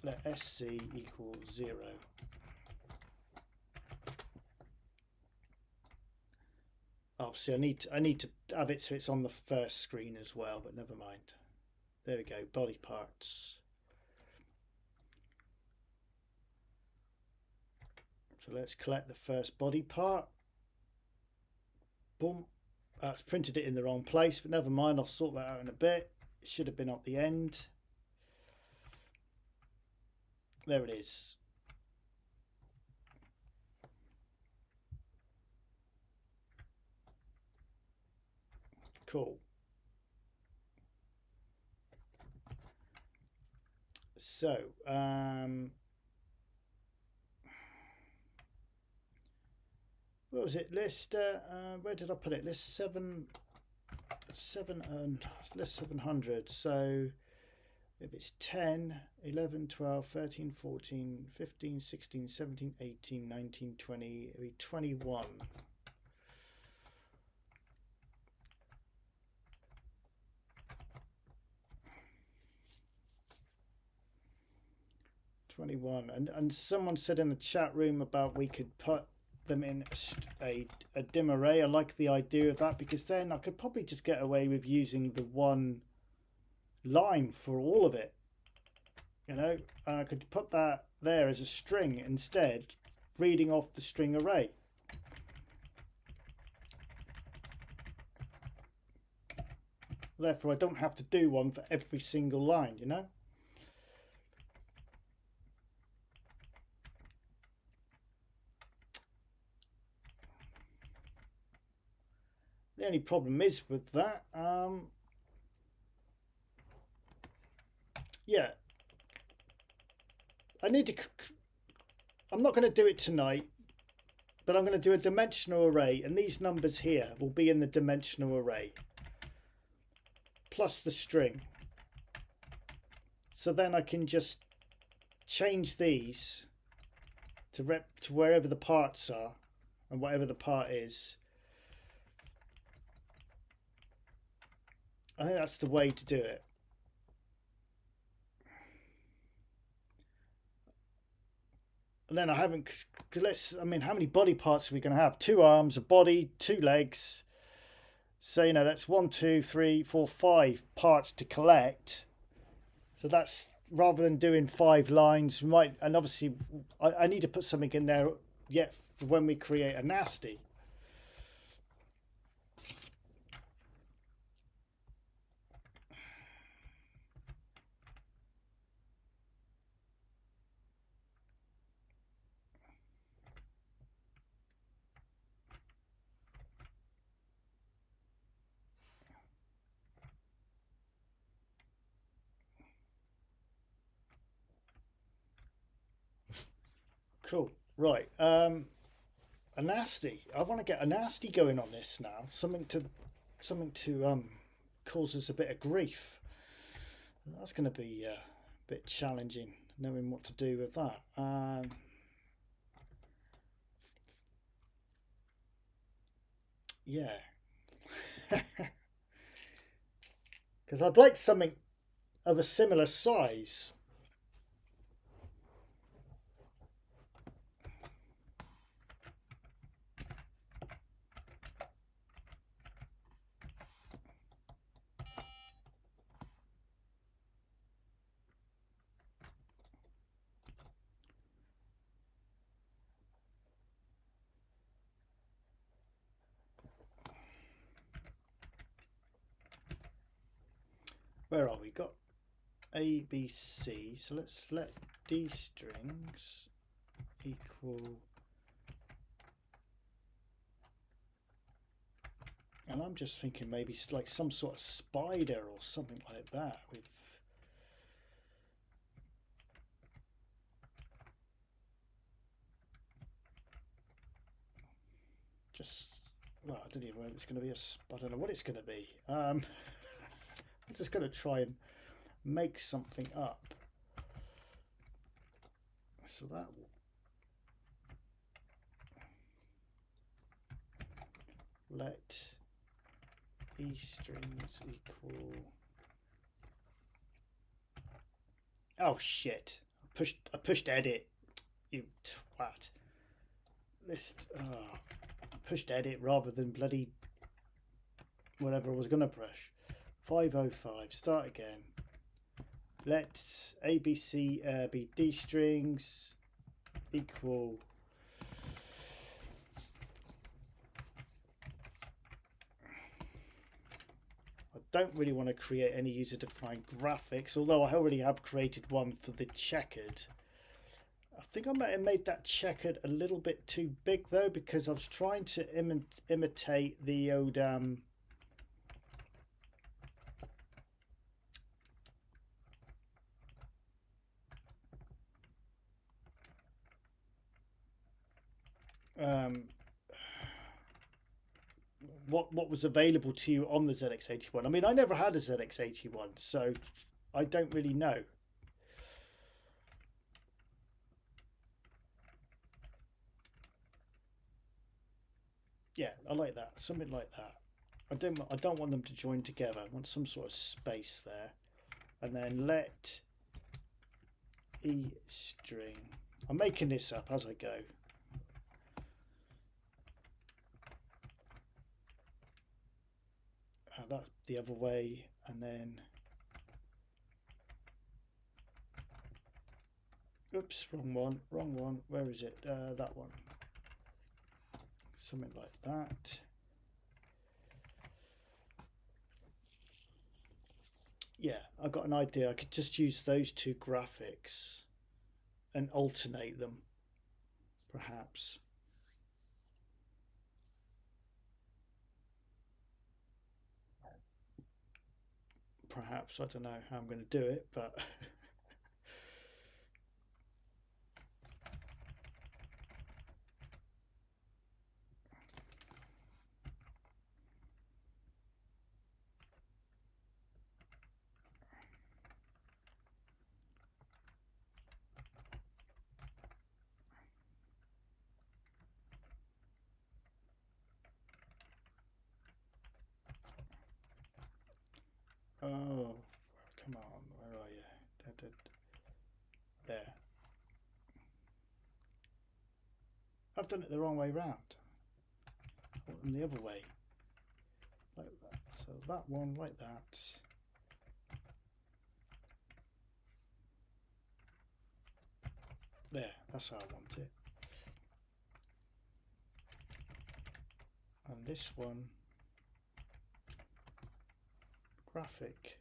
Let SC equal 0. Obviously I need to have it so it's on the first screen as well, but never mind. There we go, body parts. So let's collect the first body part. Boom. It's printed it in the wrong place, but never mind, I'll sort that out in a bit. It should have been at the end. There it is. Cool. So, what was it? List, where did I put it? List 700. So if it's 10, 11, 12, 13, 14, 15, 16, 17, 18, 19, 20, it'll be 21. And someone said in the chat room about we could put them in a dim array. I like the idea of that, because then I could probably just get away with using the one line for all of it, you know. I could put that there as a string instead, reading off the string array. Therefore I don't have to do one for every single line, you know. The only problem is with that, yeah, I'm not going to do it tonight, but I'm going to do a dimensional array, and these numbers here will be in the dimensional array plus the string. So then I can just change these to wherever the parts are and whatever the part is. I think that's the way to do it. And then I haven't, I mean, how many body parts are we going to have? 2 arms, a body, 2 legs. So, you know, that's 1, 2, 3, 4, 5 parts to collect. So that's, rather than doing 5 lines, we might, and obviously I need to put something in there yet for when we create a nasty. Cool. Right. A nasty. I want to get a nasty going on this now. Something to cause us a bit of grief. That's going to be a bit challenging, knowing what to do with that. Yeah. Because I'd like something of a similar size. Where are we? Got A, B, C. So let's let D strings equal. And I'm just thinking maybe like some sort of spider or something like that with. Just, well, I don't even know if it's going to be I don't know what it's going to be. I'm just going to try and make something up. So that will let E strings equal. Oh shit! I pushed edit. You twat. List. Pushed edit rather than bloody whatever I was going to push. 505. Start again. Let ABC be D strings equal. I don't really want to create any user-defined graphics, although I already have created one for the checkered. I think I might have made that checkered a little bit too big though, because I was trying to imitate the old what was available to you on the ZX81. I mean, I never had a ZX81, so I don't really know. Yeah, I like that. Something like that. I don't want them to join together. I want some sort of space there. And then let E string. I'm making this up as I go. That's the other way, and then oops, wrong one. Where is it? That one. Something like that. Yeah, I got an idea. I could just use those two graphics and alternate them, perhaps. Perhaps, I don't know how I'm going to do it, but oh, come on, where are you? There. I've done it the wrong way round. I want them the other way. Like that. So that one like that. There, that's how I want it. And this one, graphic.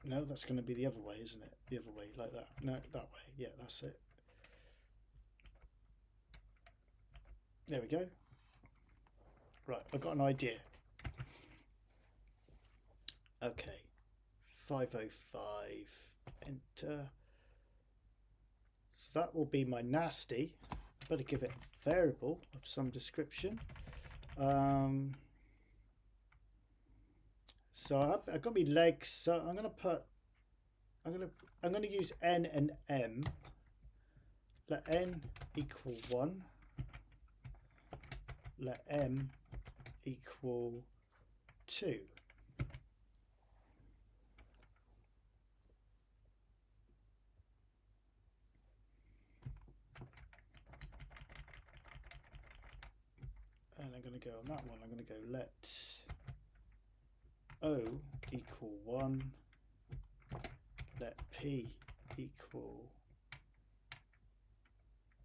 No, that's going to be the other way, isn't it? The other way, like that. No, that way. Yeah, that's it. There we go. Right, I've got an idea. Okay, 505, enter. So that will be my nasty. Better give it a variable of some description. So I've got my legs. So I'm going to use n and m. Let n equal 1. Let m equal 2. And I'm going to go on that one. I'm going to go let O equal 1. Let P equal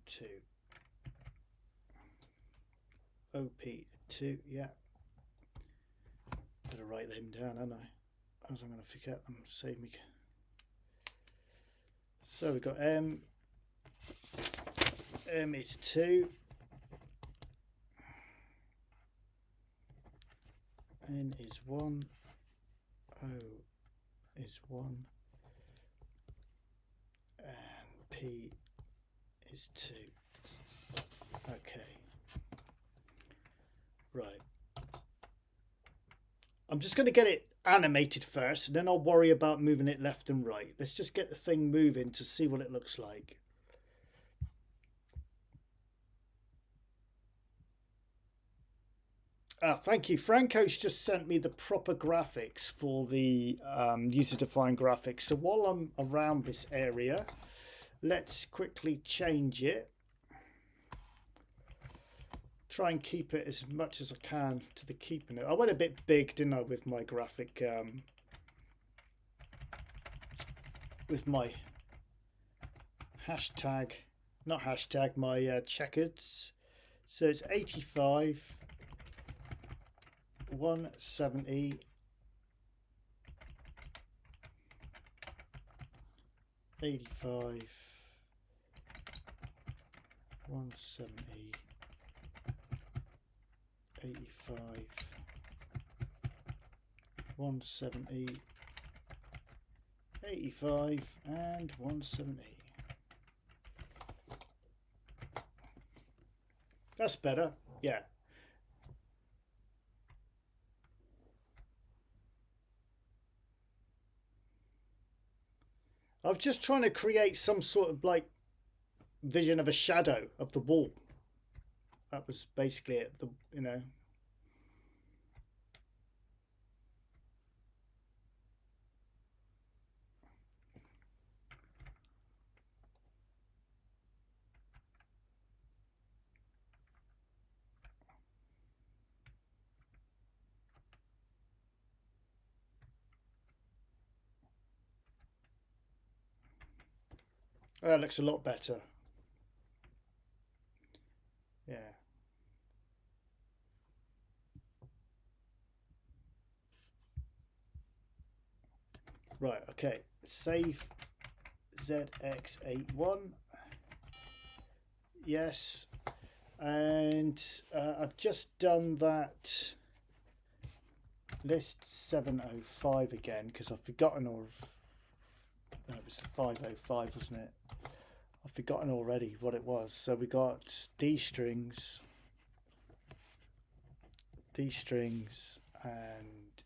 2. OP 2, yeah. Better write them down, haven't I? As I'm going to forget them. Save me. So we've got M. M is 2. N is 1. O is 1. And P is 2. Okay. Right. I'm just going to get it animated first, and then I'll worry about moving it left and right. Let's just get the thing moving to see what it looks like. Thank you. Franco's just sent me the proper graphics for the user-defined graphics. So while I'm around this area, let's quickly change it. Try and keep it as much as I can to the keeping it. I went a bit big, didn't I, with my graphic, with my hashtag, not hashtag, my checkers. So it's 85. 170, 85, 170, 85, 170, 85, and 170. That's better, yeah. I was just trying to create some sort of like vision of a shadow of the wall. That was basically it. You know. That looks a lot better. Yeah. Right, okay. Save ZX81. Yes. And I've just done that list 705 again because I've forgotten all of... No, it was 505, wasn't it? I've forgotten already what it was. So we got D strings, and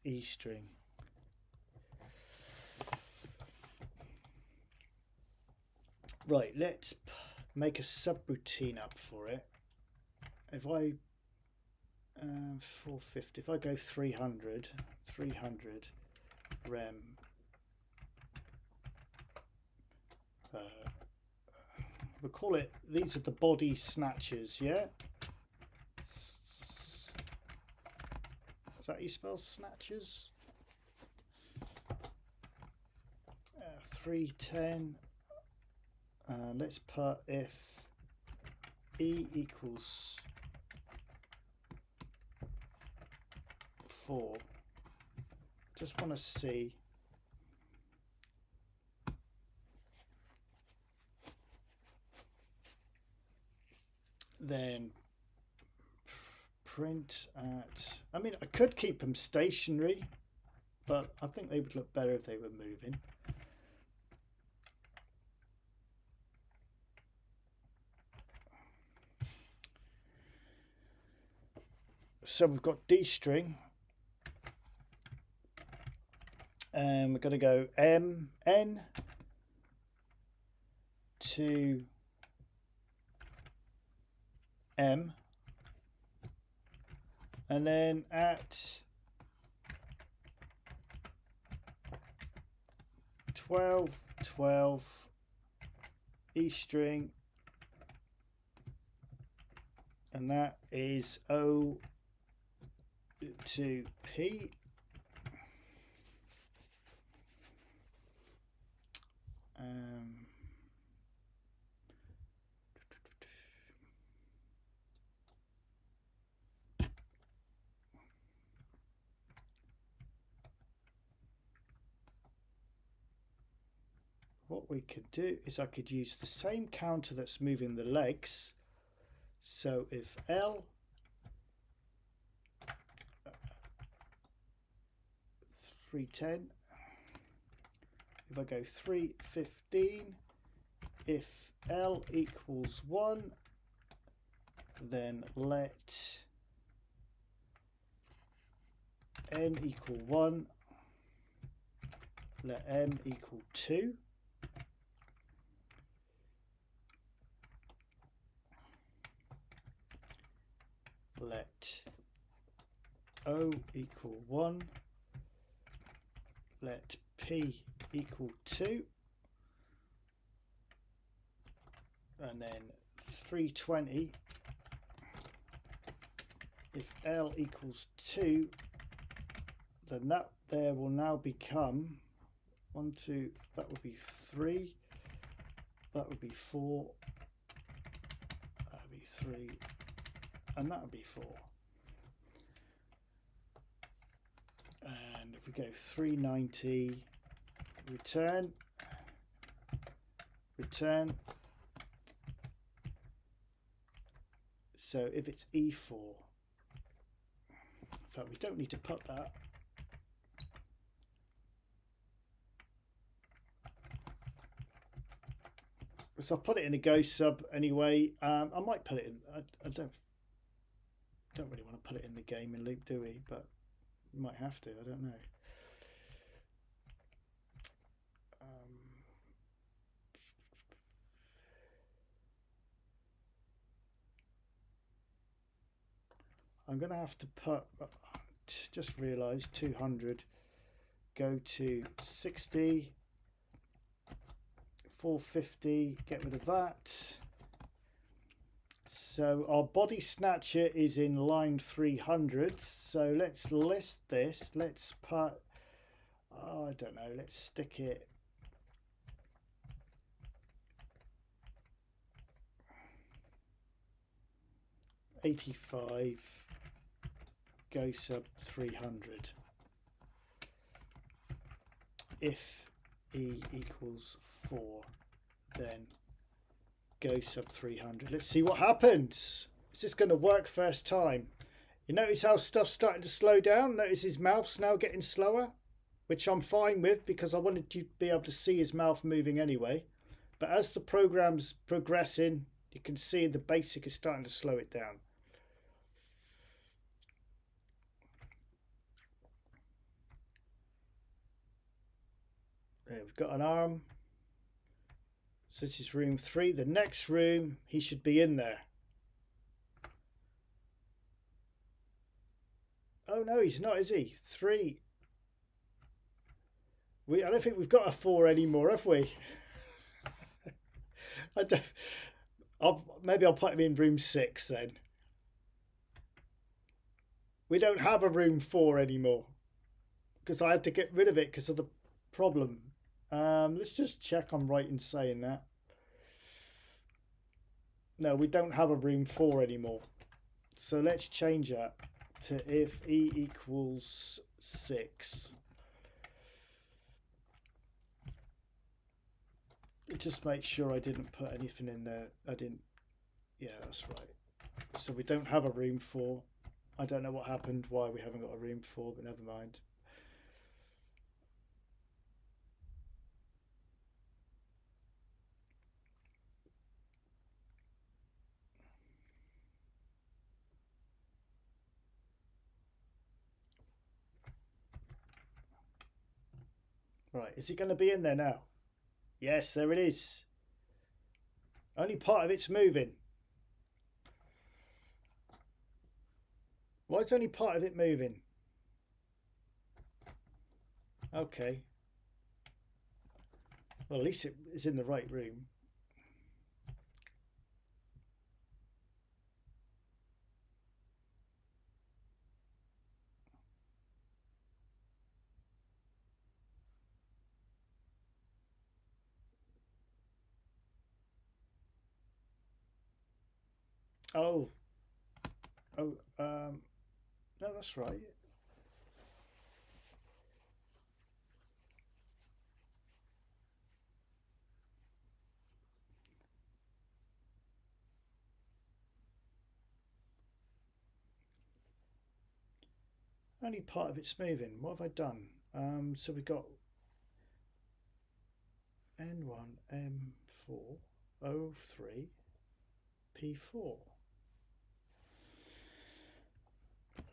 E string. Right, let's make a subroutine up for it. If I 450, if I go 300 rem we'll call it, these are the body snatchers, yeah? Is that how you spell snatchers? 310. Let's put if E equals 4. Just want to see then print at, I mean, I could keep them stationary, but I think they would look better if they were moving. So we've got D string, and we're going to go M, N to M, and then at 12, 12, E string, and that is O to P. What we could do is I could use the same counter that's moving the legs. So if L 310, if I go 315, if L equals 1, then let N equal 1, let M equal 2. Let O equal 1, let P equal 2, and then 320, if L equals 2, then that there will now become 1, 2, that would be 3, that would be 4, that would be 3, and that would be 4. And if we go 390, return, return. So if it's E4, in fact, we don't need to put that. So I'll put it in a Go sub anyway. I might put it in. I don't really want to put it in the gaming loop, do we? But we might have to. I don't know. I'm going to have to put. Just realised 200. Go to 60. 450. Get rid of that. So our body snatcher is in line 300. So let's list this. Let's put, oh, I don't know, let's stick it. $85, go sub 300. If E equals 4, then go sub 300. Let's see what happens. Is this going to work first time? You notice how stuff's starting to slow down? Notice his mouth's now getting slower, which I'm fine with because I wanted you to be able to see his mouth moving anyway. But as the program's progressing, you can see the basic is starting to slow it down. There, we've got an arm. So this is room 3. The next room, he should be in there. Oh no, he's not, is he? 3. I don't think we've got a 4 anymore, have we? I don't. Maybe I'll put him in room 6 then. We don't have a room 4 anymore because I had to get rid of it because of the problem. Let's just check I'm right in saying that. No, we don't have a room 4 anymore. So let's change that to if E equals 6. Just make sure I didn't put anything in there. I didn't. Yeah, that's right. So we don't have a room 4. I don't know what happened, why we haven't got a room 4, but never mind. Right, is it going to be in there now? Yes, there it is. Only part of it's moving. Why is only part of it moving? Okay. Well, at least it is in the right room. Oh. Oh, no, that's right. Only part of it's moving. What have I done? So we got N1, M4, O3, P4.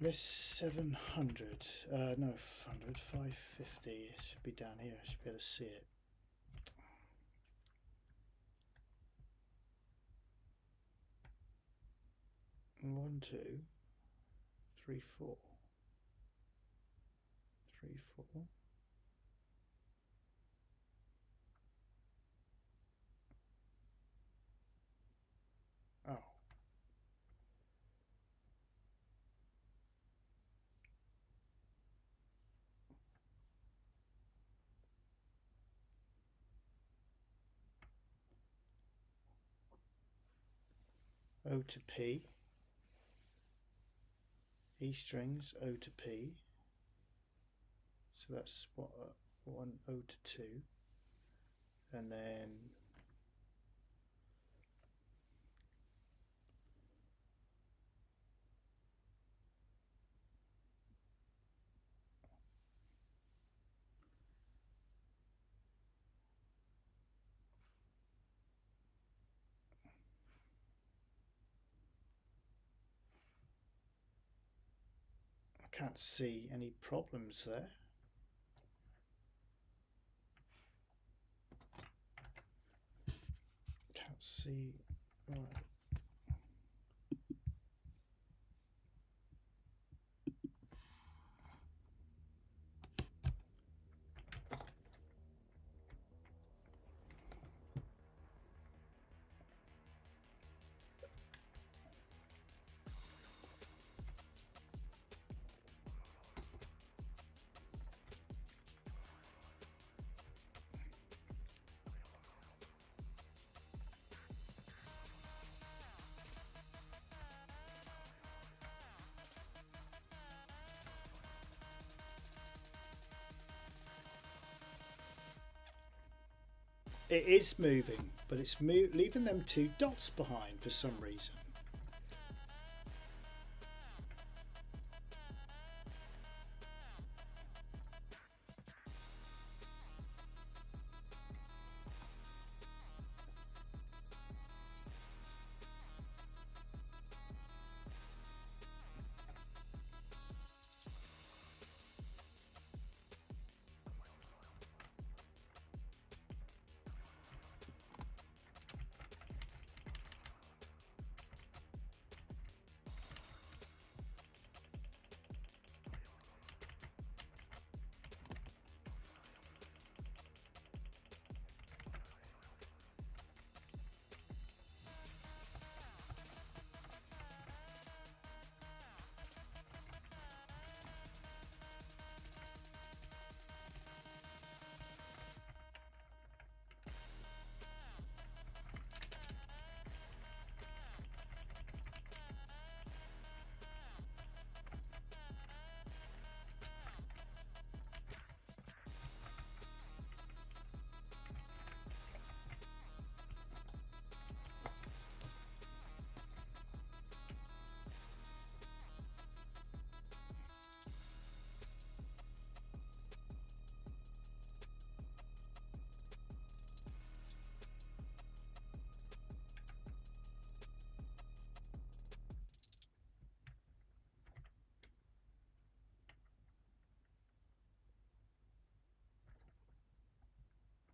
This 700, no, 100, 550. It should be down here. I should be able to see it. One, two, three, four. 3, 4. Oh. O to P. E strings, O to P. So that's what 1 0 to 2, and then I can't see any problems there. Can't see. Right. It is moving, but it's leaving them 2 dots behind for some reason.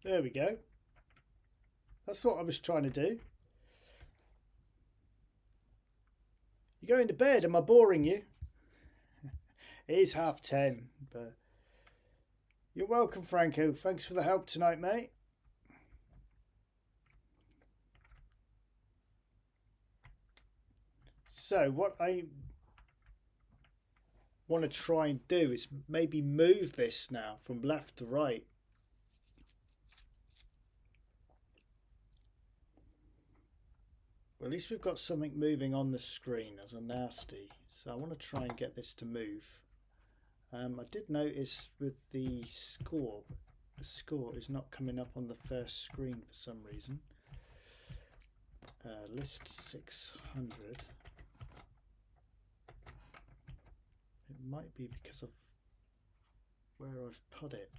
There we go. That's what I was trying to do. You going to bed? Am I boring you? It is 10:30, but you're welcome, Franco. Thanks for the help tonight, mate. So what I want to try and do is maybe move this now from left to right. Well, at least we've got something moving on the screen as a nasty. So I want to try and get this to move. I did notice with the score is not coming up on the first screen for some reason. List 600. It might be because of where I've put it.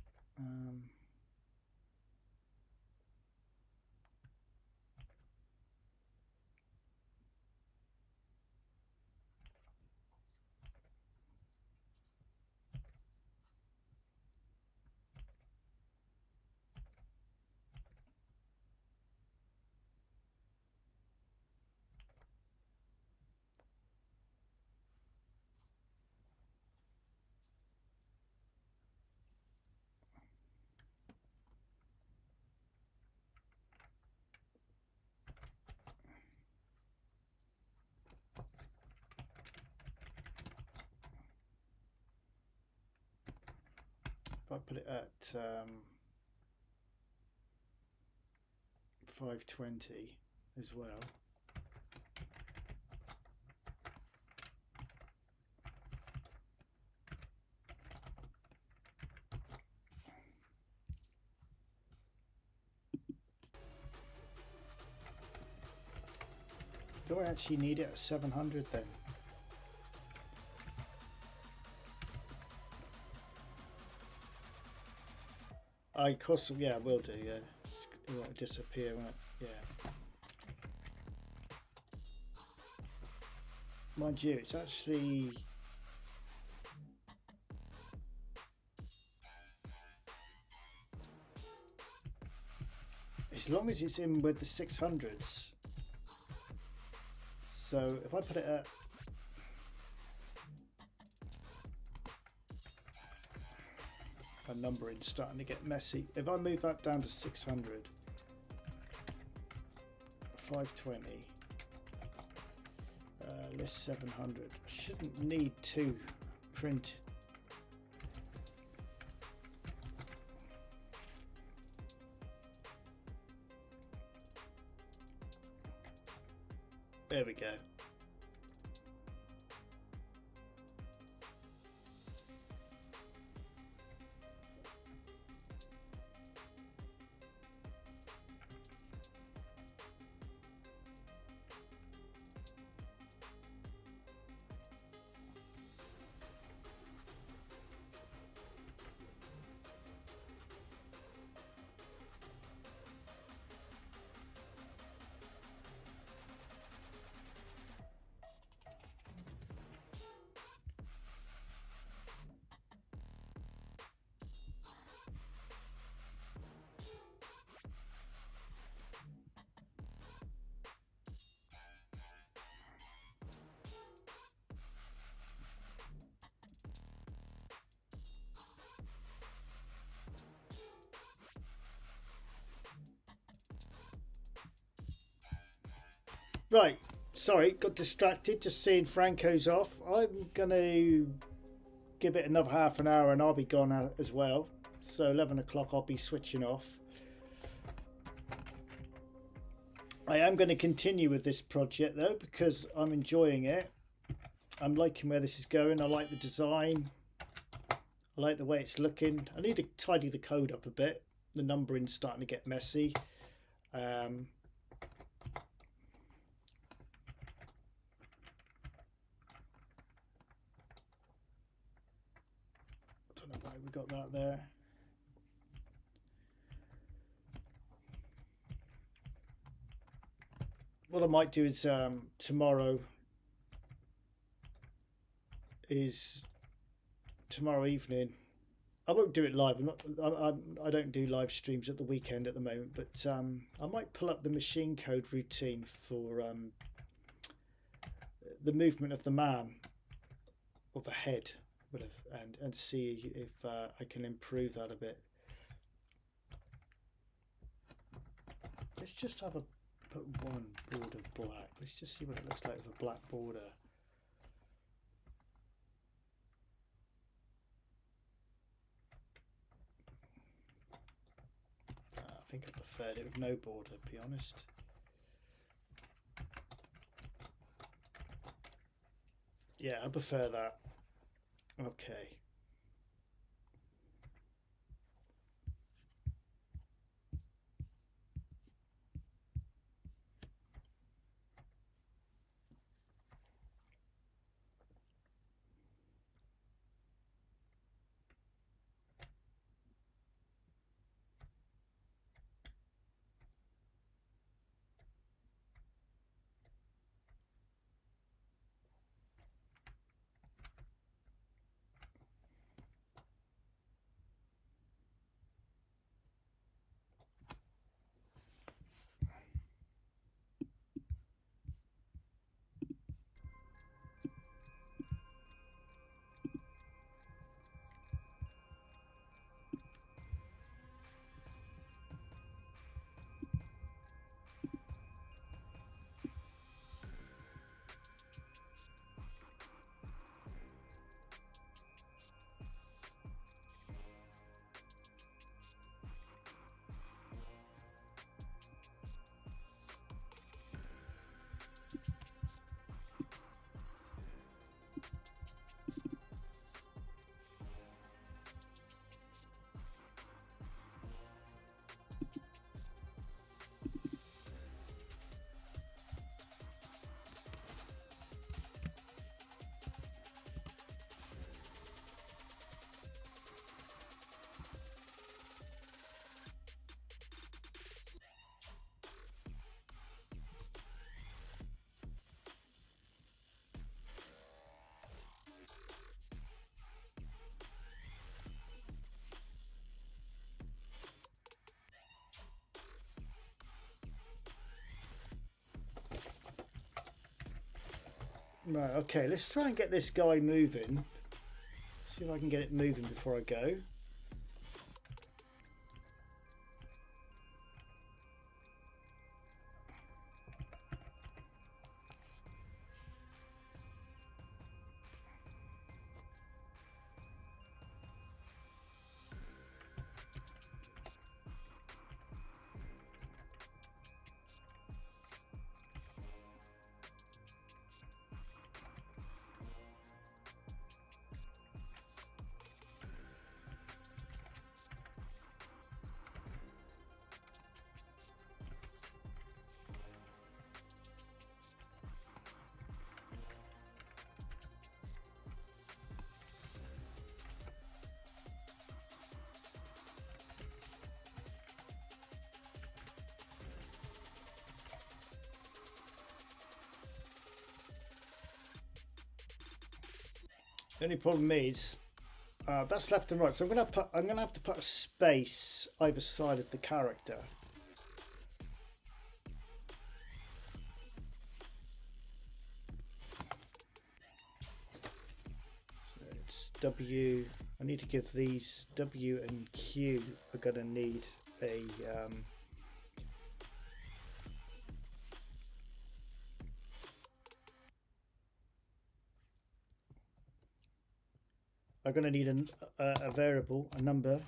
If I put it at 520 as well. Do I actually need it at 700 then? Of course, yeah, will do, yeah. It won't disappear, won't it? Yeah. Mind you, it's actually... As long as it's in with the 600s. So if I put it at... My numbering's starting to get messy. If I move that down to 600, 520, list 700, shouldn't need to print. There we go. Right, sorry, got distracted just seeing Franco's off. I'm going to give it another half an hour and I'll be gone as well. So 11 o'clock I'll be switching off. I am going to continue with this project though because I'm enjoying it. I'm liking where this is going. I like the design. I like the way it's looking. I need to tidy the code up a bit. The numbering's starting to get messy. Why we got that there. What I might do is tomorrow evening. I won't do it live. I don't do live streams at the weekend at the moment, but I might pull up the machine code routine for the movement of the man or the head. And see if I can improve that a bit. Let's just have put one border black. Let's just see what it looks like with a black border. I think I preferred it with no border, to be honest. Yeah, I prefer that. Okay. Right, okay, let's try and get this guy moving. See if I can get it moving before I go. The only problem is that's left and right, so I'm gonna have to put a space either side of the character. So it's W. I need to give these W and Q are gonna need a are going to need a variable, a number.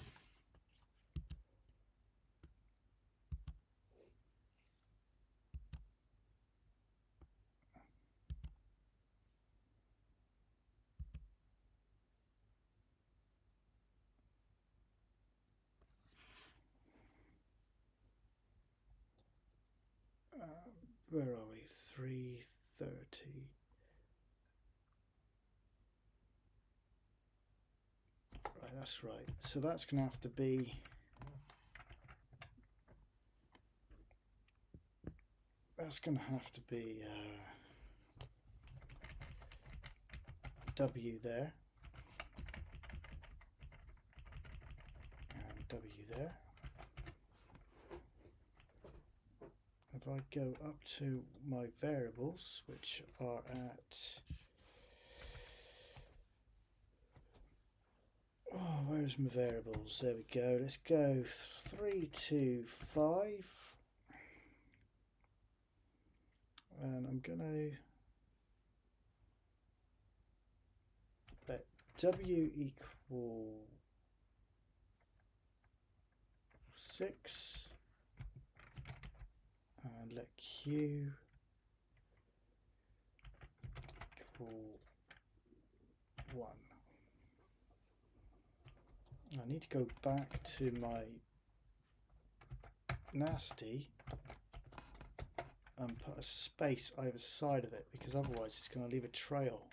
Where are we? 330. Right, that's right. So that's going to have to be W there and W there. If I go up to my variables, which are at where's my variables? There we go. Let's go 3, 2, 5. And I'm going to let W equal 6 and let Q equal 1. I need to go back to my nasty and put a space either side of it, because otherwise it's going to leave a trail.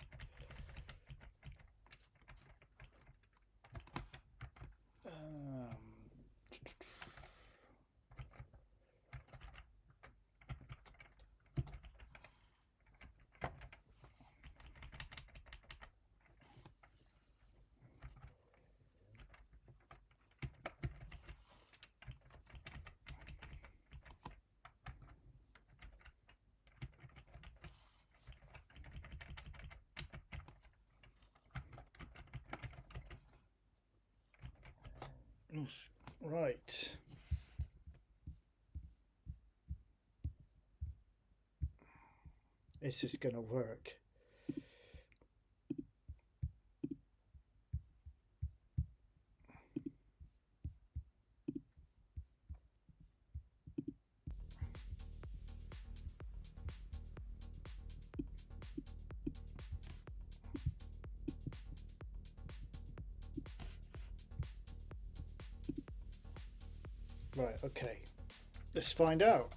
Right. Is this going to work? Right, okay. Let's find out.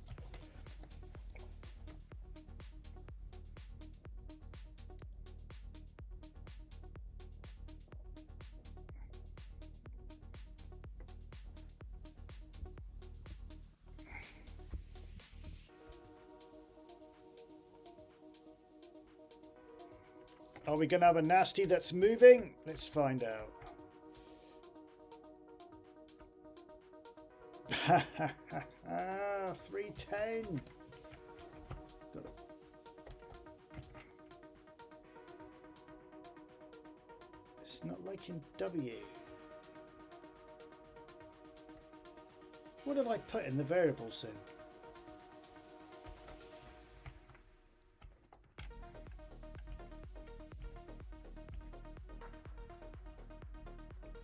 Are we going to have a nasty that's moving? Let's find out. 310. It's not liking W. What did I put in the variables then?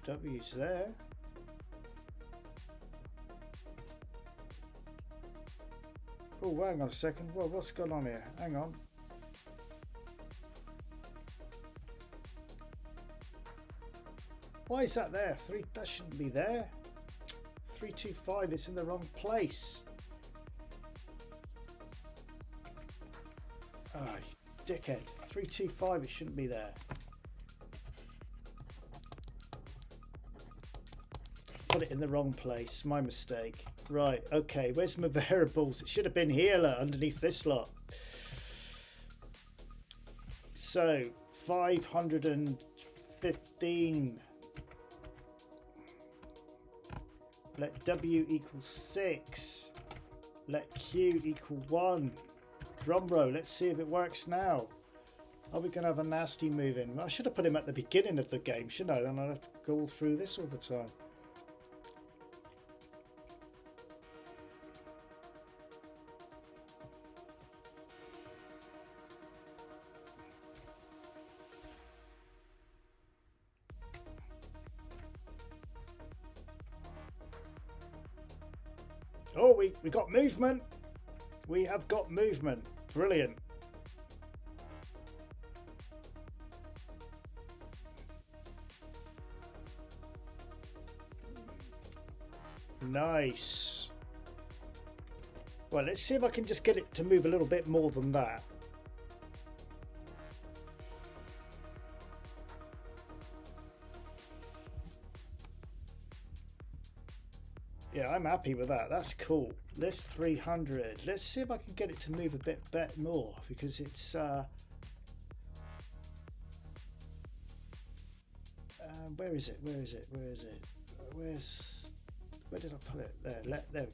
W's there. Oh, hang on a second. Well, what's going on here? Hang on. Why is that there? That shouldn't be there. 325, it's in the wrong place. Ah, dickhead. 325, it shouldn't be there. Put it in the wrong place. My mistake. Right, okay. Where's my variables? It should have been here, look, underneath this lot. So, 515. Let W equal 6. Let Q equal 1. Drum roll. Let's see if it works now. Are we going to have a nasty move in? I should have put him at the beginning of the game, shouldn't I? Then I'd have to go all through this all the time. Oh, we got movement. We have got movement. Brilliant. Nice. Well, let's see if I can just get it to move a little bit more than that. Yeah, I'm happy with that. That's cool. List 300. Let's see if I can get it to move a bit more, because it's where is it? Where is it? Where is it? Where did I put it? There we go.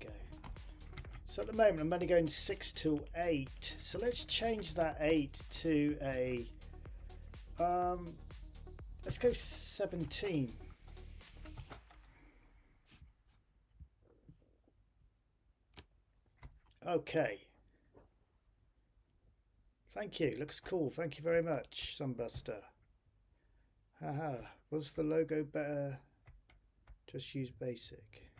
So at the moment I'm only going 6 till 8. So let's change that 8 to a let's go 17. Okay. Thank you. Looks cool. Thank you very much, Sunbuster. Haha. Was the logo better? Just use basic.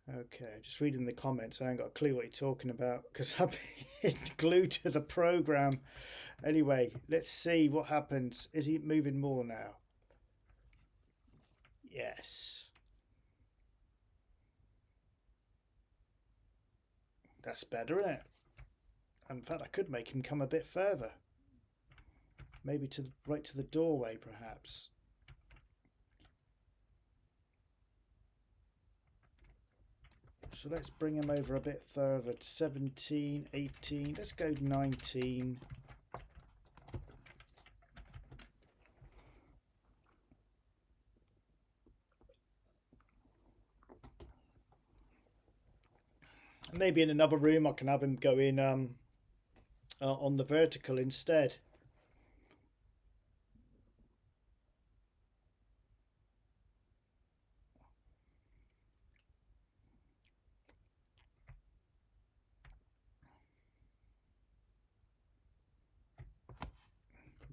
Okay, just reading the comments. I ain't got a clue what you're talking about because I've been glued to the program. Anyway, let's see what happens. Is he moving more now? Yes. That's better, isn't it? In fact, I could make him come a bit further. Maybe to right to the doorway, perhaps. So let's bring him over a bit further. 17, 18. Let's go 19. Maybe in another room I can have him go in on the vertical instead.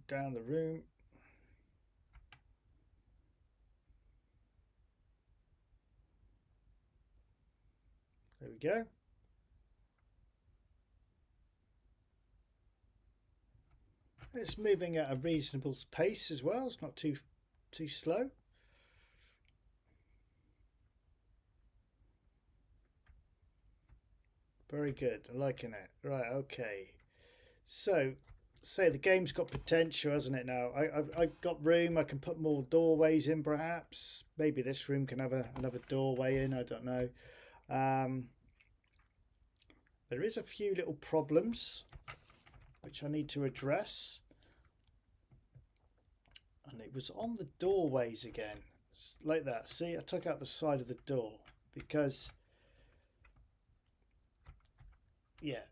Down the room. There we go. It's moving at a reasonable pace as well. It's not too slow. Very good. I'm liking it. Right, okay. So, say the game's got potential, hasn't it now? I've got room. I can put more doorways in, perhaps. Maybe this room can have another doorway in. I don't know. There is a few little problems which I need to address. And it was on the doorways again. Like that. See, I took out the side of the door because... yeah.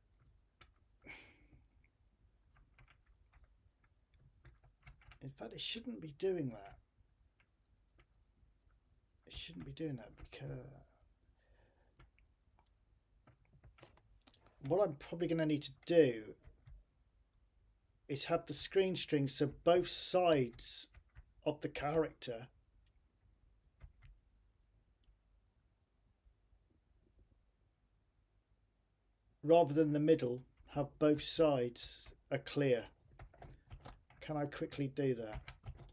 In fact, it shouldn't be doing that. It shouldn't be doing that because what I'm probably going to need to do is have the screen string so both sides of the character rather than the middle have both sides are clear. Can I quickly do that?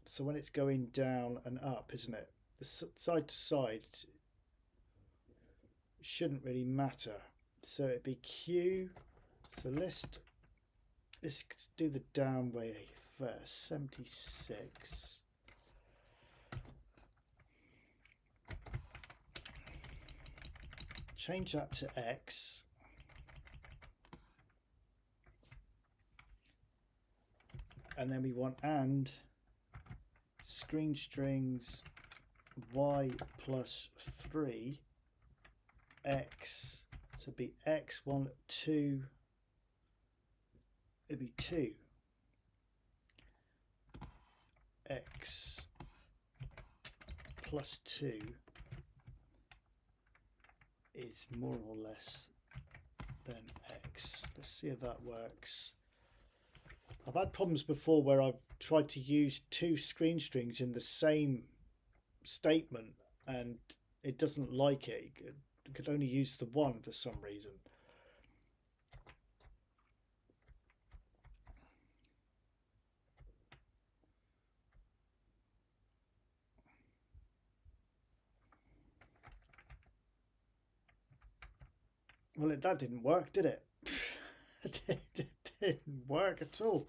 So when it's going down and up, isn't it? The side to side shouldn't really matter. So it'd be Q. So let's do the down way first. 76. Change that to X. And then we want and screen strings Y plus 3 X. So it'd be X1, 2. It'd be 2. X plus 2 is more or less than X. Let's see if that works. I've had problems before where I've tried to use two screen strings in the same statement and it doesn't like it. It could only use the one for some reason. Well, that didn't work, did it? It didn't work at all.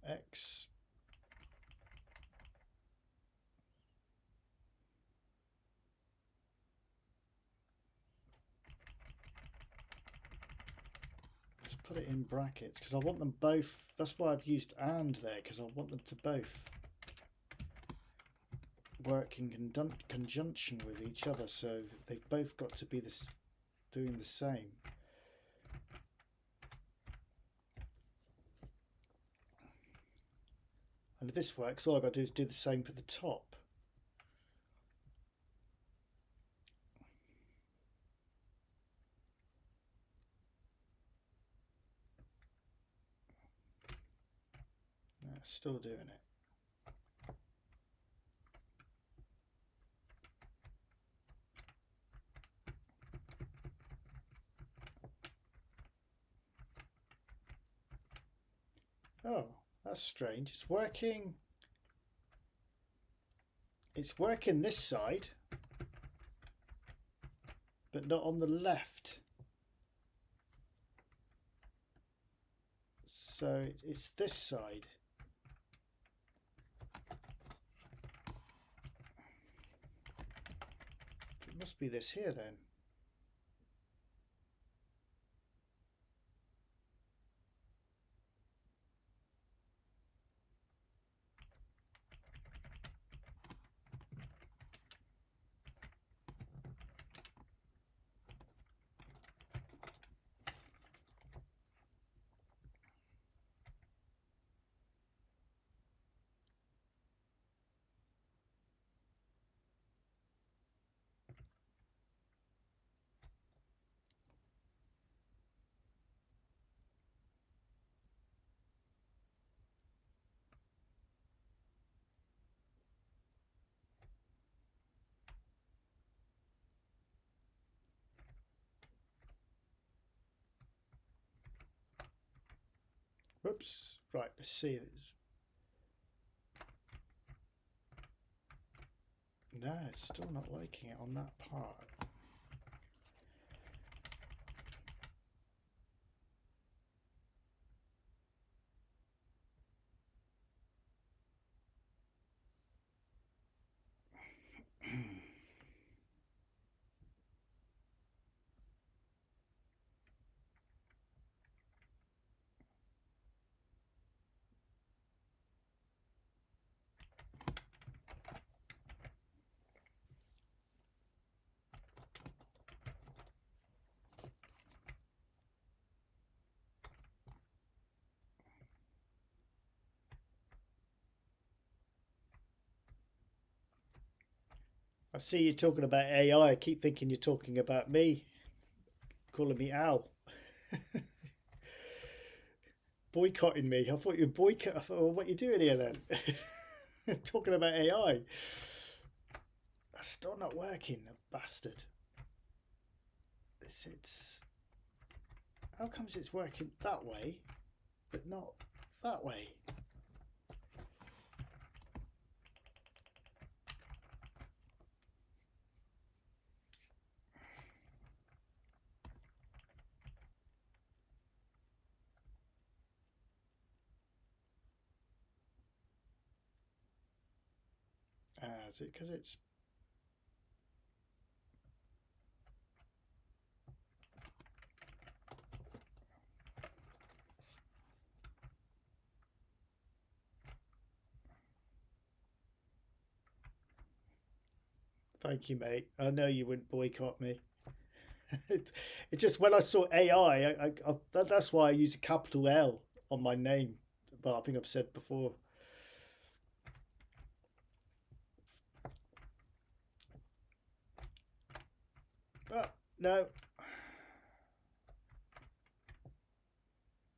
X just put it in brackets because I want them both. That's why I've used and there, because I want them to both work in conjunction with each other, so they've both got to be doing the same. And if this works, all I've got to do is do the same for the top. No, still doing it. Oh, that's strange. It's working. It's working this side, but not on the left. So it's this side. It must be this here then. Whoops. Right, let's see. No, it's still not liking it on that part. I see you talking about AI. I keep thinking you're talking about me, calling me Al. Boycotting me. I thought you were boycott. I thought, well, what are you doing here then? Talking about AI. That's still not working, bastard. It's how comes it's working that way, but not that way? Is it because it's Thank you, mate. I know you wouldn't boycott me. It just when I saw AI, that's why I use a capital L on my name. But I think I've said before. But no,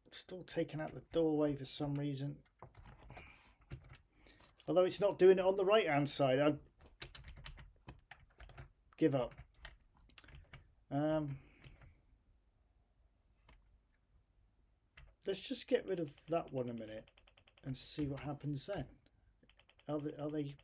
still taking out the doorway for some reason. Although it's not doing it on the right hand side, I'd give up. Let's just get rid of that one a minute and see what happens then. Are they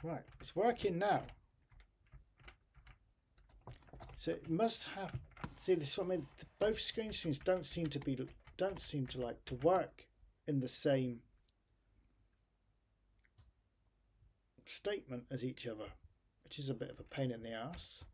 right? It's working now. So it must have. See, this is what I mean. Both screen streams don't seem to like to work in the same statement as each other, which is a bit of a pain in the ass.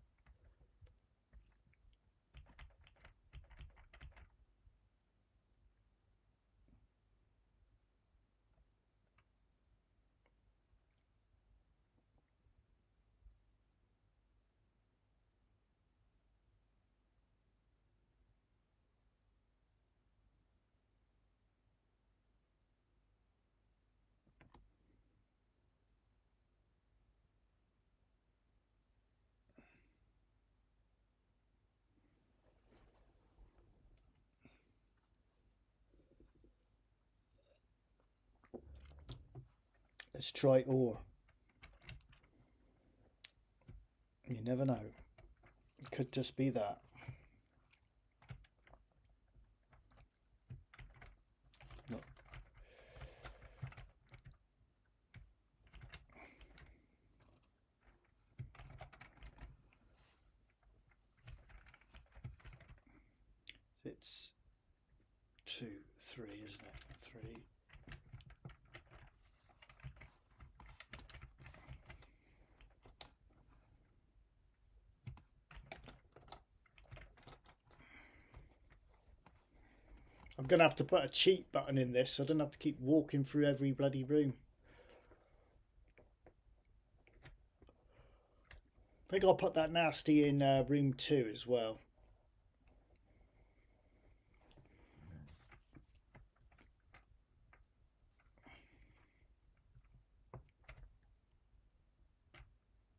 Let's try or. You never know. It could just be that. No. It's 2, 3, isn't it? 3. I'm going to have to put a cheat button in this so I don't have to keep walking through every bloody room. I think I'll put that nasty in room 2 as well.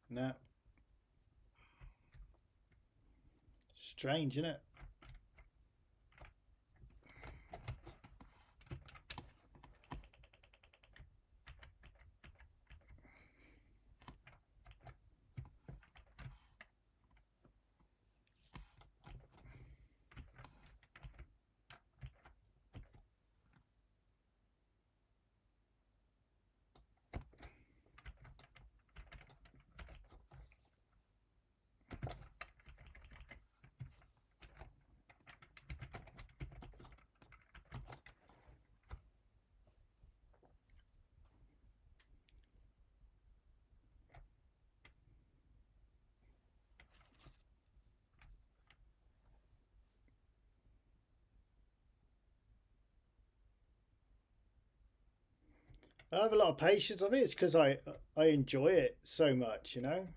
No. Strange, isn't it? I have a lot of patience. I think it's because I enjoy it so much, you know,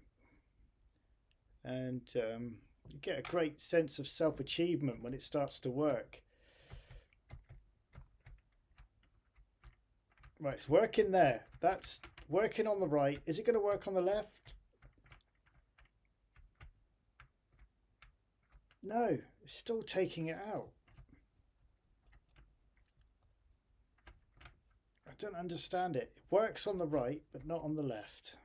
and you get a great sense of self-achievement when it starts to work. Right, it's working there. That's working on the right. Is it going to work on the left? No, it's still taking it out. I don't understand it. It works on the right, but not on the left.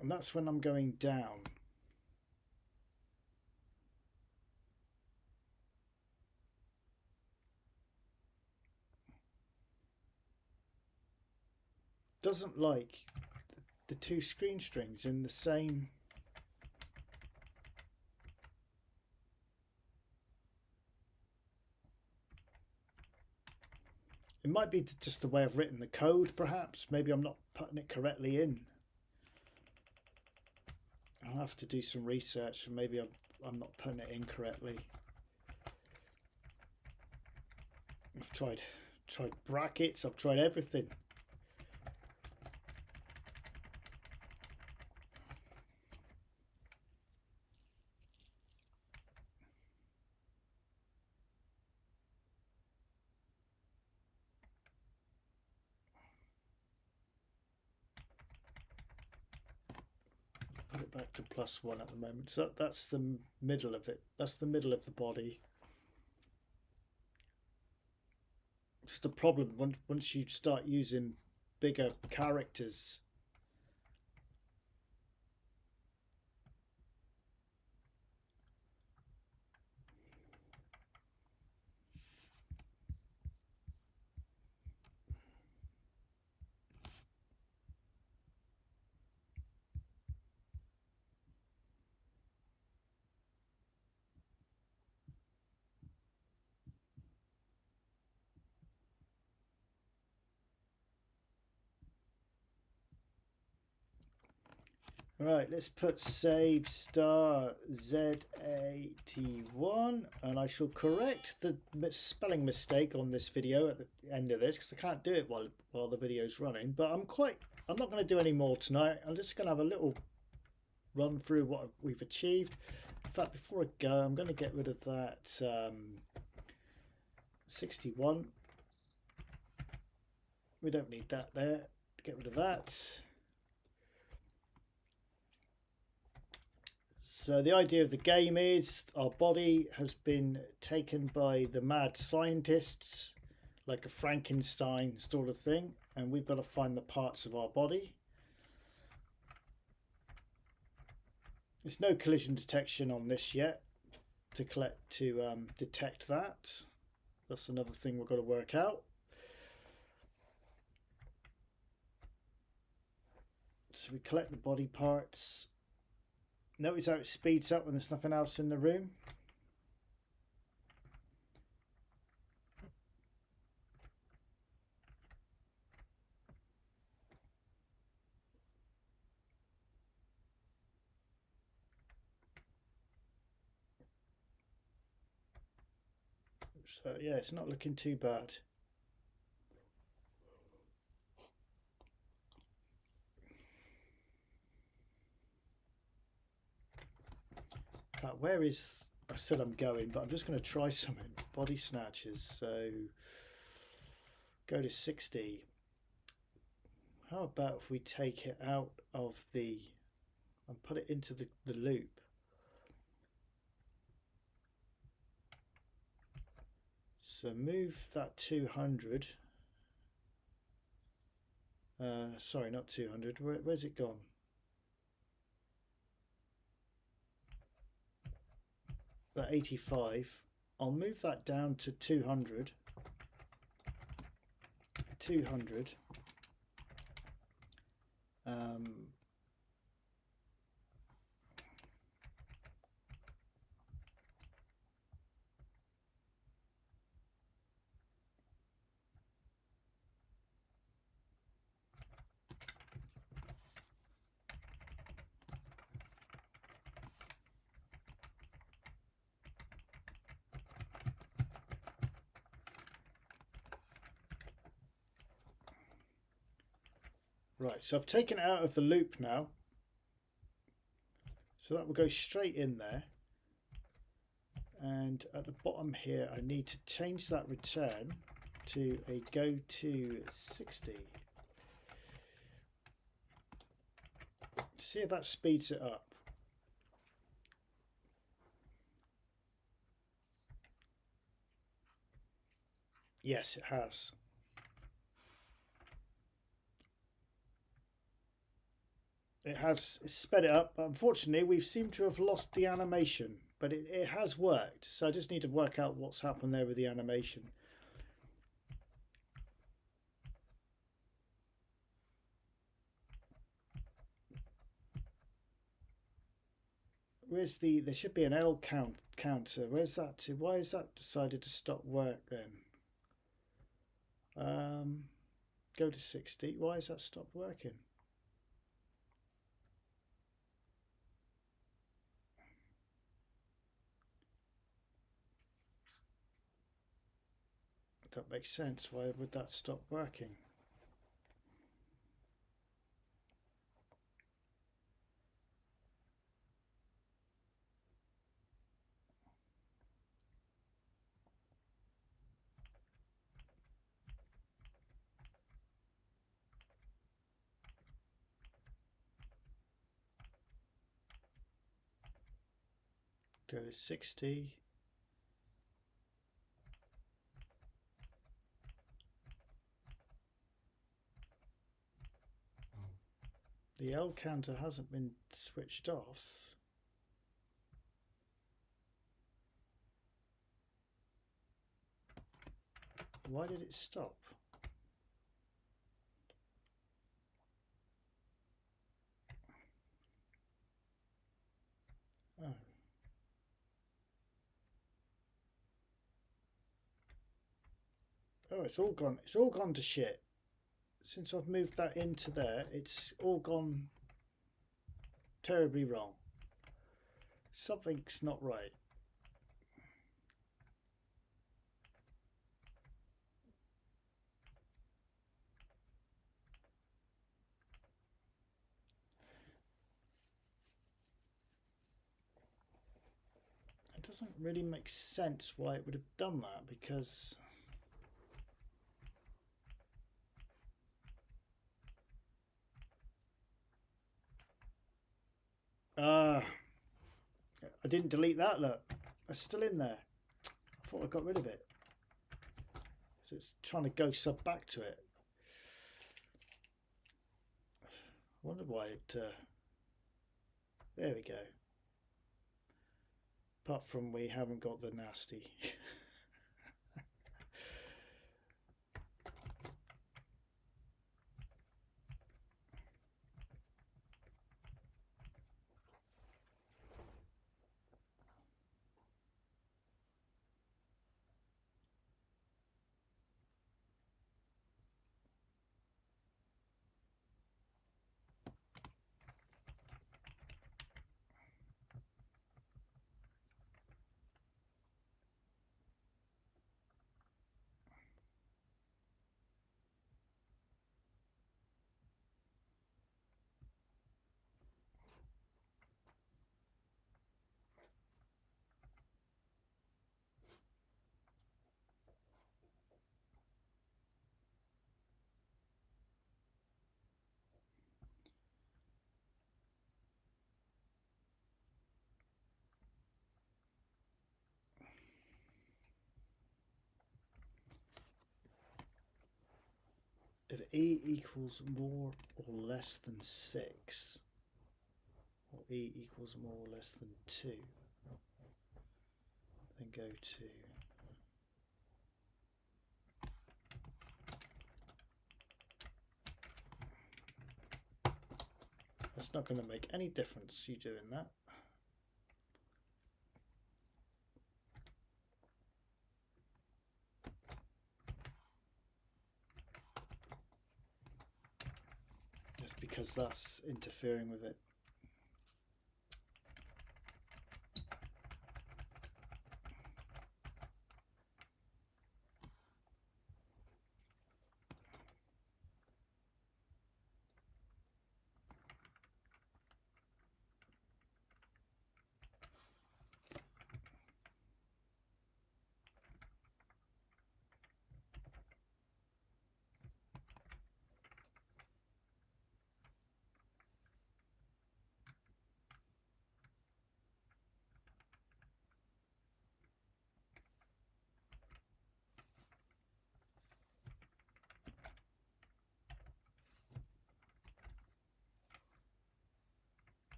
And that's when I'm going down. Doesn't like the two screen strings in the same. It might be just the way I've written the code, perhaps. Maybe I'm not putting it correctly in. I'll have to do some research, and maybe I'm not putting it in correctly. I've tried brackets, I've tried everything. Put it back to +1 at the moment. So that's the middle of it. That's the middle of the body. It's the problem once you start using bigger characters. Right, let's put save star Z81, and I shall correct the spelling mistake on this video at the end of this, because I can't do it while the video's running. But I'm not going to do any more tonight. I'm just going to have a little run through what we've achieved. In fact, before I go, I'm going to get rid of that 61. We don't need that there. Get rid of that. So the idea of the game is our body has been taken by the mad scientists, like a Frankenstein sort of thing, and we've got to find the parts of our body. There's no collision detection on this yet to detect that. That's another thing we've got to work out. So we collect the body parts. Notice how it speeds up when there's nothing else in the room. So yeah, it's not looking too bad. In fact, where is, I said I'm going, but I'm just going to try something. Body snatches. So go to 60. How about if we take it out of the and put it into the loop? So move that 200. Sorry, not 200. Where's it gone? That 85. I'll move that down to 200. 200. Right, so I've taken it out of the loop now. So that will go straight in there. And at the bottom here, I need to change that return to a go to 60. See if that speeds it up. Yes, it has. It has sped it up. Unfortunately, we seem to have lost the animation, but it has worked. So I just need to work out what's happened there with the animation. Where's the, there should be an L counter. Where's that to? Why is that decided to stop work then? Go to 60. Why has that stopped working? That makes sense. Why would that stop working? Go to 60. The L counter hasn't been switched off. Why did it stop? Oh. Oh, it's all gone. It's all gone to shit. Since I've moved that into there, it's all gone terribly wrong. Something's not right. It doesn't really make sense why it would have done that, because I didn't delete that. Look, it's still in there. I thought I got rid of it. So it's trying to go sub back to it. I wonder why it. There we go. Apart from we haven't got the nasty. If E equals more or less than 6, or E equals more or less than 2, then go to that's not going to make any difference, you doing that. Just because that's interfering with it.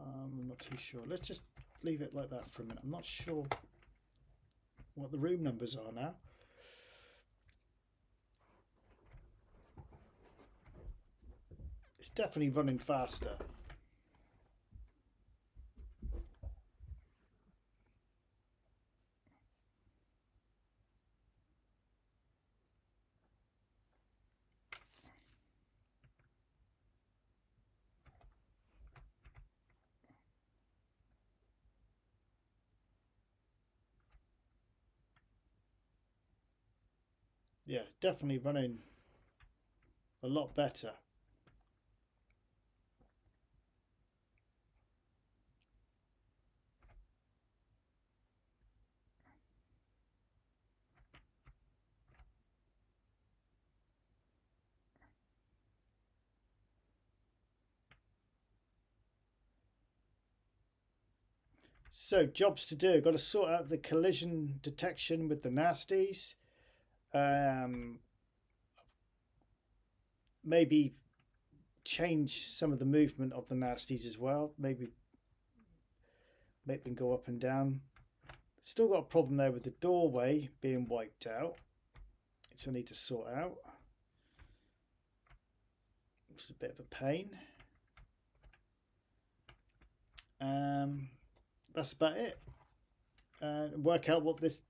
I'm not too sure. Let's just leave it like that for a minute. I'm not sure what the room numbers are now. It's definitely running faster. Yeah, it's definitely running a lot better. So, jobs to do. Got to sort out the collision detection with the nasties. Maybe change some of the movement of the nasties as well. Maybe make them go up and down. Still got a problem there with the doorway being wiped out, which I need to sort out. It's a bit of a pain. That's about it. And work out what this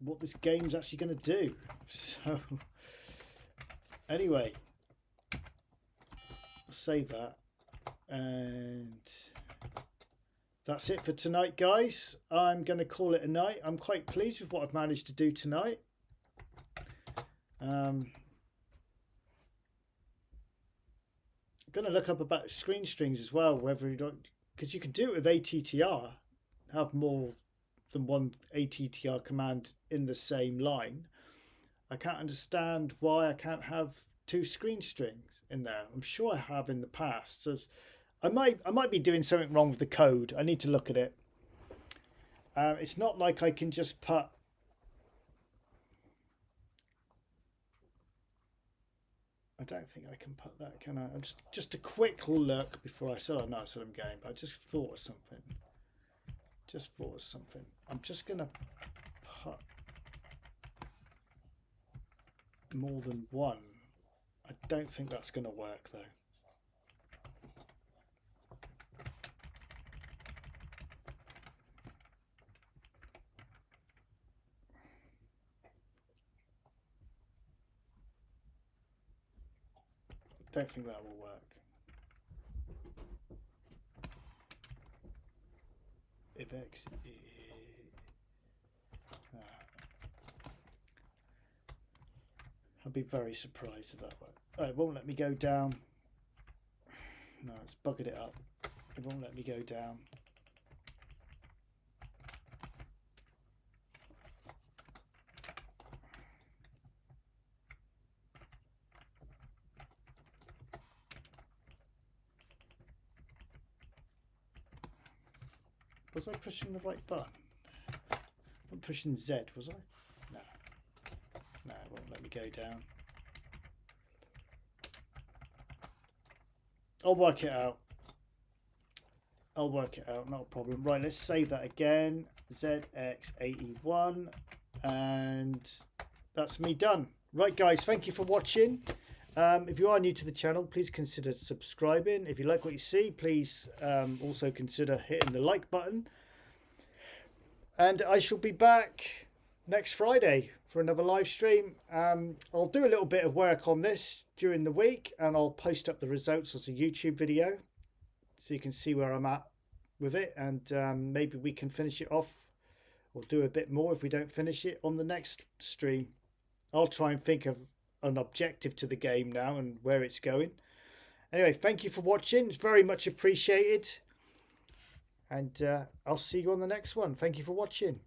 game's actually going to do. So anyway, I'll save that, and that's it for tonight, guys. I'm going to call it a night. I'm quite pleased with what I've managed to do tonight. I'm going to look up about screen strings as well, whether you don't, because you can do it with ATTR, have more than one ATTR command in the same line. I can't understand why I can't have two screen strings in there. I'm sure I have in the past. So I might be doing something wrong with the code. I need to look at it. It's not like I can just put I don't think I can put that, can I? Just a quick look before I said, oh no, that's what I'm going, but I just thought of something. I'm just going to put more than one. I don't think that's going to work though. I don't think that will work. If X, I'd be very surprised if that worked. Oh, it won't let me go down. No, it's buggered it up. It won't let me go down. Was I pushing the right button? I'm pushing Z, was I? No. No, it won't let me go down. I'll work it out. Not a problem. Right, let's save that again. ZX81. And that's me done. Right, guys, thank you for watching. If you are new to the channel, please consider subscribing. If you like what you see, please also consider hitting the like button. And I shall be back next Friday for another live stream. I'll do a little bit of work on this during the week, and I'll post up the results as a YouTube video so you can see where I'm at with it, and maybe we can finish it off or do a bit more if we don't finish it on the next stream. I'll try and think of an objective to the game now and where it's going. Anyway, thank you for watching. It's very much appreciated. And I'll see you on the next one. Thank you for watching.